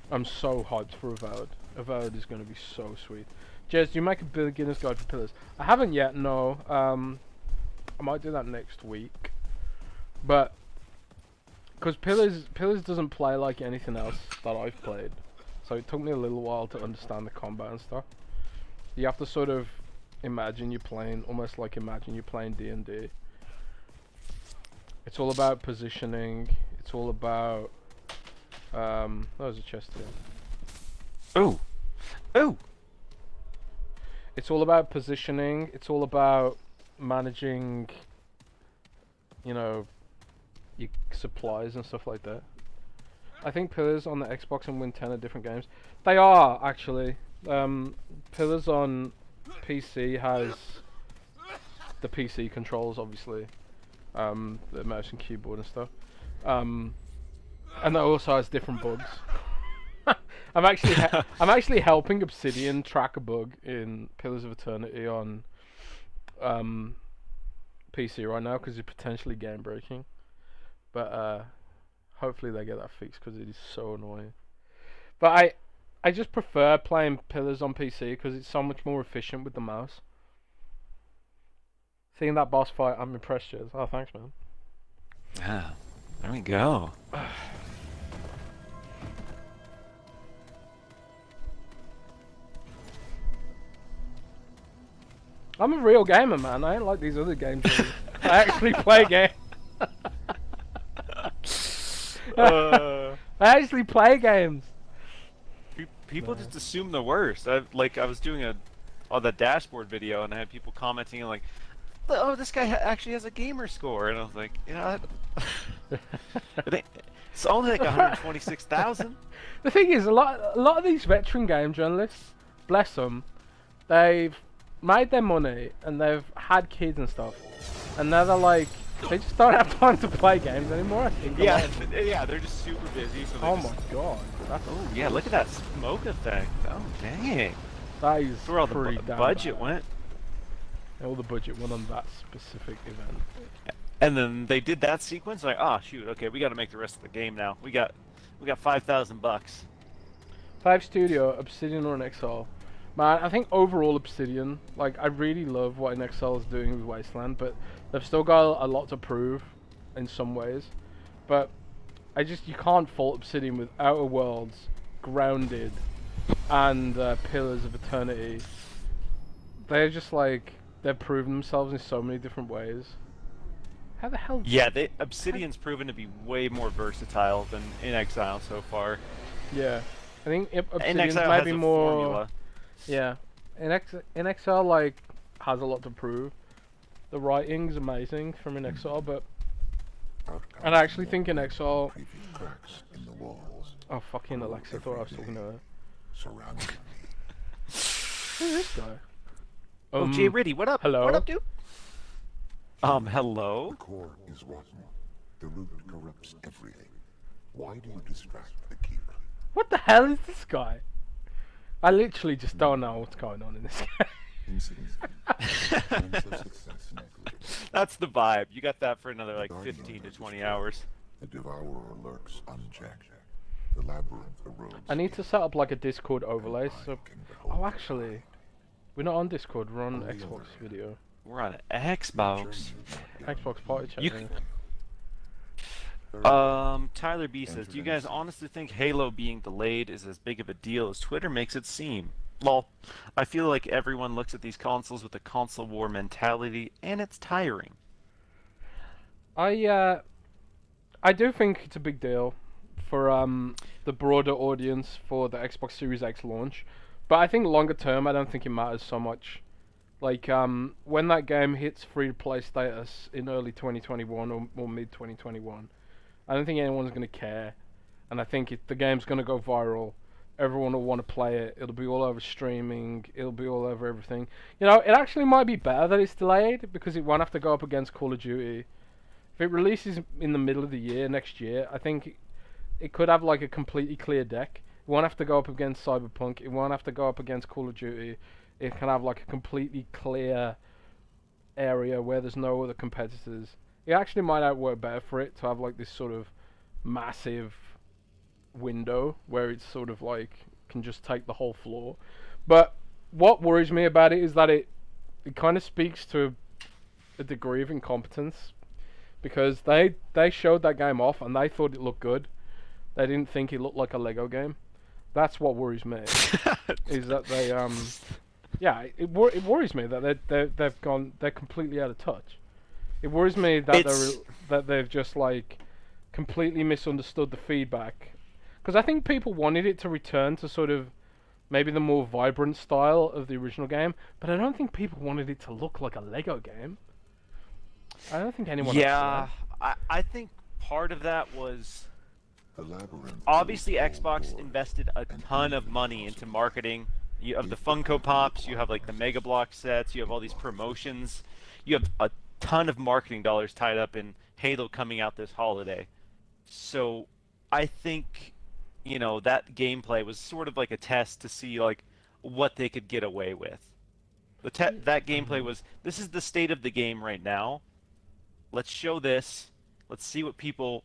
I'm so hyped for Avowed. Avowed is gonna be so sweet. Jez, do you make a beginner's guide for Pillars? I haven't yet, no. I might do that next week. But because Pillars doesn't play like anything else that I've played, so it took me a little while to understand the combat and stuff. You have to sort of imagine you're playing, almost like imagine you're playing D&D. It's all about positioning. It's all about there's a chest here. Oh. Oh. It's all about positioning. It's all about managing, you know, your supplies and stuff like that. I think Pillars on the Xbox and Win 10 are different games. They are, actually. Pillars on PC has the PC controls, obviously. The mouse and keyboard and stuff. And that also has different bugs. I'm actually helping Obsidian track a bug in Pillars of Eternity on PC right now because it's potentially game breaking. But hopefully they get that fixed because it is so annoying. But I just prefer playing Pillars on PC because it's so much more efficient with the mouse. Seeing that boss fight, I'm impressed, Jez. Oh, thanks, man. Ah, there we go. I'm a real gamer, man. I ain't like these other games. I actually play games. Uh, I actually play games. People just assume the worst. I was doing the dashboard video, and I had people commenting like, "Oh, this guy actually has a gamer score," and I was like, it's only like 126,000. The thing is, a lot of these veteran game journalists, bless them, they've made their money and they've had kids and stuff, and now they're like, they just don't have time to play games anymore. I think. Yeah, yeah, they're just super busy. So Oh my god. That's yeah, look at that smoke effect. Oh dang. That is That's where all the pretty damn budget bad. went. All the budget went on that specific event. And then they did that sequence. Like, oh shoot, okay, we got to make the rest of the game now. We got $5,000. 5 Studio, Obsidian or an XL. Man, I think overall Obsidian, like, I really love what an XL is doing with Wasteland, but they've still got a lot to prove in some ways. But you can't fault Obsidian with Outer Worlds, Grounded, and Pillars of Eternity. They're just like, they've proven themselves in so many different ways. How the hell? Yeah, Obsidian's proven to be way more versatile than In Exile so far. Yeah, I think In Obsidian's Exile has maybe a more. formula. Yeah, in Exile like has a lot to prove. The writing's amazing from In Exile, but and I actually think In Exile. Creepy cracks in the walls. Oh fucking Alexa! I thought I was talking to her. Surrounding me. Who's this guy? Oh, Jay Riddy, what up? hello? What up, dude? Hello? The core is rotten. The root corrupts everything. Why do you distract the keeper? What the hell is this guy? I literally just don't know what's going on in this game. Insignificant. Chance of success negligible. That's the vibe. You got that for another like Guardian 15 to is 20 destroyed. hours. The devourer lurks unchecked. The labyrinth erodes. I need to set up like a Discord overlay. So, Can behold oh actually, we're not on Discord. We're on Only Xbox other. video. We're on Xbox. Xbox party chat. You yeah. Tyler B says, do you guys honestly think Halo being delayed is as big of a deal as Twitter makes it seem? Lol. I feel like everyone looks at these consoles with a console war mentality, and it's tiring. I do think it's a big deal for the broader audience for the Xbox Series X launch, but I think longer term I don't think it matters so much. Like when that game hits free to play status in early 2021 or mid 2021, I don't think anyone's gonna care, and I think the game's gonna go viral. Everyone will want to play it. It'll be all over streaming. It'll be all over everything. You know, it actually might be better that it's delayed because it won't have to go up against Call of Duty. If it releases in the middle of the year next year, I think it could have like a completely clear deck. It won't have to go up against Cyberpunk. It won't have to go up against Call of Duty. It can have like a completely clear area where there's no other competitors. It actually might work better for it to have like this sort of massive window where it's sort of like can just take the whole floor. But what worries me about it is that it kind of speaks to a degree of incompetence, because they showed that game off and they thought it looked good. They didn't think it looked like a Lego game. That's what worries me. Is that they yeah, it worries me that they're completely out of touch. It worries me that that they've just like completely misunderstood the feedback, because I think people wanted it to return to sort of maybe the more vibrant style of the original game, but I don't think people wanted it to look like a Lego game. I don't think anyone. Yeah, I think part of that was The labyrinth obviously holds all Xbox doors invested a and ton of anything money into possible. marketing. You have the Funko Pops, you have like the Mega Block sets, you have all these promotions. You have a ton of marketing dollars tied up in Halo coming out this holiday. So I think, you know, that gameplay was sort of like a test to see like what they could get away with. That gameplay was, this is the state of the game right now. Let's show this. Let's see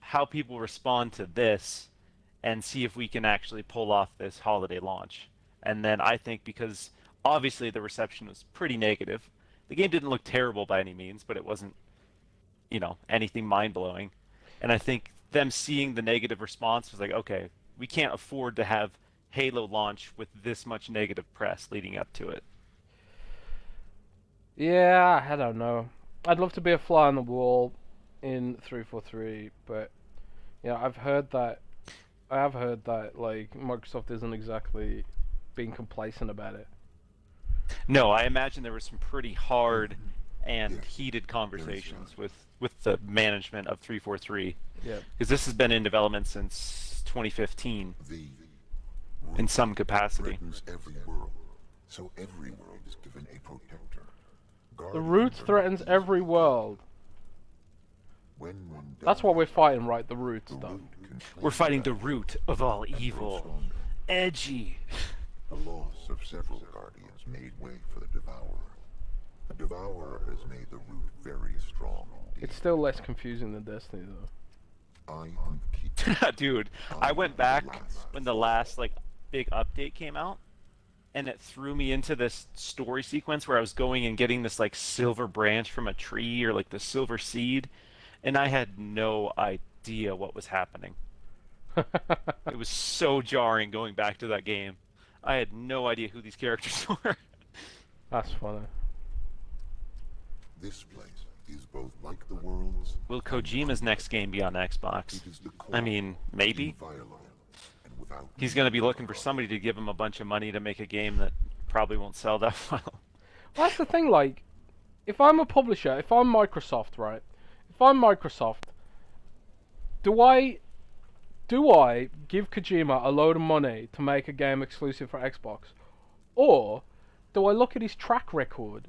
how people respond to this, and see if we can actually pull off this holiday launch. And then I think, because obviously the reception was pretty negative, the game didn't look terrible by any means, but it wasn't, you know, anything mind-blowing. And I think them seeing the negative response was like, okay, we can't afford to have Halo launch with this much negative press leading up to it. Yeah, I don't know. I'd love to be a fly on the wall in 343, but yeah, I have heard that like Microsoft isn't exactly being complacent about it. No, I imagine there were some pretty hard and heated conversations with the management of 343. Yeah. Because this has been in development since 2015 The in some capacity. threatens every world, so every world is given a protector. The Guardian root from threatens evil. every world. When one That's what dies, we're fighting, right? The root the stuff. root can We're claim fighting the that root of all and grow evil. stronger. Edgy. The loss of several guardians made way for the devourer. The devourer has made the root very strong indeed. It's still less confusing than Destiny, though. I am the keeper. Dude, I went back when the last like big update came out, and it threw me into this story sequence where I was going and getting this like silver branch from a tree or like the silver seed, and I had no idea what was happening. It was so jarring going back to that game. I had no idea who these characters were. That's funny. This place is both like the world's. Will Kojima's next game be on Xbox? It is the I mean, maybe. inviolable, and without He's going to be looking for somebody to give him a bunch of money to make a game that probably won't sell that well. Well, that's the thing, like, if I'm a publisher, if I'm Microsoft, right? If I'm Microsoft, do I give Kojima a load of money to make a game exclusive for Xbox? Or do I look at his track record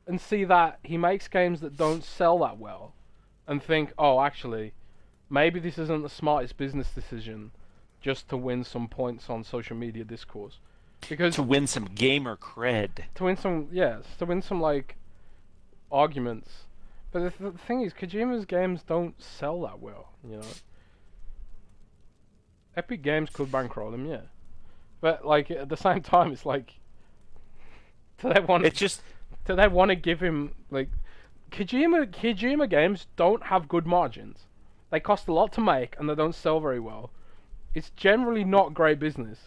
and see that he makes games that don't sell that well and think, oh, actually, maybe this isn't the smartest business decision just to win some points on social media discourse? Because To win some gamer cred. to win some like arguments. But the thing is, Kojima's games don't sell that well, you know. Epic Games could bankroll him, yeah. But like at the same time, it's like, do they want It's just to give him like Kojima games don't have good margins. They cost a lot to make and they don't sell very well. It's generally not great business.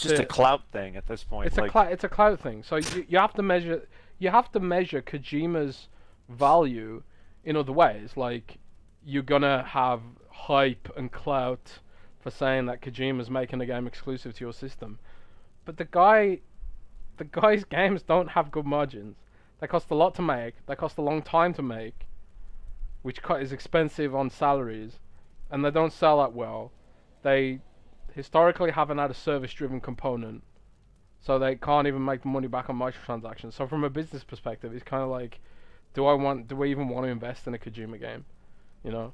a clout thing at this point. It's like, it's a cloud thing. So you have to measure Kojima's value in other ways. Like you're gonna have hype and clout for saying that Kojima's making a game exclusive to your system, but the guy's games don't have good margins. They cost a lot to make. They cost a long time to make, which is expensive on salaries, and they don't sell that well. They historically haven't had a service-driven component, so they can't even make the money back on microtransactions. So from a business perspective, it's kind of like, do I even want to invest in a Kojima game? You know?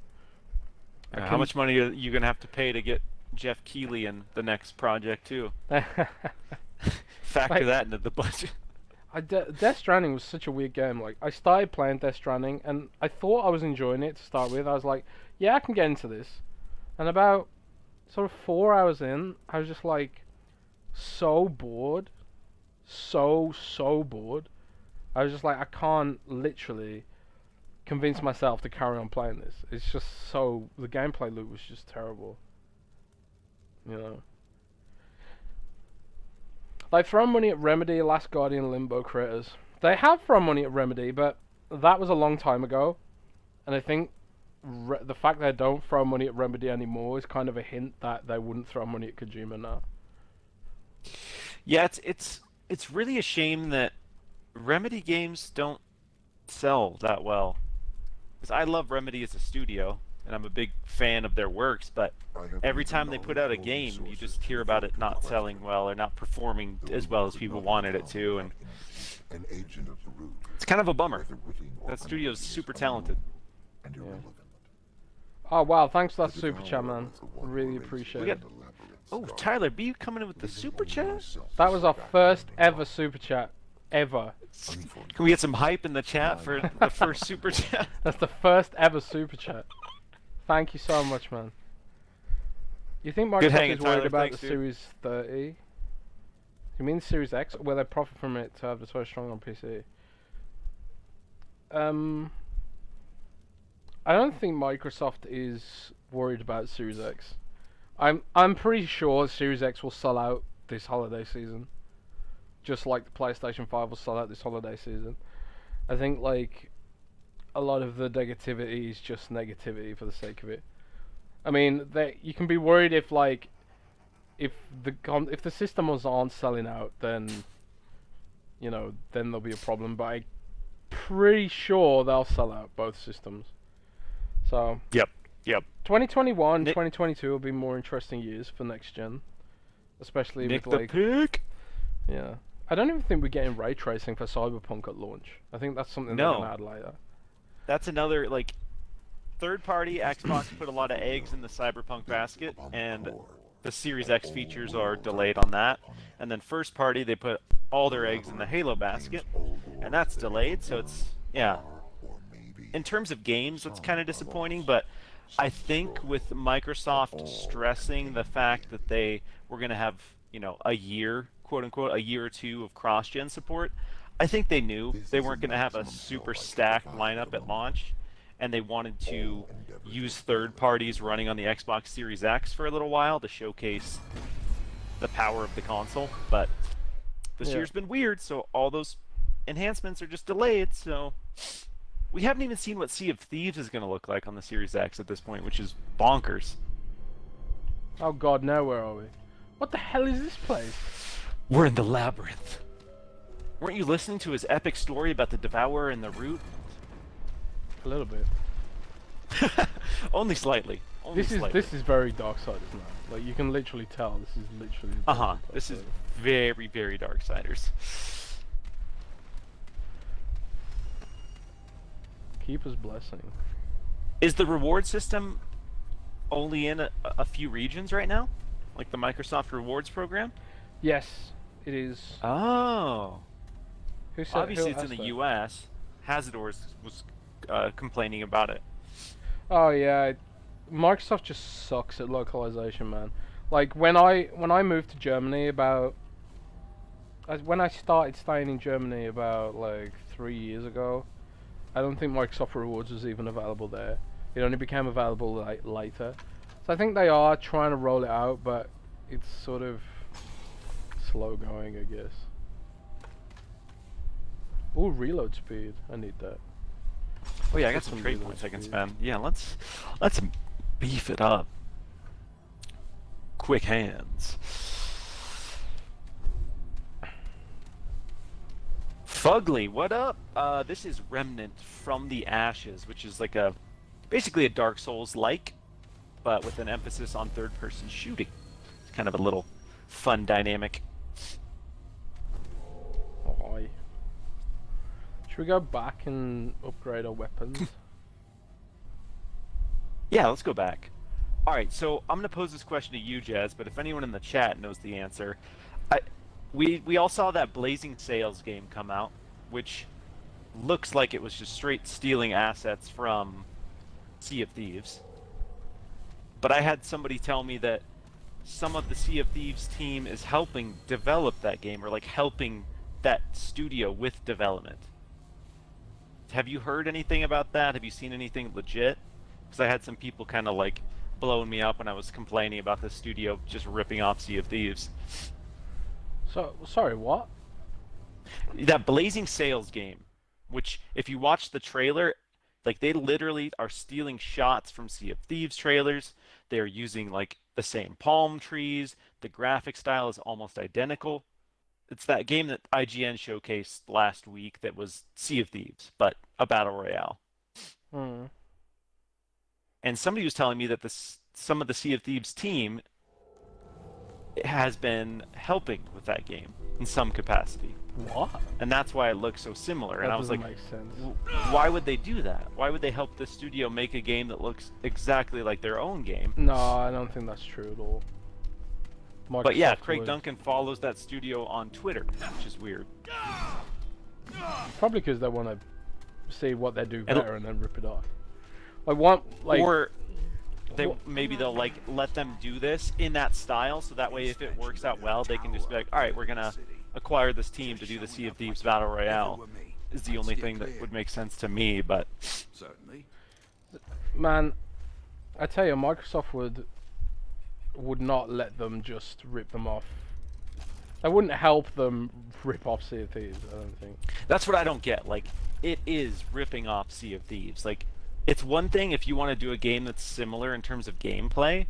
how much money are you going to have to pay to get Jeff Keighley in the next project, too? Factor Like- that into the budget. Death Stranding was such a weird game. Like, I started playing Death Stranding, and I thought I was enjoying it to start with. I was like, yeah, I can get into this. And about sort of 4 hours in, I was just like, so bored. So bored. I was just like, I can't literally convince myself to carry on playing this. It's just so... The gameplay loop was just terrible. You know? They've thrown money at Remedy, Last Guardian, Limbo creators. They have thrown money at Remedy, but that was a long time ago. And I think the fact they don't throw money at Remedy anymore is kind of a hint that they wouldn't throw money at Kojima now. Yeah, it's really a shame that Remedy games don't sell that well. Because I love Remedy as a studio, and I'm a big fan of their works, but every time they put out a game, you just hear about it not selling well or not performing as well as people wanted it to, and An agent of the root, it's kind of a bummer. whether witting or That studio's unknown, super is talented. unknown and irrelevant. Oh wow, thanks for that The super chat, devourer man. is the one who Really raises appreciate We it. got- the labyrinth's Oh, guard. Tyler, be you coming in with the Living super only chat? yourself That is was our back first in ever time. super chat. Ever. Can we get some hype in the chat for the first super chat? That's the first ever super chat. Thank you so much, man. You think Good Microsoft hanging, is worried Tyler. about Thanks, the dude. Series 30? You mean the Series X? Or will they profit from it to advertise strong on PC? I don't think Microsoft is worried about Series X. I'm pretty sure Series X will sell out this holiday season, just like the PlayStation 5 will sell out this holiday season. I think like a lot of the negativity is just negativity for the sake of it. I mean, you can be worried if like if the systems aren't selling out, then you know then there'll be a problem. But I'm pretty sure they'll sell out both systems. So Yep. 2021, Nick- 2022 will be more interesting years for next gen, especially Nick with the like Pig. yeah. I don't even think we're getting ray tracing for Cyberpunk at launch. I think that's something they're No. gonna add later. That's another like third-party Xbox put a lot of eggs in the Cyberpunk basket, and the Series X features are delayed on that. And then first party, they put all their eggs in the Halo basket, and that's delayed. So it's yeah. In terms of games, that's kind of disappointing, but I think with Microsoft stressing the fact that they were going to have, you know, a year, quote unquote, a year or two of cross-gen support, I think they knew they weren't going to have a super stacked lineup at launch, and they wanted to use third parties running on the Xbox Series X for a little while to showcase the power of the console. But this year's been weird, so all those enhancements are just delayed, so we haven't even seen what Sea of Thieves is going to look like on the Series X at this point, which is bonkers. Oh god, now where are we? What the hell is this place? We're in the labyrinth. Weren't you listening to his epic story about the Devourer and the Root? A little bit. Only slightly. Only slightly. This is very Darksiders now. Like you can literally tell this is literally. This is very, very Darksiders. Keeper's blessing. Is the reward system only in a few regions right now? Like the Microsoft Rewards program? Yes, it is. Oh. Who said? Obviously, who it's in asked the that? U.S. Hazardors was complaining about it. Oh yeah, Microsoft just sucks at localization, man. Like when I moved to Germany when I started staying in Germany about like 3 years ago, I don't think Microsoft Rewards was even available there. It only became available later. So I think they are trying to roll it out, but it's sort of slow going, I guess. Ooh, reload speed. I need that. Oh yeah, I got Let's some get trade reload points I can speed. spend. Yeah, let's beef it up. Quick hands. Fugly, what up? This is Remnant from the Ashes, which is like basically a Dark Souls-like, but with an emphasis on third-person shooting. It's kind of a little fun dynamic. Oh, should we go back and upgrade our weapons? Yeah, let's go back. Alright, so I'm going to pose this question to you, Jez, but if anyone in the chat knows the answer. We all saw that Blazing Sails game come out, which looks like it was just straight stealing assets from Sea of Thieves. But I had somebody tell me that some of the Sea of Thieves team is helping develop that game, or like helping that studio with development. Have you heard anything about that? Have you seen anything legit? Because I had some people kind of like blowing me up when I was complaining about the studio just ripping off Sea of Thieves. So, sorry, what? That Blazing Sails game, which if you watch the trailer, like they literally are stealing shots from Sea of Thieves trailers. They're using like the same palm trees. The graphic style is almost identical. It's that game that IGN showcased last week that was Sea of Thieves, but a battle royale. Hmm. And somebody was telling me that some of the Sea of Thieves team has been helping with that game in some capacity. What? And that's why it looks so similar. And That I was doesn't like, make sense. why would they do that? Why would they help the studio make a game that looks exactly like their own game? No, I don't think that's true at all. But yeah, Microsoft Craig would. Duncan follows that studio on Twitter, which is weird. Probably because they want to see what they do And- better and then rip it off. Like, Or maybe they'll like let them do this in that style, so that way if it works out well, they can just be like, all right, we're gonna acquire this team to do the Sea of Thieves Battle Royale. Is the only thing that would make sense to me, but Certainly. Man, I tell you, Microsoft would not let them just rip them off. That wouldn't help them rip off Sea of Thieves, I don't think. That's what I don't get. Like, it is ripping off Sea of Thieves. Like, it's one thing if you want to do a game that's similar in terms of gameplay,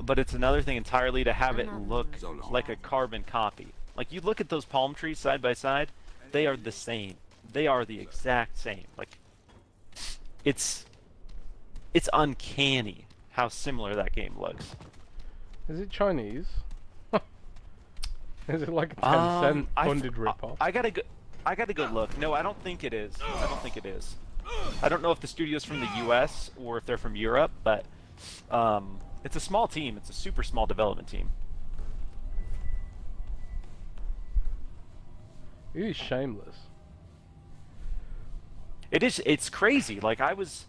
but it's another thing entirely to have it look like a carbon copy. Like, you look at those palm trees side by side, they are the same. They are the exact same. Like, it's uncanny how similar that game looks. Is it Chinese? Is it like a 10-cent funded rip-off? I gotta go look. No, I don't think it is. I don't think it is. I don't know if the studio's from the U.S. or if they're from Europe, but it's a small team. It's a super small development team. It is shameless. It is. It's crazy. Like, I was,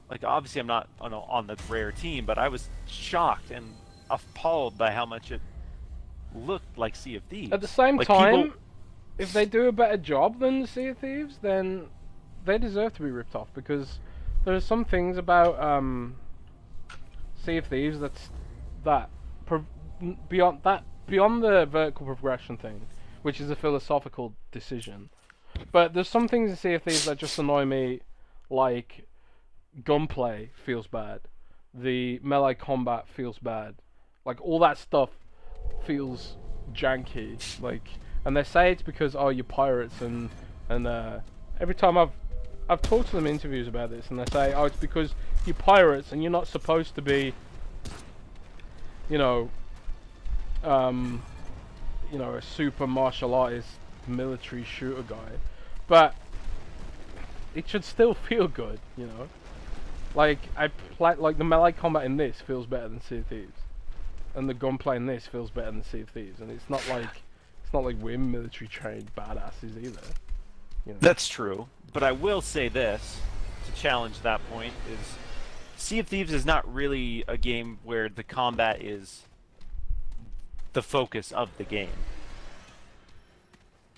like, obviously I'm not on the rare team, but I was shocked and appalled by how much it looked like Sea of Thieves. At the same like, time, people... if they do a better job than Sea of Thieves, then they deserve to be ripped off, because there are some things about Sea of Thieves beyond the vertical progression thing, which is a philosophical decision. But there's some things in Sea of Thieves that just annoy me, like gunplay feels bad, the melee combat feels bad, like all that stuff feels janky. Like, and they say it's because you're pirates, and every time I've talked to them in interviews about this, and they say it's because you're pirates and you're not supposed to be, a super martial artist military shooter guy, but it should still feel good, Like like the melee combat in this feels better than Sea of Thieves, and the gunplay in this feels better than Sea of Thieves, and it's not like we're military trained badasses either. That's true, but I will say this to challenge that point: is Sea of Thieves is not really a game where the combat is the focus of the game.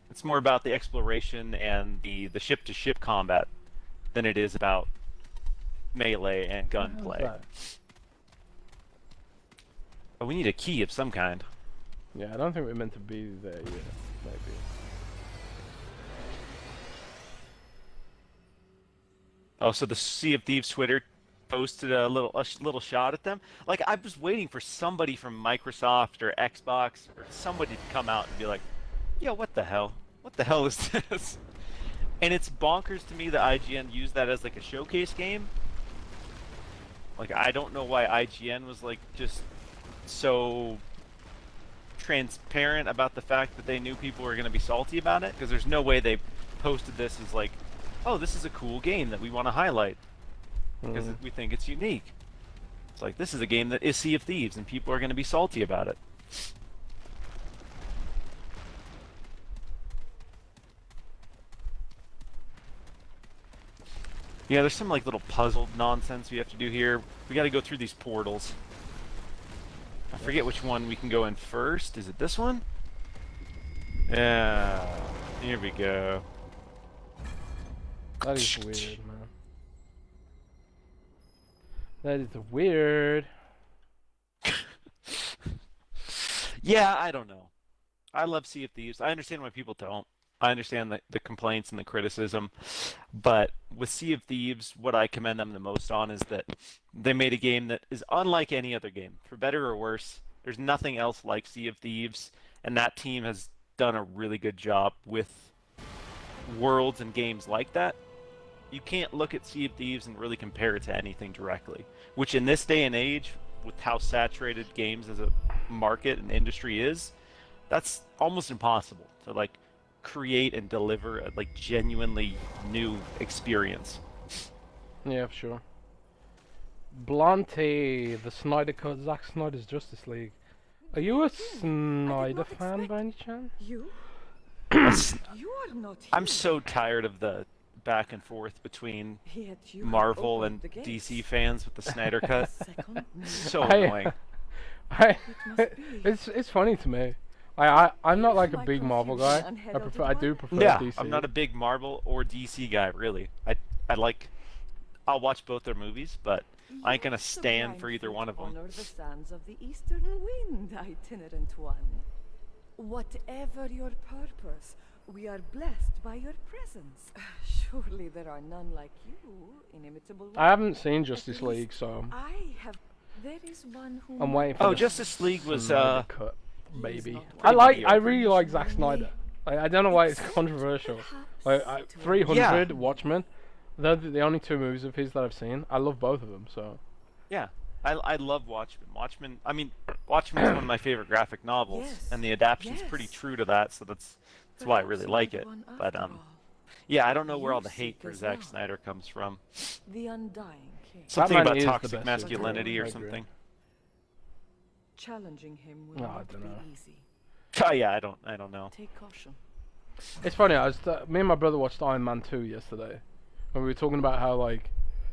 It's more about the exploration and the ship-to-ship combat than it is about melee and gunplay. But we need a key of some kind. Yeah, I don't think we're meant to be there yet. Maybe. Oh, so the Sea of Thieves Twitter posted a little shot at them. Like, I was waiting for somebody from Microsoft or Xbox or somebody to come out and be like, "Yo, what the hell? What the hell is this?" And it's bonkers to me that IGN used that as like a showcase game. Like, I don't know why IGN was like just so transparent about the fact that they knew people were going to be salty about it, because there's no way they posted this as like, "Oh, this is a cool game that we want to highlight because we think it's unique." It's like, this is a game that is Sea of Thieves and people are going to be salty about it. Yeah, there's some like little puzzle nonsense we have to do here. We got to go through these portals. I forget which one we can go in first. Is it this one? Yeah. Here we go. That is weird, man. That is weird. Yeah, I don't know. I love Sea of Thieves. I understand why people don't. I understand the complaints and the criticism, but with Sea of Thieves, what I commend them the most on is that they made a game that is unlike any other game, for better or worse. There's nothing else like Sea of Thieves, and that team has done a really good job with worlds and games like that. You can't look at Sea of Thieves and really compare it to anything directly, which in this day and age, with how saturated games as a market and industry is, that's almost impossible to like create and deliver a like genuinely new experience. Yeah, for sure. Blante, the Snyder Cut, Zack Snyder's Justice League. Are you a Snyder fan by any chance? You? You are not here. I'm so tired of the back and forth between Yet you have Marvel opened and the gates. DC fans with the Snyder Cut. Second, So annoying. It's funny to me. I'm not like a My big Marvel guy. confusion and I do prefer Yeah, DC. I'm not a big Marvel or DC guy, really. I like I'll watch both their movies, but I ain't gonna Your stand for sublime either feet one of them. honor the sands of the eastern wind, itinerant one. Whatever your purpose, we are blessed by your presence. Surely there are none like you, inimitable one. I haven't seen At Justice least League, so I have. There is one who. I'm waiting for Oh, the Justice League was Snyder cut, He is baby. not I one like. of I your really like Zack traditional Snyder. way. I don't know why it's Except controversial. perhaps Like to 300, Yeah. Watchmen. They're the only two movies of his that I've seen. I love both of them. So Yeah, I love Watchmen. Watchmen's one of my favorite graphic novels, Yes, and the adaptation's pretty yes. true to that, so that's why I really Perhaps like you are it. one But after all. yeah, I don't know where You all the hate seek for as Zack well. Snyder comes from. The undying king. Something Batman about is the toxic best masculinity superhero, or I agree. something. Challenging him will Oh, I not be dunno. easy. Oh yeah, I don't know. Take caution. it's funny. Me and my brother watched Iron Man 2 yesterday, and we were talking about how like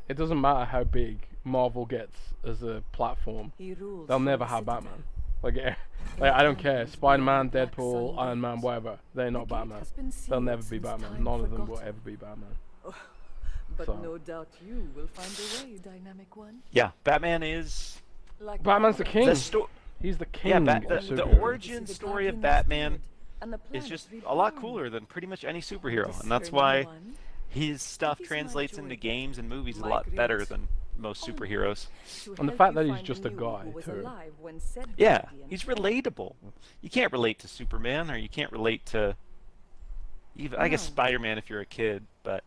it doesn't matter how big Marvel gets as a platform, He rules they'll from never the have citadel. Batman. Like I don't care. Spider-Man, Deadpool, Iron Man, whatever. They're not The gate Batman. has been They'll sealed never be since Batman. time None of them will forgotten. ever be Batman. But So. no doubt you will find a way, dynamic one. Yeah, Batman is Like Batman's the king. the sto- He's the king Yeah, of the superheroes. origin The story of Guardian Batman stood, and the is planet just a lot reborn. cooler than pretty much any superhero, and that's Discerning why one, his stuff It is my translates joy into that games and movies a my lot better great than most honor superheroes. to And the help fact you that he's find just a you guy, who was too. alive when said Yeah, Guardian he's fell. relatable. You can't relate to Superman, or you can't relate to even I guess No. Spider-Man if you're a kid, but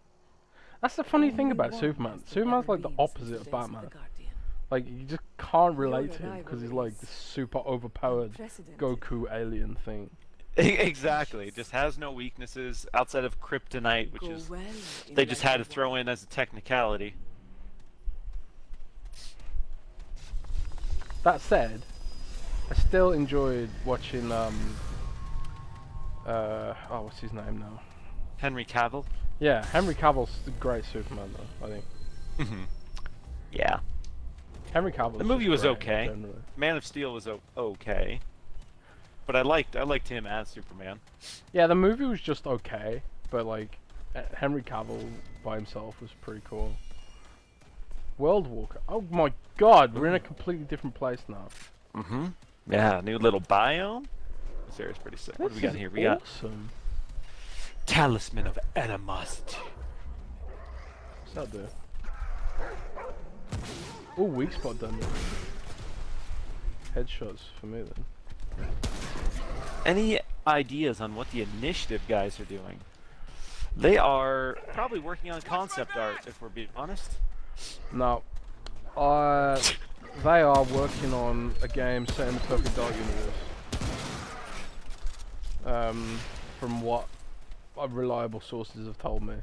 That's the funny thing Only about one Superman. has there Superman's ever like the been since opposite of the days the Batman. Guardian. Like you just can't relate to him because he's like rivalries. this super overpowered Unprecedented. Goku alien thing. exactly, just has no weaknesses outside of kryptonite, which Go is well they in just like had to a throw war. in as a technicality. That said, I still enjoyed watching what's his name now? Henry Cavill. Yeah, Henry Cavill's a great Superman though, I think. Yeah, Henry Cavill. the movie was great, okay. generally. Man of Steel was okay, but I liked him as Superman. Yeah, the movie was just okay, but like Henry Cavill by himself was pretty cool. World Walker. Oh my God, we're in a completely different place now. Yeah, new little biome. This area's pretty sick. What do we This got is here? We got awesome. Talisman of Animosity. What's that do? Oh, weak spot done. Headshots for me then. Any ideas on what the initiative guys are doing? They are probably working on concept art, if we're being honest. No. They are working on a game set in the Perfect Dark universe. From what reliable sources have told me.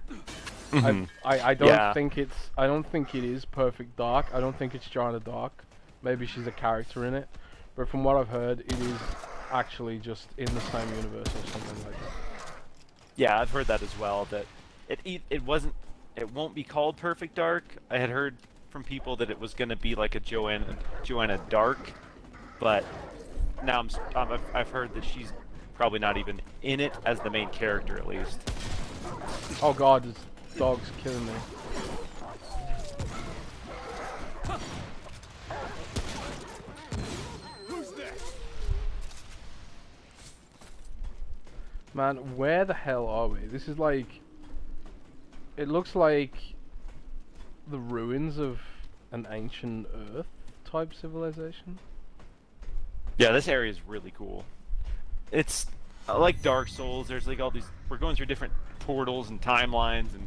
I don't Yeah. think I don't think it is Perfect Dark. I don't think it's Joanna Dark. Maybe she's a character in it. But from what I've heard, it is actually just in the same universe or something like that. Yeah, I've heard that as well. That it won't be called Perfect Dark. I had heard from people that it was going to be like a Joanna Dark, but now I've heard that she's probably not even in it as the main character at least. Oh God, this dog's killing me. Man, where the hell are we? This is like... It looks like the ruins of an ancient Earth type civilization. Yeah, this area is really cool. It's like Dark Souls. There's like all these. We're going through different portals and timelines, and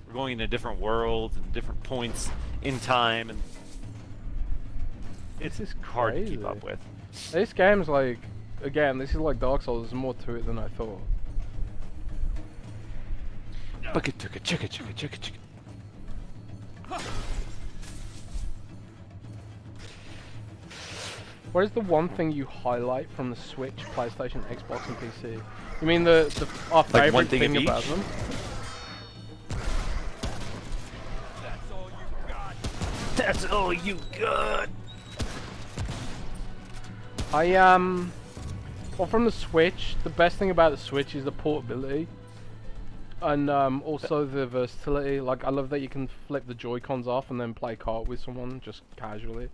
we're going into different worlds and different points in time, and it's This is hard to keep crazy. up with. This game's like... Again, this is like Dark Souls. There's more to it than I thought. Bucket chicka chicka chicka chicka chicka. What is the one thing you highlight from the Switch, PlayStation, Xbox, and PC? You mean our Like favorite one thing of thing about each? them? That's all you got. That's all you got. Well, from the Switch, the best thing about the Switch is the portability. And also the versatility. Like I love that you can flip the Joy-Cons off and then play kart with someone just casually.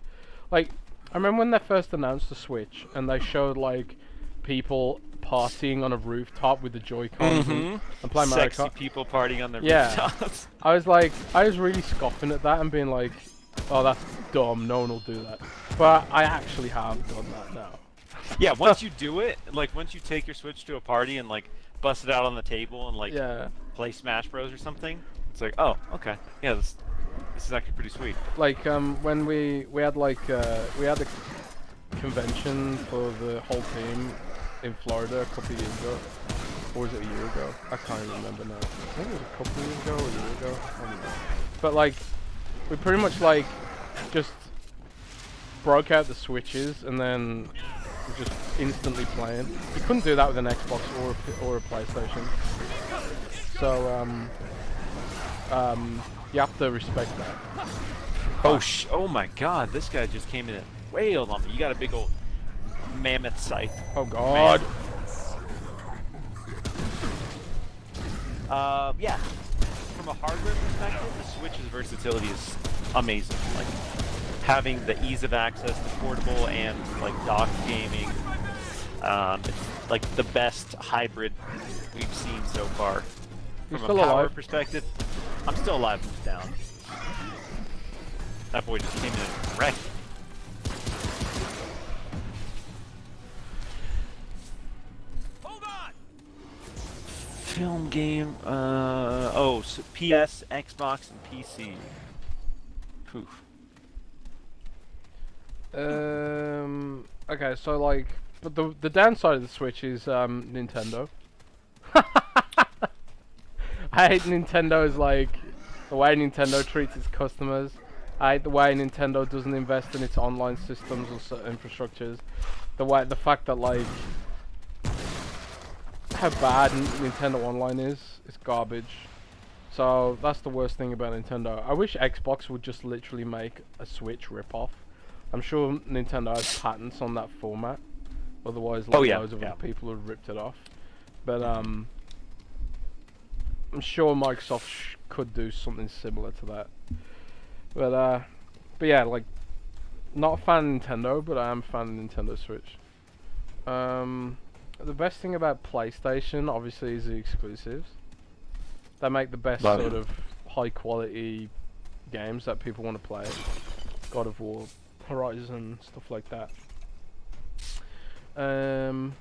Like I remember when they first announced the Switch and they showed like people partying on a rooftop with the Joy-Cons and playing Mario Sexy Kart. people partying on their Yeah. rooftops. I was really scoffing at that and being like, oh, that's dumb, no one will do that. But I actually have done that now. Yeah, once you do it, like once you take your Switch to a party and like bust it out on the table and like Yeah. play Smash Bros or something, it's like, oh, okay, yeah, this is actually pretty sweet. Like when we had like we had a convention for the whole team in Florida a couple of years ago. Or was it a year ago? I can't even remember now. I think it was a couple of years ago or a year ago. I don't know. But like, we pretty much like just broke out the Switches and then we're just instantly playing. You couldn't do that with an Xbox or a PlayStation. So you have to respect that. Oh my God, this guy just came in and wailed on me. You got a big old mammoth scythe. Oh God. Yeah. From a hardware perspective, the Switch's versatility is amazing. Like having the ease of access to portable and like dock gaming. It's like the best hybrid we've seen so far. You're From still a power alive? perspective, I'm still alive and down. That boy just came in and wrecked. Hold on! Film game, so PS, Xbox, and PC. Poof. Okay, so like, but the downside of the Switch is Nintendo. I hate Nintendo's like the way Nintendo treats its customers. I hate the way Nintendo doesn't invest in its online systems or infrastructures. The fact that like how bad Nintendo Online is garbage. So that's the worst thing about Nintendo. I wish Xbox would just literally make a Switch ripoff. I'm sure Nintendo has patents on that format. Otherwise, like, loads of other people have ripped it off. But I'm sure Microsoft could do something similar to that. But yeah, like, not a fan of Nintendo, but I am a fan of Nintendo Switch. The best thing about PlayStation, obviously, is the exclusives. They make the best sort of high quality games that people want to play. God of War, Horizon, stuff like that. And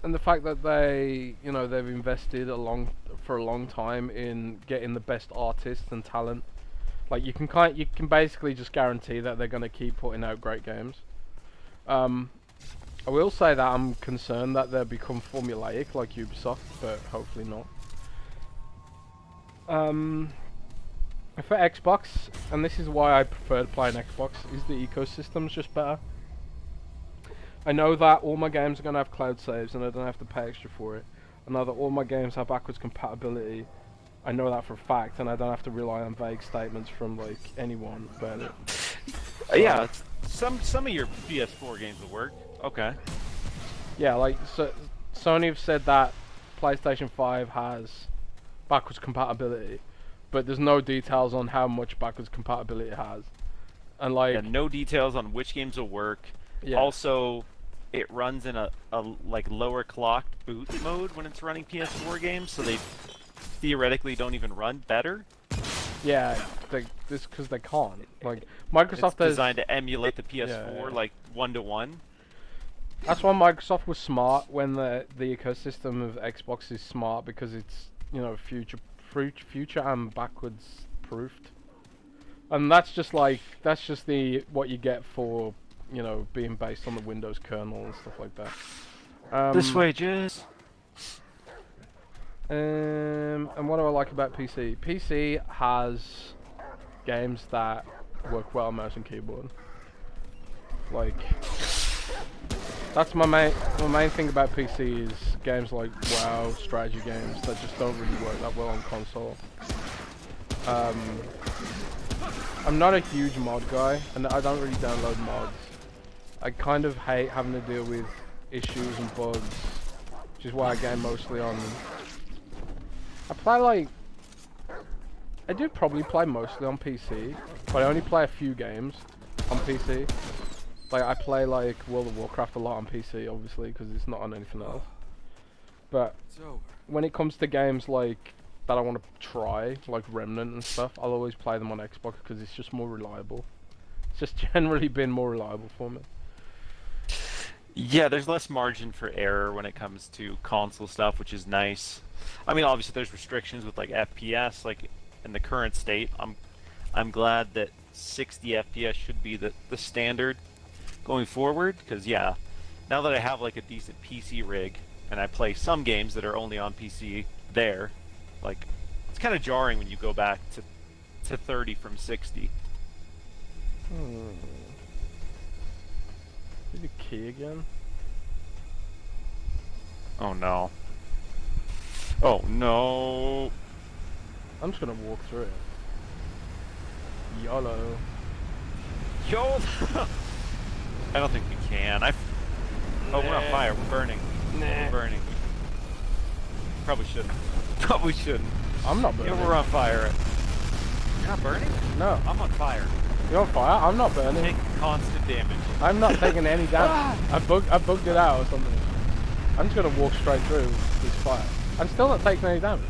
the fact that they've invested for a long time in getting the best artists and talent. Like you can basically just guarantee that they're going to keep putting out great games. I will say that I'm concerned that they'll become formulaic like Ubisoft, but hopefully not. For Xbox, and this is why I prefer to play an Xbox, is the ecosystem's just better. I know that all my games are going to have cloud saves and I don't have to pay extra for it. I know that all my games have backwards compatibility. I know that for a fact, and I don't have to rely on vague statements from like anyone about it. Yeah, some of your PS4 games will work. Okay. Yeah, like Sony have said that PlayStation 5 has backwards compatibility, but there's no details on how much backwards compatibility it has. And like no details on which games will work. Yeah. Also, it runs in a like lower clocked boot mode when it's running PS4 games, so they theoretically don't even run better. Yeah, this because they can't. Like Microsoft it's designed to emulate the PS4 like 1-to-1. That's why Microsoft was smart when the ecosystem of Xbox is smart, because it's future and backwards proofed. And that's just what you get for being based on the Windows kernel and stuff like that. This way, Jizz. And what do I like about PC? PC has games that work well on mouse and keyboard. Like, that's my main thing about PC is games like WoW, strategy games that just don't really work that well on console. I'm not a huge mod guy, and I don't really download mods. I kind of hate having to deal with issues and bugs which is why I game mostly on. I play like. I do probably play mostly on PC, but I only play a few games on PC. Like I play like World of Warcraft a lot on PC, obviously, because it's not on anything else. But It's over. when it comes to games like that I want to try, like Remnant and stuff, I'll always play them on Xbox because it's just more reliable. It's just generally been more reliable for me. Yeah, there's less margin for error when it comes to console stuff, which is nice. I mean, obviously there's restrictions with like FPS, like in the current state. I'm glad that 60 FPS should be the standard going forward, because yeah, now that I have like a decent PC rig and I play some games that are only on PC there, like it's kind of jarring when you go back to 30 from 60. Did you key again? Oh no. Oh no. I'm just gonna walk through it. YOLO. Yo! I don't think we can. Oh, we're on fire. We're burning. We're burning. Probably shouldn't. Probably shouldn't. I'm not burning. Yeah, we're on fire. You're not burning? No. I'm on fire. You're on fire? I'm not burning. Taking constant damage. I'm not taking any damage. I bugged it out or something. I'm just gonna walk straight through this fire. I'm still not taking any damage.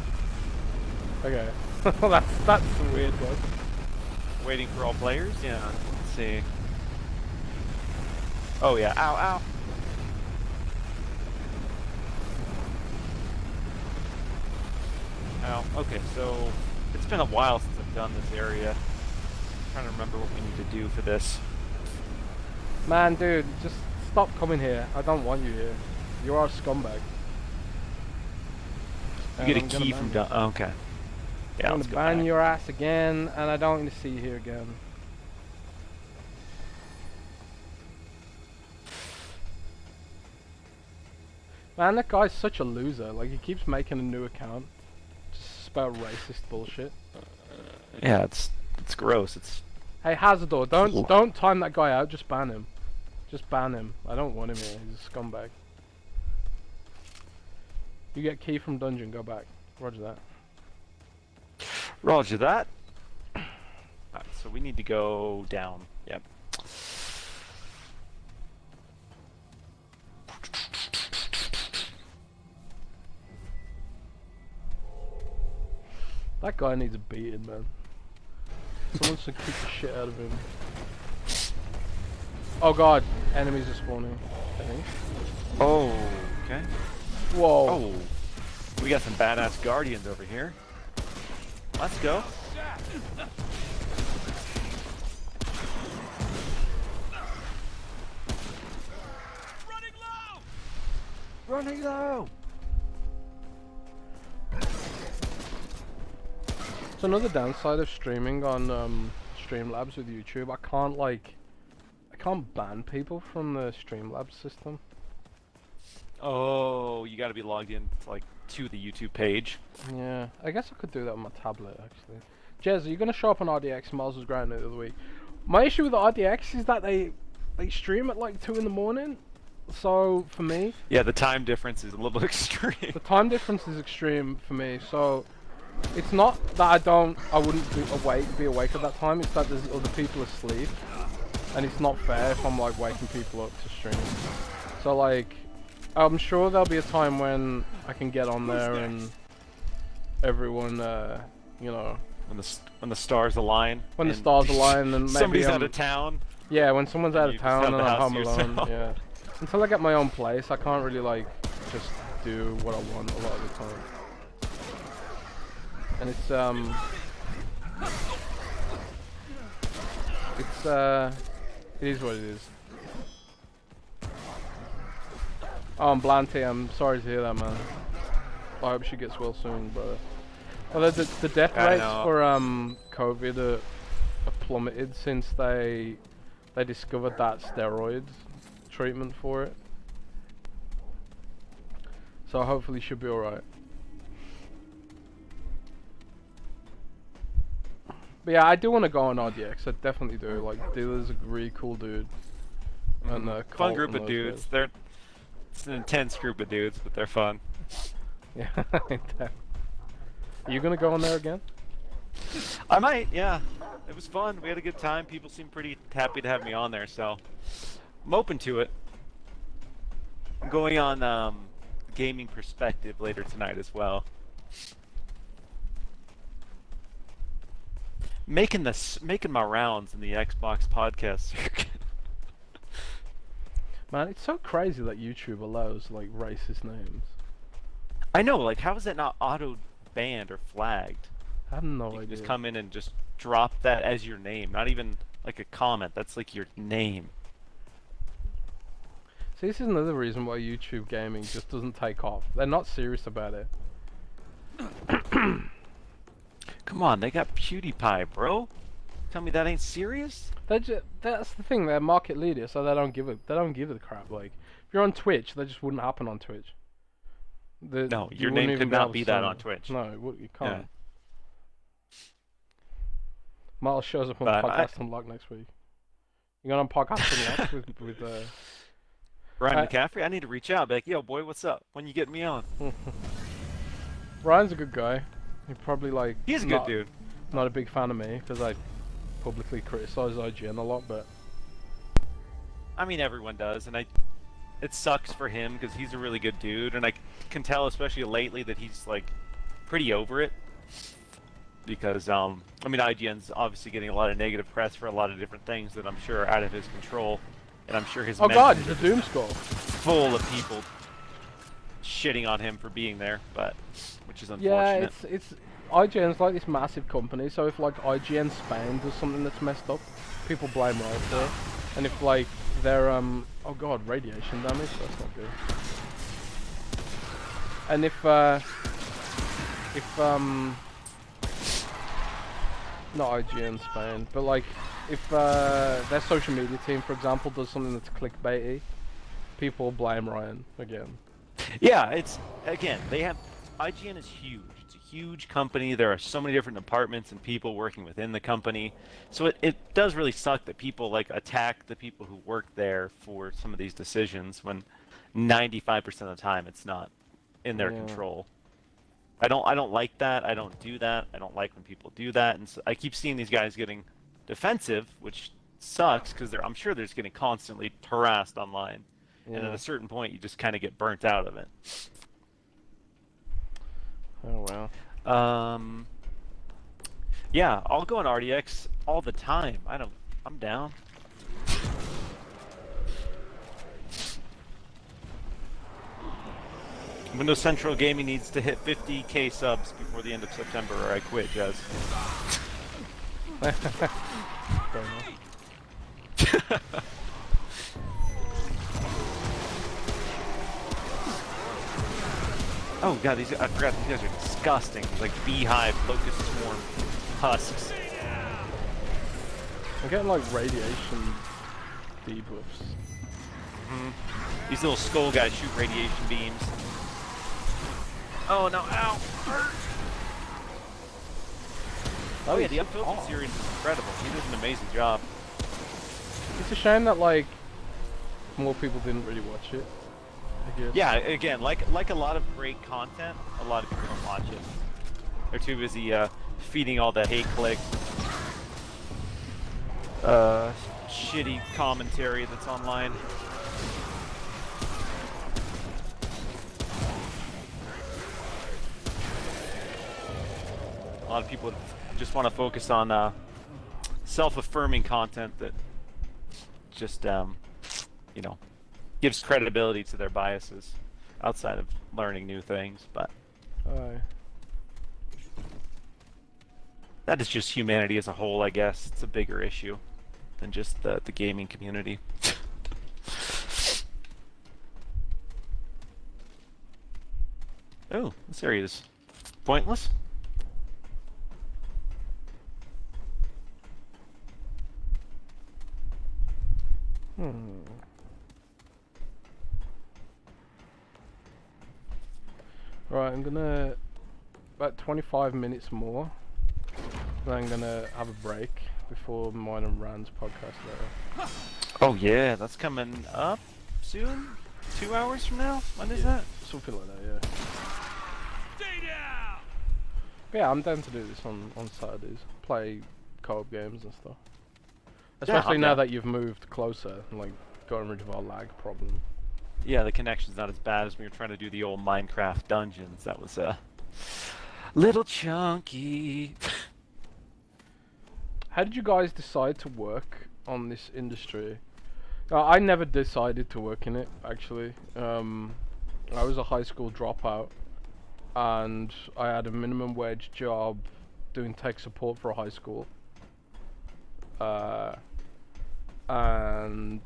Okay. that's a weird one. Waiting for all players? Yeah. Let's see. Oh yeah. Ow, ow. Ow. Okay, so it's been a while since I've done this area. I'm trying to remember what we need to do for this. Man, dude, just stop coming here. I don't want you here. You are a scumbag. You get a key from down. Oh, okay. Yeah, I'm let's gonna go ban back. your ass again, and I don't need to see you here again. Man, that guy's such a loser. Like, he keeps making a new account. Just about racist bullshit. Yeah, it's gross. It's Hey, Hazardor, don't time that guy out. Just ban him. Just ban him. I don't want him here. He's a scumbag. You get key from dungeon. Go back. Roger that. Roger that. Alright, so we need to go down. Yep. That guy needs a beating, man. Someone should kick the shit out of him. Oh god, enemies are spawning, I think. Oh, okay. Whoa. Oh, we got some badass guardians over here. Let's go. Running low! It's another downside of streaming on Streamlabs with YouTube. I can't ban people from the Streamlabs system. Oh, you gotta be logged in to the YouTube page. Yeah, I guess I could do that on my tablet actually. Jez, are you gonna show up on RDX? Miles was grinding it the other week. My issue with the RDX is that they stream at like 2 in the morning. So for me, Yeah, the time difference is a little extreme. the time difference is extreme for me. So it's not that I wouldn't be awake at that time. It's that there's other people asleep, and it's not fair if I'm like waking people up to stream. So like, I'm sure there'll be a time when I can get on there and everyone, you know, When the stars align. when the and stars align, and maybe somebody's I'm, out of town. yeah, when someone's out you of just town have and the I'm house home to alone, yourself. yeah. Until I get my own place, I can't really like just do what I want a lot of the time. And it's it is what it is. Oh, I'm Blanty, I'm sorry to hear that, man. I hope she gets well soon, brother. Although the death I rates know. for COVID are plummeted since they discovered that steroid treatment for it. So hopefully she'll be alright. But yeah, I do want to go on RDX. I definitely do. Like, Dealer's a really cool dude. And Fun Colt group and of those dudes. guys. It's an intense group of dudes, but they're fun. Yeah. Are you gonna go on there again? I might, yeah. It was fun. We had a good time. People seemed pretty happy to have me on there, so I'm open to it. I'm going on gaming perspective later tonight as well. Making my rounds in the Xbox podcast circuit. Man, it's so crazy that YouTube allows like racist names. I know, like, how is that not auto banned or flagged? I have no You can idea. just come in and just drop that as your name, not even like a comment. That's like your name. See, this is another reason why YouTube gaming just doesn't take off. They're not serious about it. Come on, they got PewDiePie, bro. Tell me that ain't serious? That's the thing. They're market leader, so they don't give a crap. Like, if you're on Twitch, that just wouldn't happen on Twitch. No, you your wouldn't name even could be able not to be that sell on it. Twitch. No, you can't. Yeah. Miles shows up on But Podcast Unlocked next week. You going on Podcast Unlocked with Ryan McCaffrey, I need to reach out. Be like, yo, boy, what's up? When you getting me on? Ryan's a good guy. He probably like. He's a good dude. Not a big fan of me because I publicly criticize IGN a lot, but I mean, everyone does, and it sucks for him because he's a really good dude, and I can tell, especially lately, that he's like pretty over it. Because I mean, IGN's obviously getting a lot of negative press for a lot of different things that I'm sure are out of his control, and I'm sure his oh god, mentions it's a doom scroll. full of people shitting on him for being there, but which is Yeah, unfortunate. it's IGN's like this massive company, so if like IGN Spain does something that's messed up, people blame Riot for it. And if like they're oh god, radiation damage, that's not good. And if not IGN Spain, but like if their social media team, for example, does something that's clickbaity, people blame Ryan again. Yeah, it's again, they have IGN is huge. It's a huge company. There are so many different departments and people working within the company. So it does really suck that people like attack the people who work there for some of these decisions when 95% of the time it's not in their control. I don't like that. I don't do that. I don't like when people do that. And so I keep seeing these guys getting defensive, which sucks because I'm sure they're just getting constantly harassed online. And at a certain point, you just kind of get burnt out of it. Oh well. Yeah, I'll go on RDX all the time. I'm down. Windows Central Gaming needs to hit 50k subs before the end of September, or I quit, Jez. Fair enough. Oh god, I forgot these guys are disgusting. Like beehive, locust swarm, husks. I'm getting like radiation debuffs. These little skull guys shoot radiation beams. Oh no, ow! Hurt. Oh yeah, the Unfiltered series is incredible. He does an amazing job. It's a shame that like more people didn't really watch it, I guess. Yeah, again, like a lot of great content, a lot of people don't watch it. They're too busy feeding all the hate clicks, shitty commentary that's online. A lot of people just want to focus on self-affirming content that just, you know, gives credibility to their biases outside of learning new things. But that is just humanity as a whole, I guess. It's a bigger issue than just the gaming community. Oh, this area is pointless. Right, I'm gonna about 25 minutes more. Then I'm gonna have a break before mine and Rand's podcast later. Oh yeah, that's coming up soon. 2 hours from now? When is that? Something like that, yeah. Stay down! But yeah, I'm down to do this on Saturdays. Play co-op games and stuff. Yeah, Especially I'm now down. that you've moved closer, and like gotten rid of our lag problem. Yeah, the connection's not as bad as when we were trying to do the old Minecraft dungeons. That was little chunky. How did you guys decide to work on this industry? I never decided to work in it, actually. I was a high school dropout, and I had a minimum wage job doing tech support for a high school. And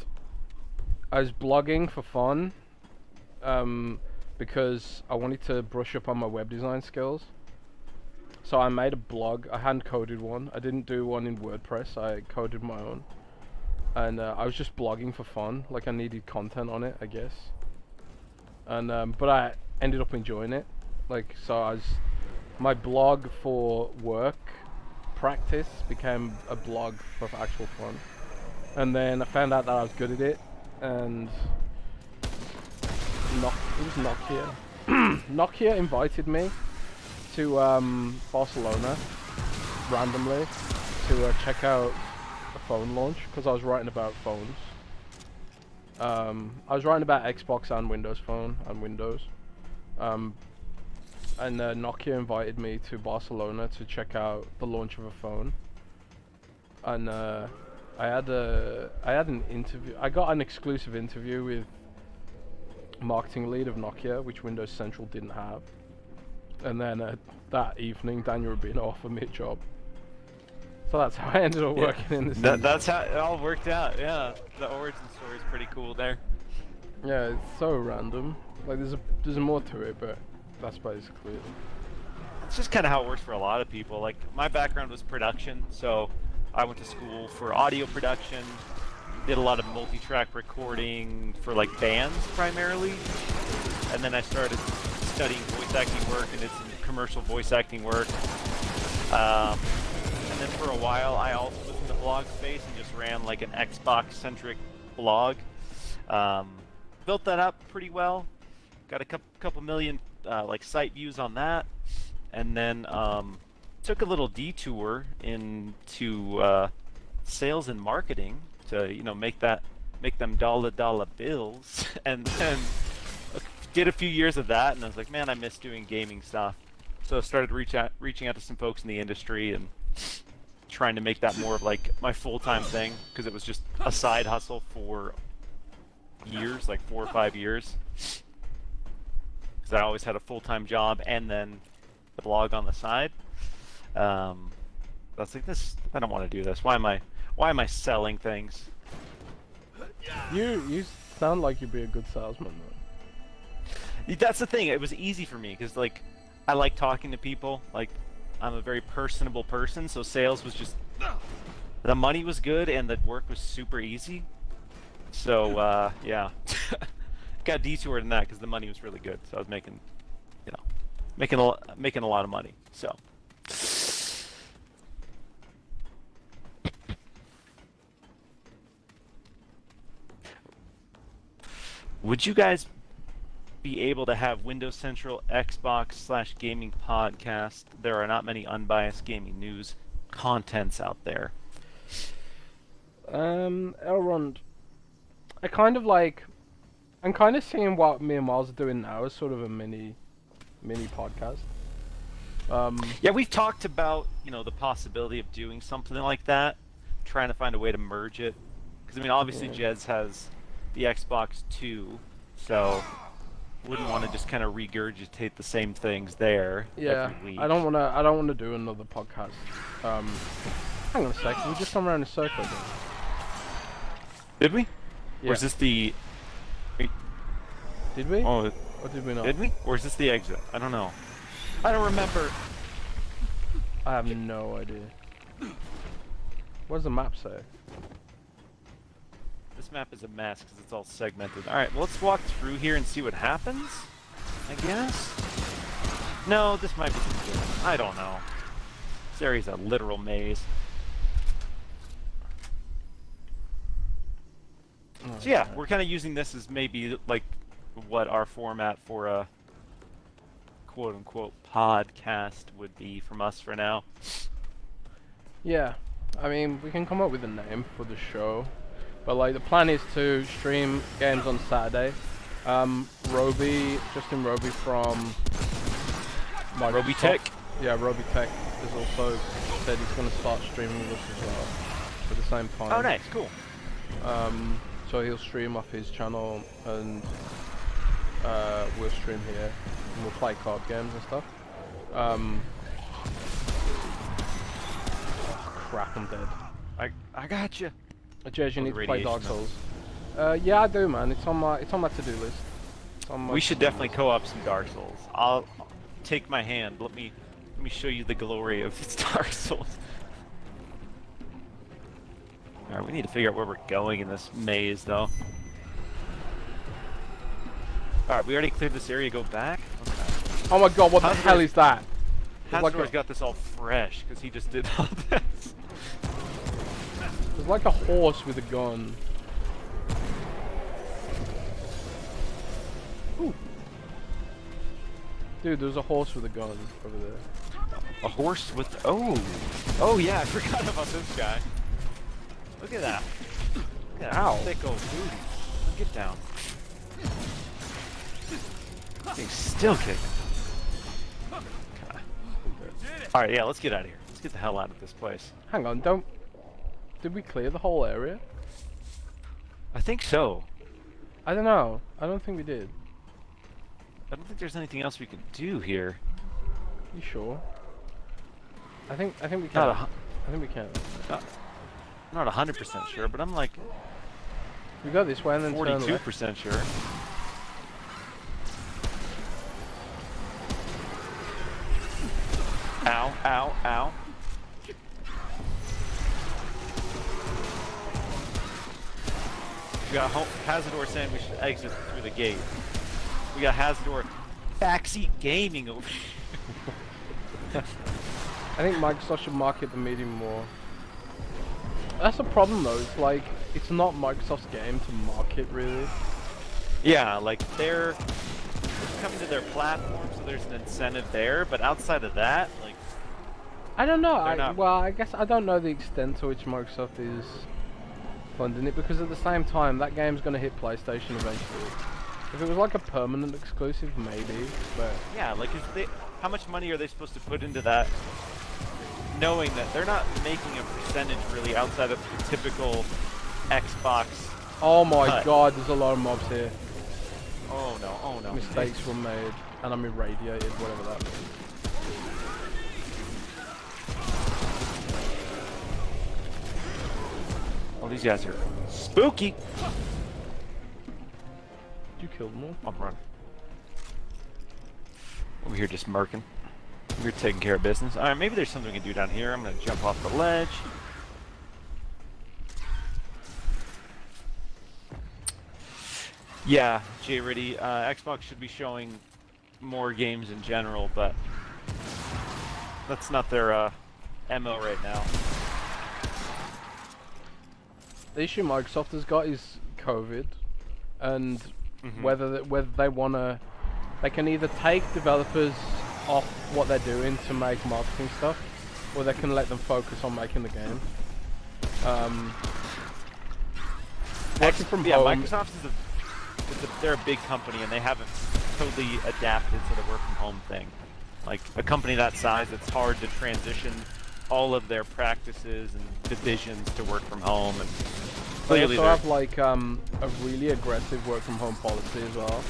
I was blogging for fun, because I wanted to brush up on my web design skills. So I made a blog. I hand coded one. I didn't do one in WordPress. I coded my own. And I was just blogging for fun. Like I needed content on it, I guess. And but I ended up enjoying it. Like so, my blog for work practice became a blog for actual fun. And then I found out that I was good at it, and it was Nokia. Nokia invited me to Barcelona randomly to check out a phone launch because I was writing about phones. I was writing about Xbox and Windows Phone and Windows. And Nokia invited me to Barcelona to check out the launch of a phone. And I had an interview. I got an exclusive interview with marketing lead of Nokia, which Windows Central didn't have. And then that evening, Daniel Rubino offered me a job. So that's how I ended up working in this. That's how it all worked out. Yeah, the origin story is pretty cool there. Yeah, it's so random. Like there's more to it, but that's basically it. It's just kind of how it works for a lot of people. Like my background was production, so I went to school for audio production. Did a lot of multi-track recording for like bands primarily, and then I started studying voice acting work and did some commercial voice acting work. And then for a while, I also was in the blog space and just ran like an Xbox-centric blog. Built that up pretty well. Got a couple million like site views on that, and then took a little detour into sales and marketing to make them dollar bills, and then did a few years of that, and I was like, man, I miss doing gaming stuff. So I started reaching out to some folks in the industry and trying to make that more of like my full-time thing, because it was just a side hustle for years, like 4 or 5 years. Because I always had a full-time job and then the blog on the side. I was like, I don't want to do this. Why am I selling things? You sound like you'd be a good salesman, though. That's the thing. It was easy for me because like I like talking to people. Like I'm a very personable person, so sales was just the money was good and the work was super easy. So yeah, got detoured in that because the money was really good. So I was making a lot of money. So. Would you guys be able to have Windows Central Xbox/gaming podcast? There are not many unbiased gaming news contents out there. Elrond, I'm kind of seeing what me and Miles are doing now as sort of a mini podcast. Yeah, we've talked about the possibility of doing something like that, trying to find a way to merge it. Because I mean, obviously, Jez has the Xbox 2, so wouldn't want to just kind of regurgitate the same things there every week. I don't want to do another podcast. Hang on a second, we just come around in a circle again. Did we? Yeah. Or is this the... Did we? Oh, or did we not? Did we? Or is this the exit? I don't know. I don't remember. I have no idea. What does the map say? This map is a mess because it's all segmented. Alright, well, let's walk through here and see what happens, I guess? No, this might be confusing. I don't know. This area's a literal maze. So yeah, we're kind of using this as maybe like what our format for a quote-unquote podcast would be from us for now. Yeah, I mean, we can come up with a name for the show, but like the plan is to stream games on Saturday. Justin Roby from Microsoft. Roby Tech. Yeah, Roby Tech has also said he's going to start streaming with us as well at the same time. Oh, nice, cool. So he'll stream off his channel and we'll stream here and we'll play card games and stuff. Oh, crap, I'm dead. I got you. Jez, you need to play Dark radiation, Souls. Yeah, I do, man. It's on my to-do list. It's on my We should to-do definitely list. co-op some Dark Souls. I'll take my hand. Let me show you the glory of Dark Souls. All right, we need to figure out where we're going in this maze, though. All right, we already cleared this area. Go back. Okay. Oh my god, what the hell is that? There's like Hasdor's a- got this all fresh because he just did all this. There's like a horse with a gun. Ooh. Dude, there's a horse with a gun over there. A horse with... Oh yeah, I forgot about this guy. Look at that. Look at that Ow. thick old booty. Get down. He's still kicking. Alright, yeah, let's get out of here. Let's get the hell out of this place. Hang on, don't... Did we clear the whole area? I think so. I don't know. I don't think we did. I don't think there's anything else we can do here. You sure? I think we can. Not I think we can. I'm not 100% sure, but I'm like We go this way and then turn left. 42% sure. Ow, ow, ow. We got Hazador saying we should exit through the gate. We got Hazador backseat gaming over here. I think Microsoft should market the medium more. That's the problem though, it's like, it's not Microsoft's game to market really. Yeah, like they're coming to their platform, so there's an incentive there, but outside of that, like... I don't know, not- well I guess I don't know the extent to which Microsoft is funding it, because at the same time that game's going to hit PlayStation eventually. If it was like a permanent exclusive, maybe, but... Yeah, like how much money are they supposed to put into that, knowing that they're not making a percentage really outside of the typical Xbox. Oh my cut. god, there's a lot of mobs here. Oh no, oh no. Mistakes were made, and I'm irradiated, whatever that means. Oh, these guys are spooky. Did you kill them all? I'm running. Over here just murking. We're taking care of business. Alright, maybe there's something we can do down here. I'm gonna jump off the ledge. Yeah, J-Riddy, Xbox should be showing more games in general, but that's not their MO right now. The issue Microsoft has got is COVID, and whether they wanna, they can either take developers off what they're doing to make marketing stuff, or they can let them focus on making the game. Working from yeah, home, Microsoft they're a big company and they haven't totally adapted to the work from home thing. Like a company that size, it's hard to transition all of their practices and divisions to work from home, and they clearly also have like a really aggressive work from home policy as well.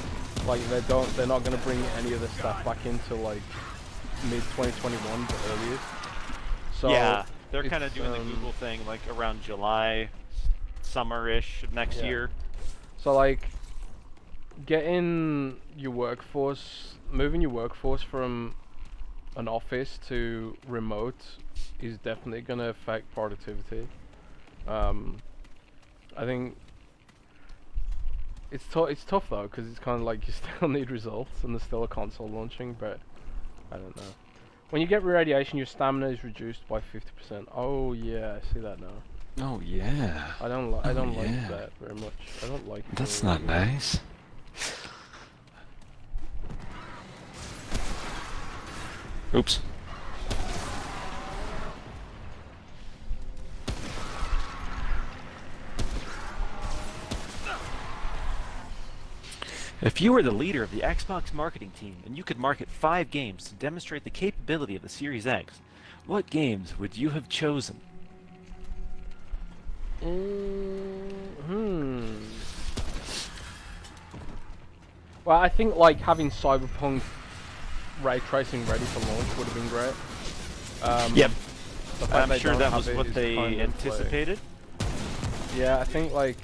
Like they're not going to bring any of the stuff back into like mid 2021 the earliest. So yeah, they're kind of it's, doing the Google thing like around July, summer-ish of next Yeah. year. So like moving your workforce from an office to remote is definitely going to affect productivity. I think it's tough though, because it's kind of like you still need results and there's still a console launching, but I don't know. When you get radiation, your stamina is reduced by 50%. Oh yeah, I see that now. Oh yeah. I don't like that very much. I don't like it. That's very not much. nice. Oops. If you were the leader of the Xbox marketing team and you could market 5 games to demonstrate the capability of the Series X, what games would you have chosen? Well, I think like having Cyberpunk ray tracing ready for launch would have been great. Yep. The fact I'm they sure don't that have was it what is they kind of, like- anticipated. Yeah, I think like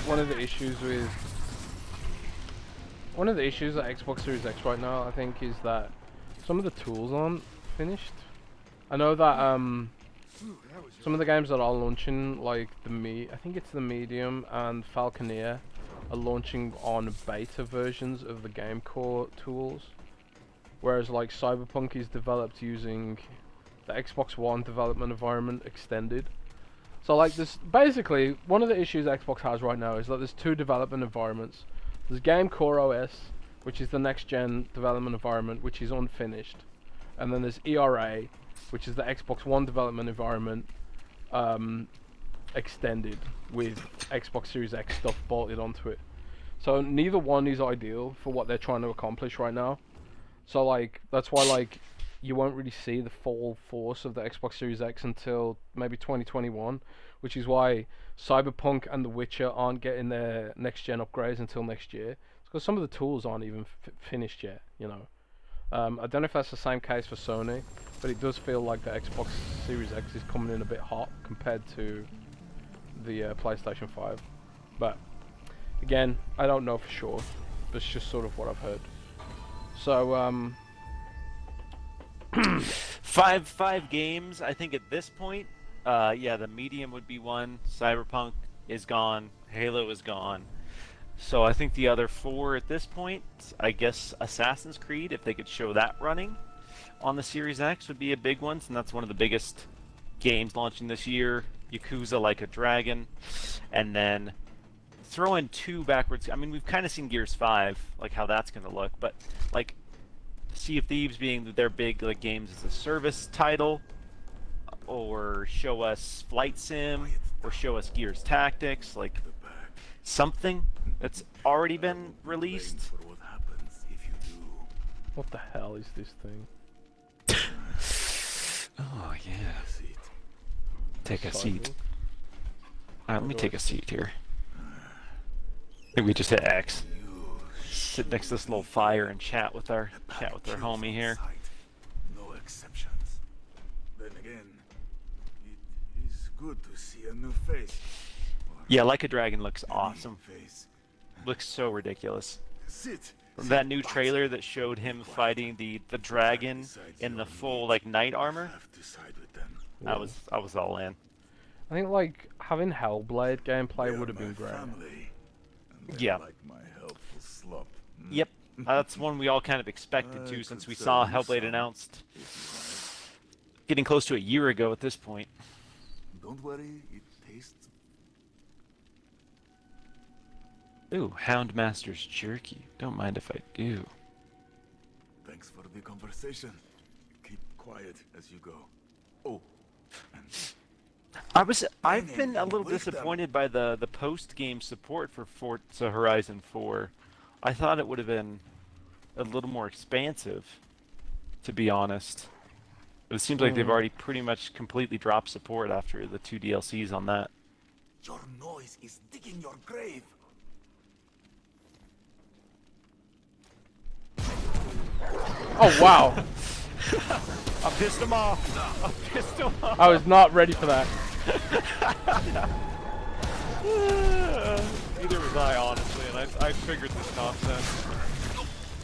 one of the issues at Xbox Series X right now, I think, is that some of the tools aren't finished. I know that some of the games that are launching, like I think it's the Medium and Falconeer, are launching on beta versions of the game core tools, whereas like Cyberpunk is developed using the Xbox One development environment extended. So like this, basically, one of the issues Xbox has right now is that there's 2 development environments. There's Game Core OS, which is the next gen development environment, which is unfinished, and then there's ERA, which is the Xbox One development environment, extended with Xbox Series X stuff bolted onto it. So neither one is ideal for what they're trying to accomplish right now. So like that's why like you won't really see the full force of the Xbox Series X until maybe 2021, which is why Cyberpunk and The Witcher aren't getting their next gen upgrades until next year. It's because some of the tools aren't even finished yet, you know. I don't know if that's the same case for Sony, but it does feel like the Xbox Series X is coming in a bit hot compared to the PlayStation 5. But again, I don't know for sure. That's just sort of what I've heard. So, Five games, I think at this point. Yeah, the Medium would be one. Cyberpunk is gone. Halo is gone. So I think the other 4 at this point, I guess Assassin's Creed, if they could show that running on the Series X, would be a big one, and that's one of the biggest games launching this year. Yakuza Like a Dragon, and then throw in 2 backwards. I mean, we've kind of seen Gears 5, like how that's going to look, but like Sea of Thieves being their big like games as a service title, or show us Flight Sim, or show us Gears Tactics, like something that's already been released. what the hell is this thing? Oh yeah. Take a seat. Let me take a seat here. I think we just hit X. Sit next to this little fire and chat with our homie here. No exceptions. Then again, it is good to see a new face. Yeah, Like a Dragon looks awesome. Face. Looks so ridiculous. Sit. That new trailer that showed him fighting the dragon in the full like knight armor. I was all in. I think like having Hellblade gameplay would have been great. Yeah. Like my helpful slop. Yep. That's one we all kind of expected to, since we saw Hellblade announced getting close to a year ago at this point. Don't worry, it tastes. Ooh, Houndmaster's jerky. Don't mind if I do. Thanks for the conversation. Keep quiet as you go. Oh. I've been a little disappointed by the post-game support for Forza Horizon 4. I thought it would have been a little more expansive, to be honest. It seems like they've already pretty much completely dropped support after the 2 DLCs on that. Your noise is digging your grave. Oh wow! I pissed him off! I pissed him off! I was not ready for that. Neither was I, honestly, and I figured this nonsense.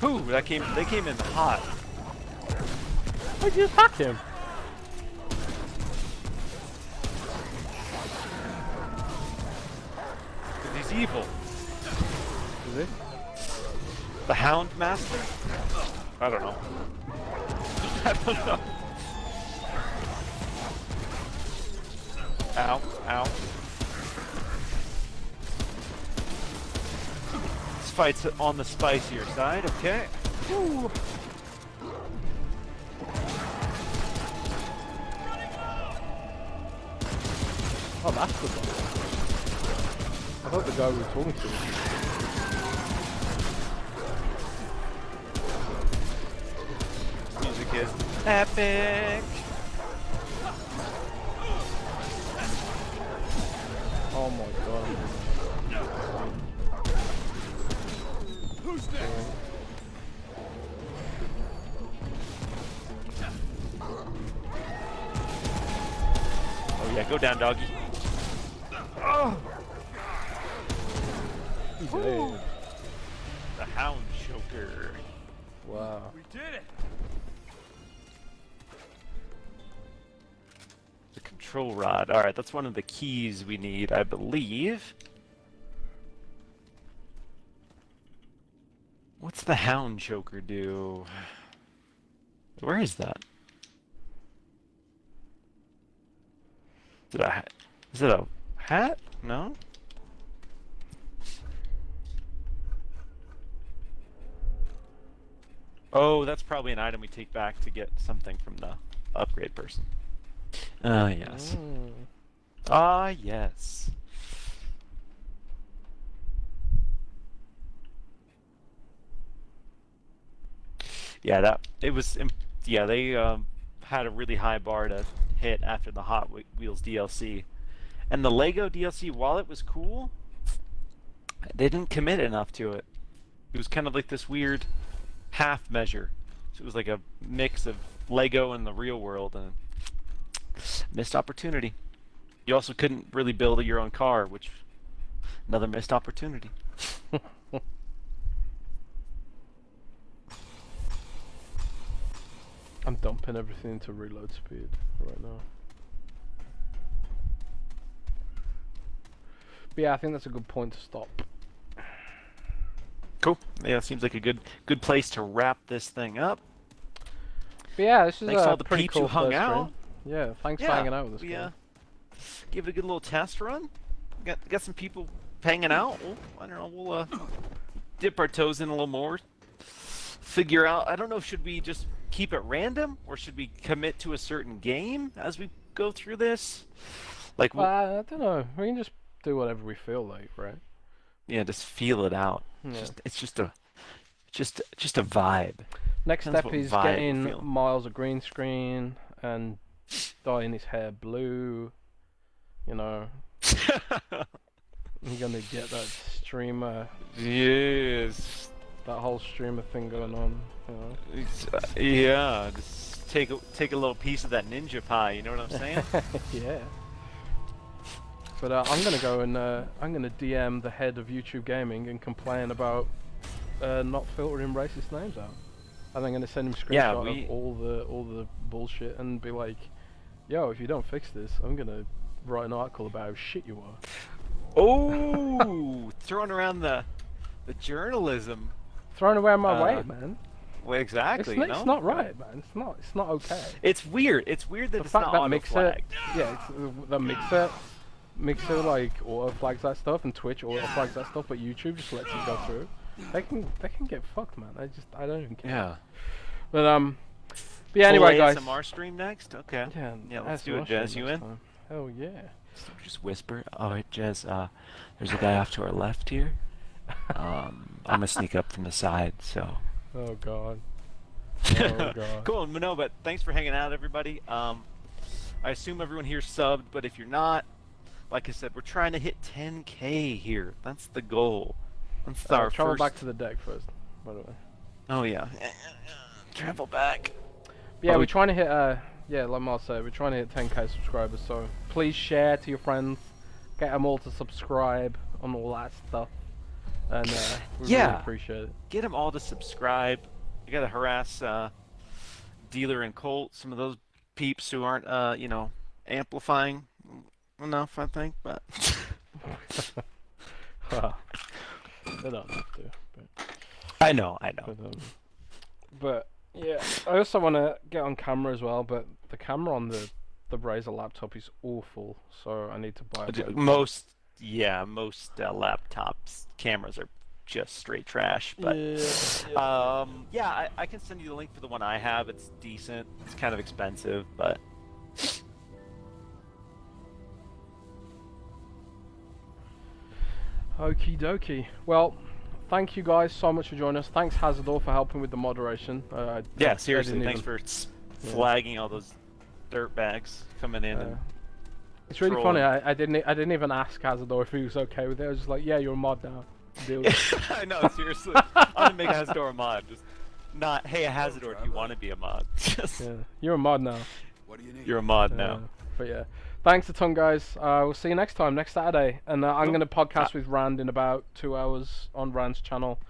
Ooh, they came in hot. Why'd you attack him? He's evil. Is it? The Houndmaster? I don't know. I don't know. Ow, ow. This fight's on the spicier side, okay. Ooh. Oh, that's the guy. I thought the guy we were talking to. Music is epic. Oh my god. Who's next? Oh yeah, go down, doggy. He's dead. The Hound Choker. Wow. We did it. The control rod. Alright, that's one of the keys we need, I believe. What's the Hound Choker do? Where is that? Is it a hat? No? Oh, that's probably an item we take back to get something from the upgrade person. Ah, yes. Ah, yes. Yeah, yeah, they had a really high bar to hit after the Hot Wheels DLC. And the Lego DLC, while it was cool, they didn't commit enough to it. It was kind of like this weird half measure. So it was like a mix of Lego and the real world, and missed opportunity. You also couldn't really build your own car, which another missed opportunity. I'm dumping everything into reload speed right now. But yeah, I think that's a good point to stop. Cool. Yeah, seems like a good place to wrap this thing up. But yeah, this is Thanks to a all the pretty peeps cool who hung first stream. out. Yeah, thanks for hanging out with us. We guys. give it a good little test run. Got some people hanging out. I don't know. We'll dip our toes in a little more. Figure out. I don't know. Should we just keep it random, or should we commit to a certain game as we go through this? Like, I don't know. We can just do whatever we feel like, right? yeah, just feel it out. Yeah. It's just a vibe. Next Depends step what is vibe we're getting feeling. Miles a green screen and dyeing his hair blue. You know, you're gonna get that streamer, Yes. that whole streamer thing going on. You know. Yeah. Just take a little piece of that ninja pie. You know what I'm saying? Yeah. But I'm gonna go and I'm gonna DM the head of YouTube Gaming and complain about not filtering racist names out. And I'm gonna send him screenshot of all the bullshit and be like, "Yo, if you don't fix this, I'm gonna write an article about how shit you are." Oh, throwing around the journalism. Throwing away my weight, man. Well, exactly. It's not right, man. It's not okay. It's weird. It's weird that The it's fact not that auto Mixer, flagged. yeah, it's, the Mixer like auto flags that stuff, and Twitch auto flags that stuff, but YouTube just lets it go through. They can get fucked, man. I don't even care. Yeah. But yeah. Anyway, Full guys. ASMR stream next. Okay. Yeah, Let's do it, ASMR Jez. stream You next in? time. Hell yeah. Just whisper. All right, Jez. There's a guy off to our left here. I'm gonna sneak up from the side. So. Oh god. Oh god. Cool. No, but thanks for hanging out, everybody. I assume everyone here subbed, but if you're not, like I said, we're trying to hit 10K here. That's the goal. That's our travel first. back to the deck first, by the way. Oh yeah. Travel back. But yeah, Are we're we- trying to hit yeah, like Miles said, we're trying to hit 10k subscribers, so please share to your friends, get them all to subscribe on all that stuff, and we really Yeah. appreciate it. Get them all to subscribe. You gotta harass Dealer and Colt, some of those peeps who aren't, amplifying enough, I think, but. They don't have to, but. I know. But yeah, I also want to get on camera as well, but the camera on the Razer laptop is awful, so I need to buy a better one. Most laptops cameras are just straight trash, but I can send you the link for the one I have. It's decent. It's kind of expensive, but Okie dokie. Well, thank you guys so much for joining us. Thanks Hazardor for helping with the moderation. Yeah, I seriously, didn't thanks even- for flagging all those dirt bags coming in. And It's really funny. trolling. I didn't even ask Hazardor if he was okay with it. I was just like, yeah, you're a mod now. Deal with it. I know, seriously. I'm gonna make Hazardor a mod. Just not, hey, Hazardor, do you want to be a mod? Just, Yeah, you're a mod now. What do you need? you're a mod now. But yeah, thanks a ton, guys. We'll see you next time, next Saturday. And I'm going to podcast with Rand in about 2 hours on Rand's channel.